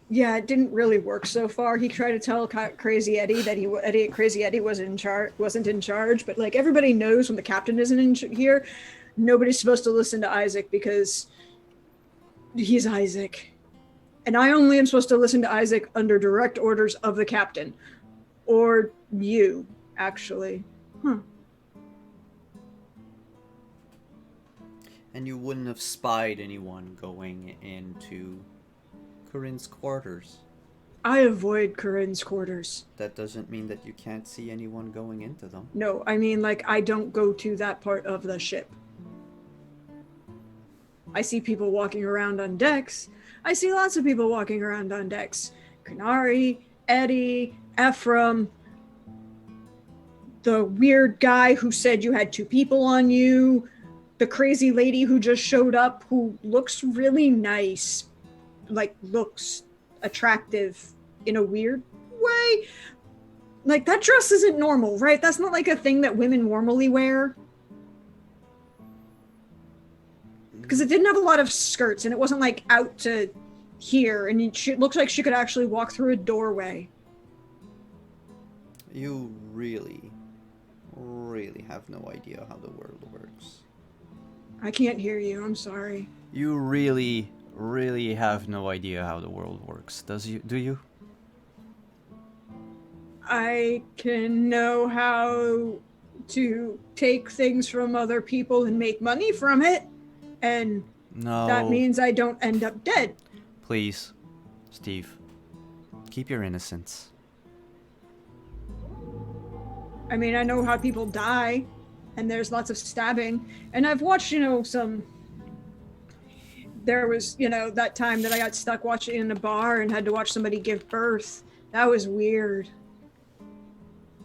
Yeah, it didn't really work so far. He tried to tell Crazy Eddie that Crazy Eddie wasn't in charge. But like everybody knows, when the captain isn't in here, nobody's supposed to listen to Isaac because he's Isaac, and I only am supposed to listen to Isaac under direct orders of the captain, or you, actually. Huh? And you wouldn't have spied anyone going into Corinne's quarters. I avoid Corinne's quarters. That doesn't mean that you can't see anyone going into them. No, I mean, like, I don't go to that part of the ship. I see people walking around on decks. I see lots of people walking around on decks. Kanari, Eddie, Ephraim, the weird guy who said you had 2 people on you, the crazy lady who just showed up who looks really nice, like looks attractive in a weird way. Like, that dress isn't normal, right? That's not like a thing that women normally wear. Because it didn't have a lot of skirts, and it wasn't like out to here, and it looks like she could actually walk through a doorway. You really have no idea how the world works. I can't hear you, I'm sorry. You really have no idea how the world works, do you? I can know how to take things from other people and make money from it, and No. that means I don't end up dead. Please, Steve, keep your innocence. I mean, I know how people die, and there's lots of stabbing, and I've watched, there was, that time that I got stuck watching in a bar and had to watch somebody give birth. That was weird.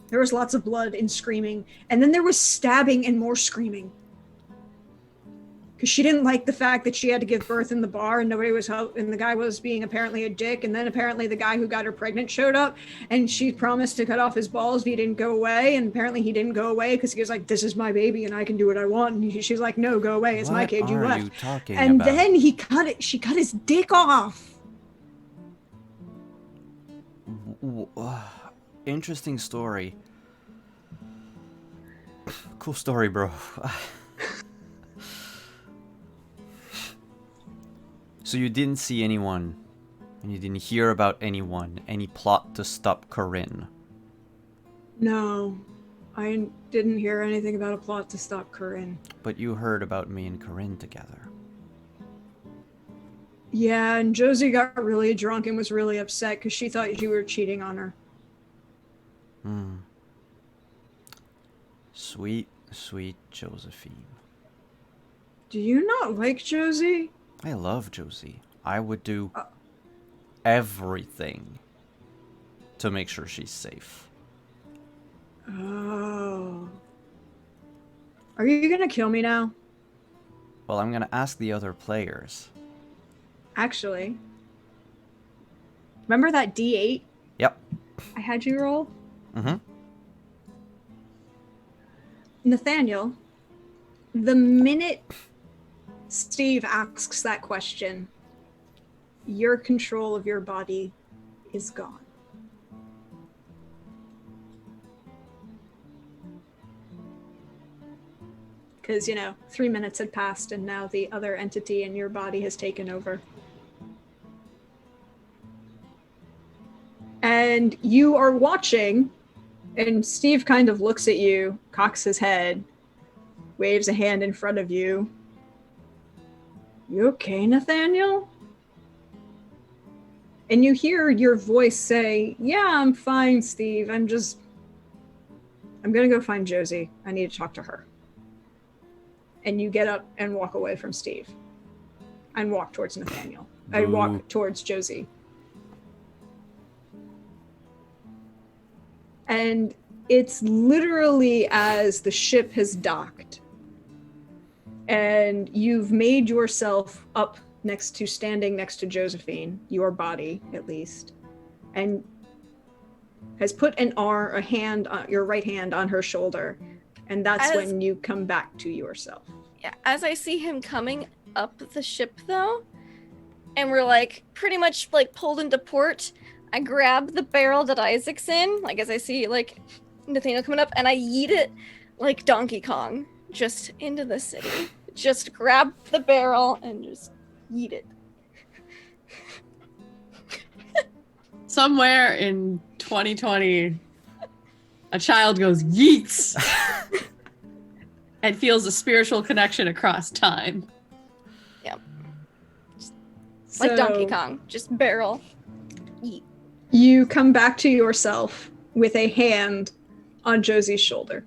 There was lots of blood and screaming, and then there was stabbing and more screaming. Because she didn't like the fact that she had to give birth in the bar and nobody was and the guy was being apparently a dick, and then apparently the guy who got her pregnant showed up and she promised to cut off his balls if he didn't go away, and apparently he didn't go away because he was like, this is my baby and I can do what I want, and she's like, no, go away, it's my kid, you left. What are you talking and about? then she cut his dick off. Interesting story. Cool story, bro. So you didn't see anyone, and you didn't hear about any plot to stop Corinne? No, I didn't hear anything about a plot to stop Corinne. But you heard about me and Corinne together. Yeah, and Josie got really drunk and was really upset because she thought you were cheating on her. Sweet, sweet Josephine. Do you not like Josie? I love Josie. I would do everything to make sure she's safe. Oh. Are you gonna kill me now? Well, I'm gonna ask the other players. Actually. Remember that D8 Yep. I had you roll? Mm-hmm. Nathaniel, the minute Steve asks that question, your control of your body is gone. Because, 3 minutes had passed and now the other entity in your body has taken over. And you are watching, and Steve kind of looks at you, cocks his head, waves a hand in front of you. You okay, Nathaniel? And you hear your voice say, yeah, I'm fine, Steve. I'm gonna go find Josie. I need to talk to her. And you get up and walk away from Steve and walk towards Nathaniel. I walk towards Josie. And it's literally as the ship has docked and you've made yourself up standing next to Josephine, your body at least, and has put your right hand on her shoulder, and that's when you come back to yourself. Yeah, as I see him coming up the ship though, and we're like pretty much like pulled into port, I grab the barrel that Isaac's in, like as I see like Nathaniel coming up, and I yeet it like Donkey Kong just into the city. Just grab the barrel and just yeet it. Somewhere in 2020, a child goes yeets and feels a spiritual connection across time. Like Donkey Kong, just barrel. Yeet. You come back to yourself with a hand on Josie's shoulder.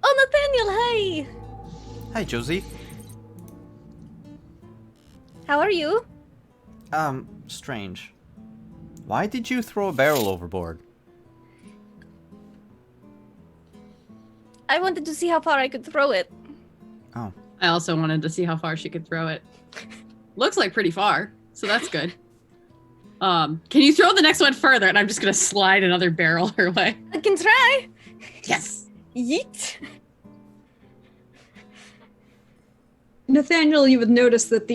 Oh, Nathaniel, hey! Hi, Josie. How are you? Strange. Why did you throw a barrel overboard? I wanted to see how far I could throw it. Oh. I also wanted to see how far she could throw it. Looks like pretty far, so that's good. Can you throw the next one further? And I'm just gonna slide another barrel her way. I can try. Yes. Yeet. Nathaniel, you would notice that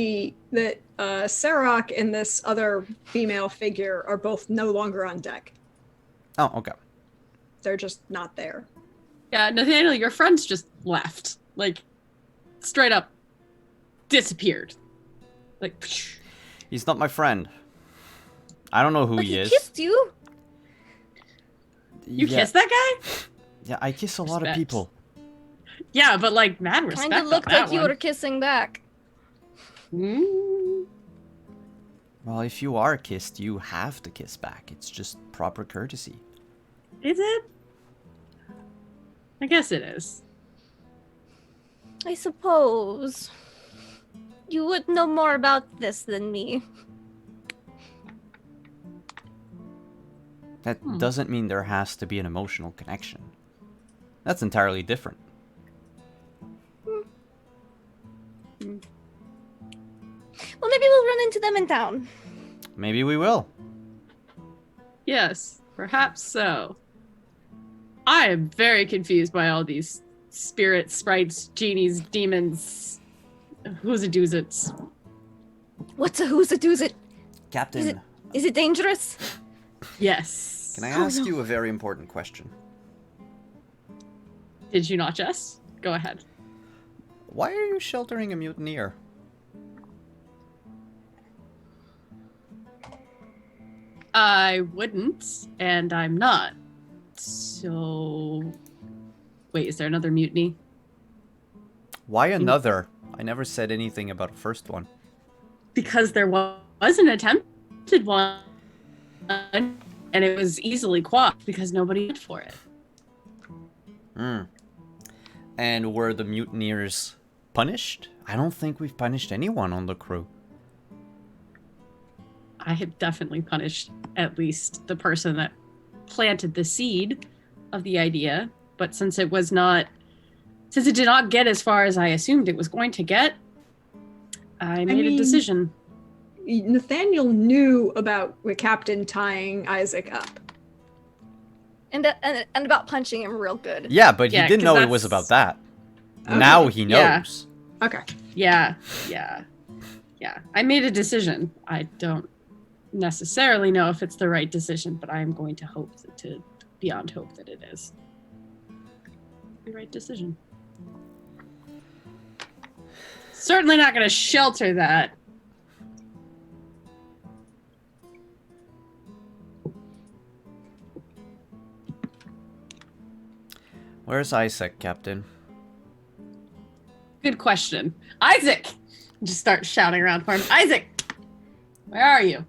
Sarok and this other female figure are both no longer on deck. Oh, okay. They're just not there. Yeah, Nathaniel, your friends just left. Like, straight up disappeared. Like, psh. He's not my friend. I don't know who But he is. kissed you. You Yeah. kissed that guy? Yeah, I kiss a lot of Respect. people. Yeah, but like, mad respect Kinda on looked that like you one. were kissing back. Mm. Well, if you are kissed, you have to kiss back. It's just proper courtesy. Is it? I guess it is. I suppose. You would know more about this than me. That doesn't mean there has to be an emotional connection. That's entirely different. Well, maybe we'll run into them in town. Maybe we will. Yes, perhaps so. I am very confused by all these spirits, sprites, genies, demons, who's-a-doozits. What's a who's a do's it? Captain, Is it dangerous? Yes. can I Oh, ask no. you a very important question? Did you not, Jess? Go ahead. Why are you sheltering a mutineer? I wouldn't, and I'm not. So... Wait, is there another mutiny? Why another? I never said anything about a first one. Because there was an attempted one, and it was easily quashed because nobody went for it. Hmm. And were the mutineers punished? I don't think we've punished anyone on the crew. I had definitely punished at least the person that planted the seed of the idea, but since it did not get as far as I assumed it was going to get, I made a decision. Nathaniel knew about the captain tying Isaac up. And about punching him real good. Yeah, but he Yeah, didn't 'cause know it was that's- about that. Okay. Now he Yeah. knows. Okay. Yeah. I made a decision. I don't necessarily know if it's the right decision, but I am going to hope beyond hope that it is the right decision. Certainly not going to shelter that. Where's Isaac, Captain? Good question. Isaac! Just start shouting around for him. Isaac! Where are you?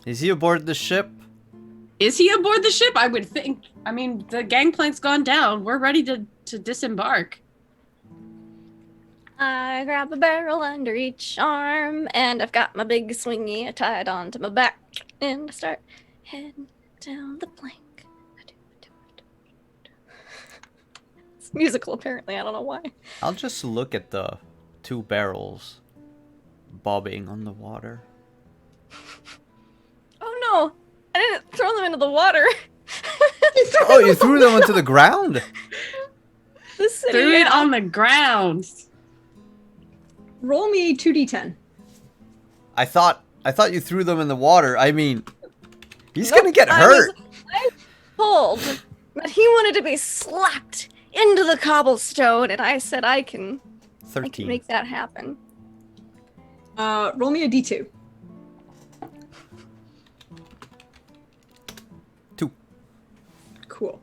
Is he aboard the ship? Is he aboard the ship? I would think. I mean, the gangplank's gone down. We're ready to disembark. I grab a barrel under each arm, and I've got my big swingy tied onto my back, and I start heading down the plank. It's musical, apparently. I don't know why. I'll just look at the 2 barrels bobbing on the water. Oh no! I didn't throw them into the water. Oh, you threw them onto the ground? The city. Threw it on the ground. Roll me 2d10. I thought you threw them in the water. I mean, he's Nope, gonna get I hurt. was told that he wanted to be slapped into the cobblestone, and I said I can 13. make that happen. Roll me a d2. 2. Cool.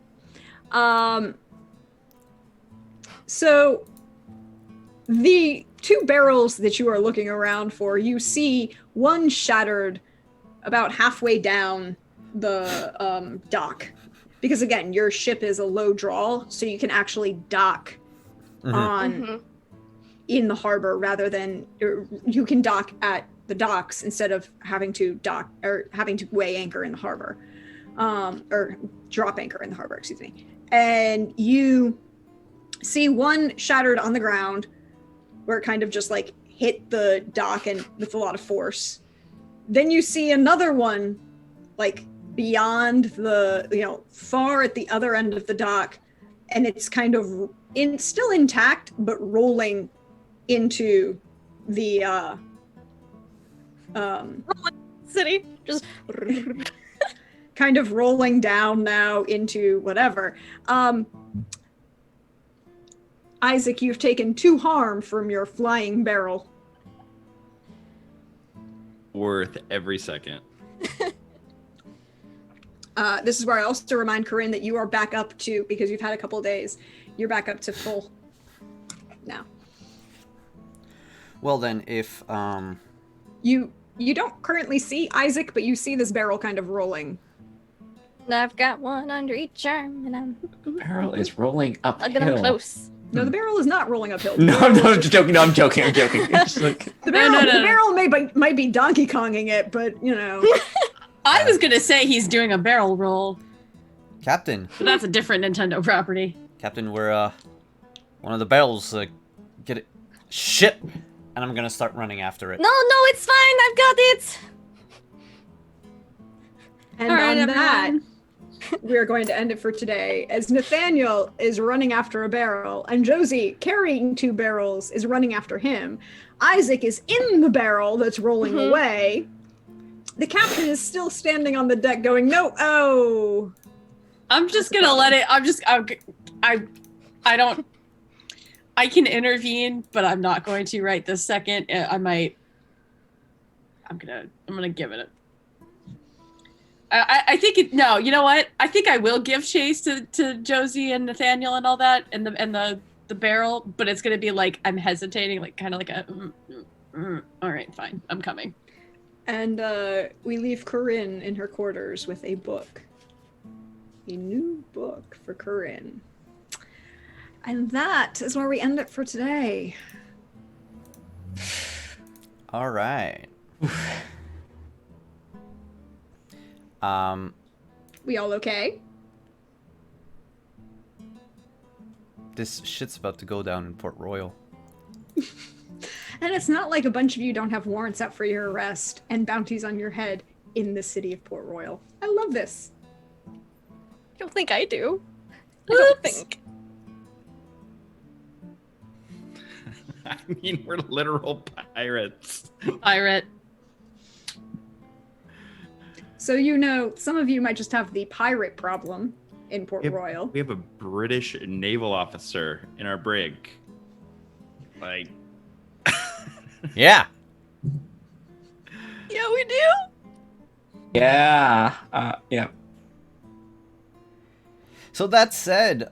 So the 2 barrels that you are looking around for, you see one shattered about halfway down the dock. Because again, your ship is a low draw, so you can actually dock on in the harbor rather than you can dock at the docks instead of having to dock or having to weigh anchor in the harbor, or drop anchor in the harbor, excuse me. And you see one shattered on the ground where it kind of just like hit the dock and with a lot of force. Then you see another one like beyond the, far at the other end of the dock, and it's kind of still intact but rolling into the City just kind of rolling down now into whatever. Isaac, you've taken 2 harm from your flying barrel. Worth every second. This is where I also remind Corinne that you are back up to, because you've had a couple days, you're back up to full now. Well then, if You don't currently see Isaac, but you see this barrel kind of rolling. And I've got one under each arm, and I'm The barrel is rolling hugging them uphill. close. No, the barrel is not rolling uphill. No, I'm joking. No, I'm joking. It's like, The barrel, no. the barrel might be Donkey Konging it, but I was gonna say he's doing a barrel roll, Captain, but that's a different Nintendo property. we're one of the barrels get it. Shit! And I'm gonna start running after it. No, it's fine. I've got it. And All right, on that, everyone. we are going to end it for today, as Nathaniel is running after a barrel, and Josie, carrying 2 barrels, is running after him. Isaac is in the barrel that's rolling away. The captain is still standing on the deck going, no, oh. I'm just gonna let it. I don't. I can intervene, but I'm not going to right this second. I'm gonna give it a. I think it. No, you know what? I think I will give chase to Josie and Nathaniel and all that, and the barrel. But it's gonna be like I'm hesitating, like kind of like a. All right, fine. I'm coming. And we leave Corinne in her quarters with a book. A new book for Corinne. And that is where we end it for today. All right. We all okay? This shit's about to go down in Port Royal. And it's not like a bunch of you don't have warrants out for your arrest and bounties on your head in the city of Port Royal. I love this. I don't think I do. I don't Oops. think. I mean, we're literal pirates. Pirate. So some of you might just have the pirate problem in Port Royal. We have a British naval officer in our brig. Like, Yeah. Yeah, we do. yeah. Yeah. So that said,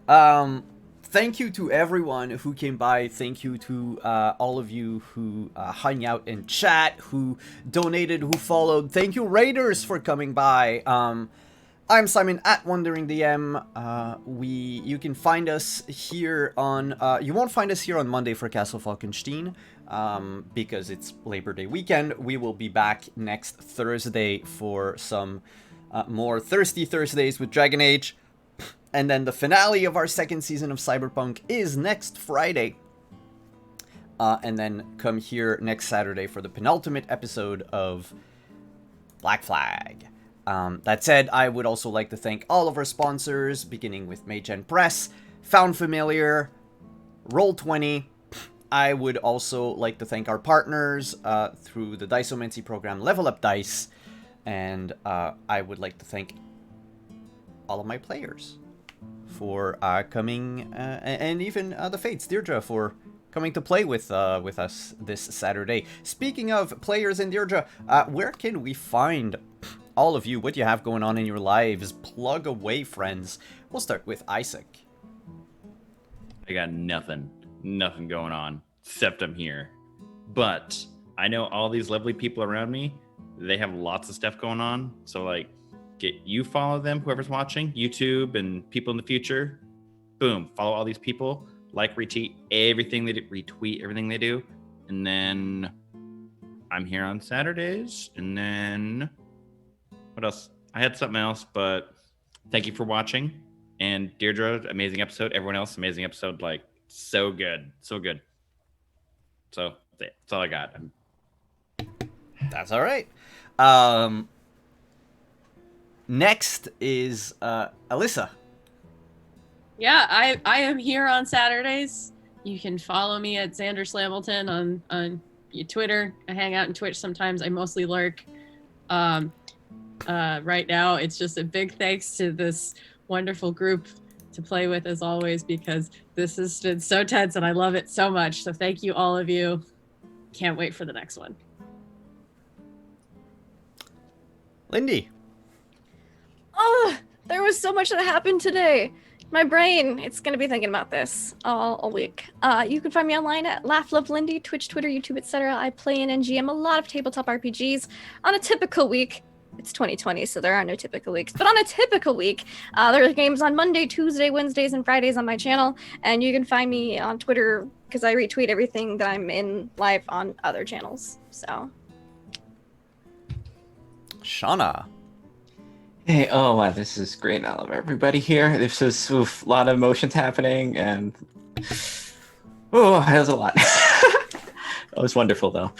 thank you to everyone who came by. Thank you to all of you who hung out in chat, who donated, who followed. Thank you, Raiders, for coming by. I'm Simon at Wandering DM. You can find us here on. You won't find us here on Monday for Castle Falkenstein, because it's Labor Day weekend. We will be back next Thursday for some more Thirsty Thursdays with Dragon Age. And then the finale of our second season of Cyberpunk is next Friday. And then come here next Saturday for the penultimate episode of Black Flag. That said, I would also like to thank all of our sponsors, beginning with Machen Press, Found Familiar, Roll20. I would also like to thank our partners through the Diceomancy program, Level Up Dice. And I would like to thank all of my players for coming, and even the Fates, Deirdre, for coming to play with us this Saturday. Speaking of players and Deirdre, where can we find all of you? What you have going on in your lives? Plug away, friends. We'll start with Isaac. I got nothing going on, except I'm here. But I know all these lovely people around me, they have lots of stuff going on. So like, follow them, whoever's watching, YouTube and people in the future. Boom, follow all these people. Like, retweet everything they do. And then I'm here on Saturdays. And then what else? I had something else, but thank you for watching. And Deirdre, amazing episode. Everyone else, amazing episode. Like, so good. So good. So that's all I got. That's all right. Next is Alyssa. Yeah, I am here on Saturdays. You can follow me at Xander Slamilton on Twitter. I hang out on Twitch sometimes. I mostly lurk. Right now, it's just a big thanks to this wonderful group to play with, as always, because this has been so tense and I love it so much. So thank you, all of you. Can't wait for the next one. Lindy. Oh, there was so much that happened today. My brain, it's going to be thinking about this all week. You can find me online at Laugh Love Lindy, Twitch, Twitter, YouTube, etc. I play in NGM a lot of tabletop RPGs. On a typical week, it's 2020, so there are no typical weeks. But on a typical week, there are games on Monday, Tuesday, Wednesdays, and Fridays on my channel. And you can find me on Twitter because I retweet everything that I'm in live on other channels. So. Shauna. Hey, oh wow, this is great. I love everybody here. This is a lot of emotions happening, and oh, that was a lot. It was wonderful though.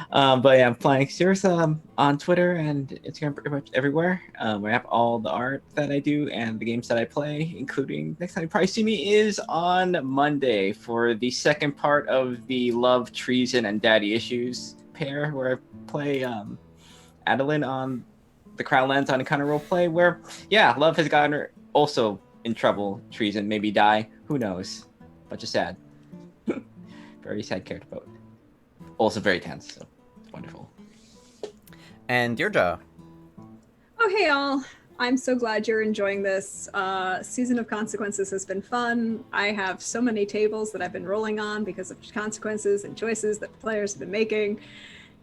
But yeah, I'm playing Cirrus on Twitter and Instagram, pretty much everywhere. Where I have all the art that I do and the games that I play, including next time you probably see me is on Monday for the second part of the Love, Treason, and Daddy Issues pair, where I play Adeline on the Crown Lens on Encounter Roleplay, where, yeah, Love has gotten her also in trouble, treason, maybe die, who knows. But just sad. Very sad character, but also very tense, so it's wonderful. And Deirdre. Oh, hey, all. I'm so glad you're enjoying this. Season of Consequences has been fun. I have so many tables that I've been rolling on because of consequences and choices that players have been making.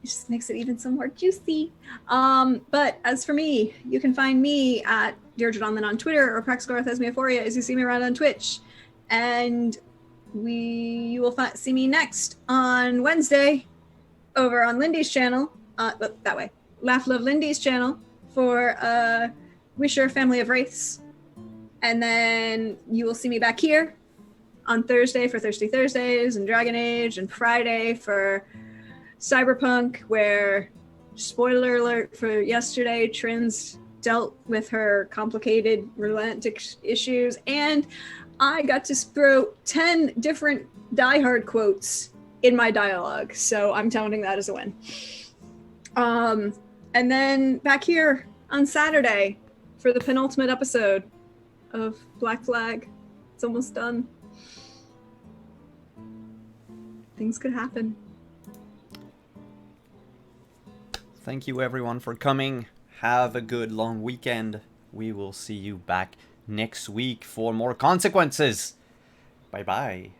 It just makes it even so more juicy. But as for me, you can find me at Deirdre Donlin on Twitter or Praxagora Thesmiophoria as you see me around on Twitch. And you will see me next on Wednesday over on Lindy's channel, that way, Laugh Love Lindy's channel for Wisher Family of Wraiths. And then you will see me back here on Thursday for Thirsty Thursdays and Dragon Age, and Friday for Cyberpunk, where, spoiler alert for yesterday, Trin's dealt with her complicated romantic issues, and I got to throw 10 different Die Hard quotes in my dialogue, so I'm counting that as a win. And then back here on Saturday for the penultimate episode of Black Flag. It's almost done. Things could happen. Thank you everyone for coming. Have a good long weekend. We will see you back next week for more consequences. Bye bye.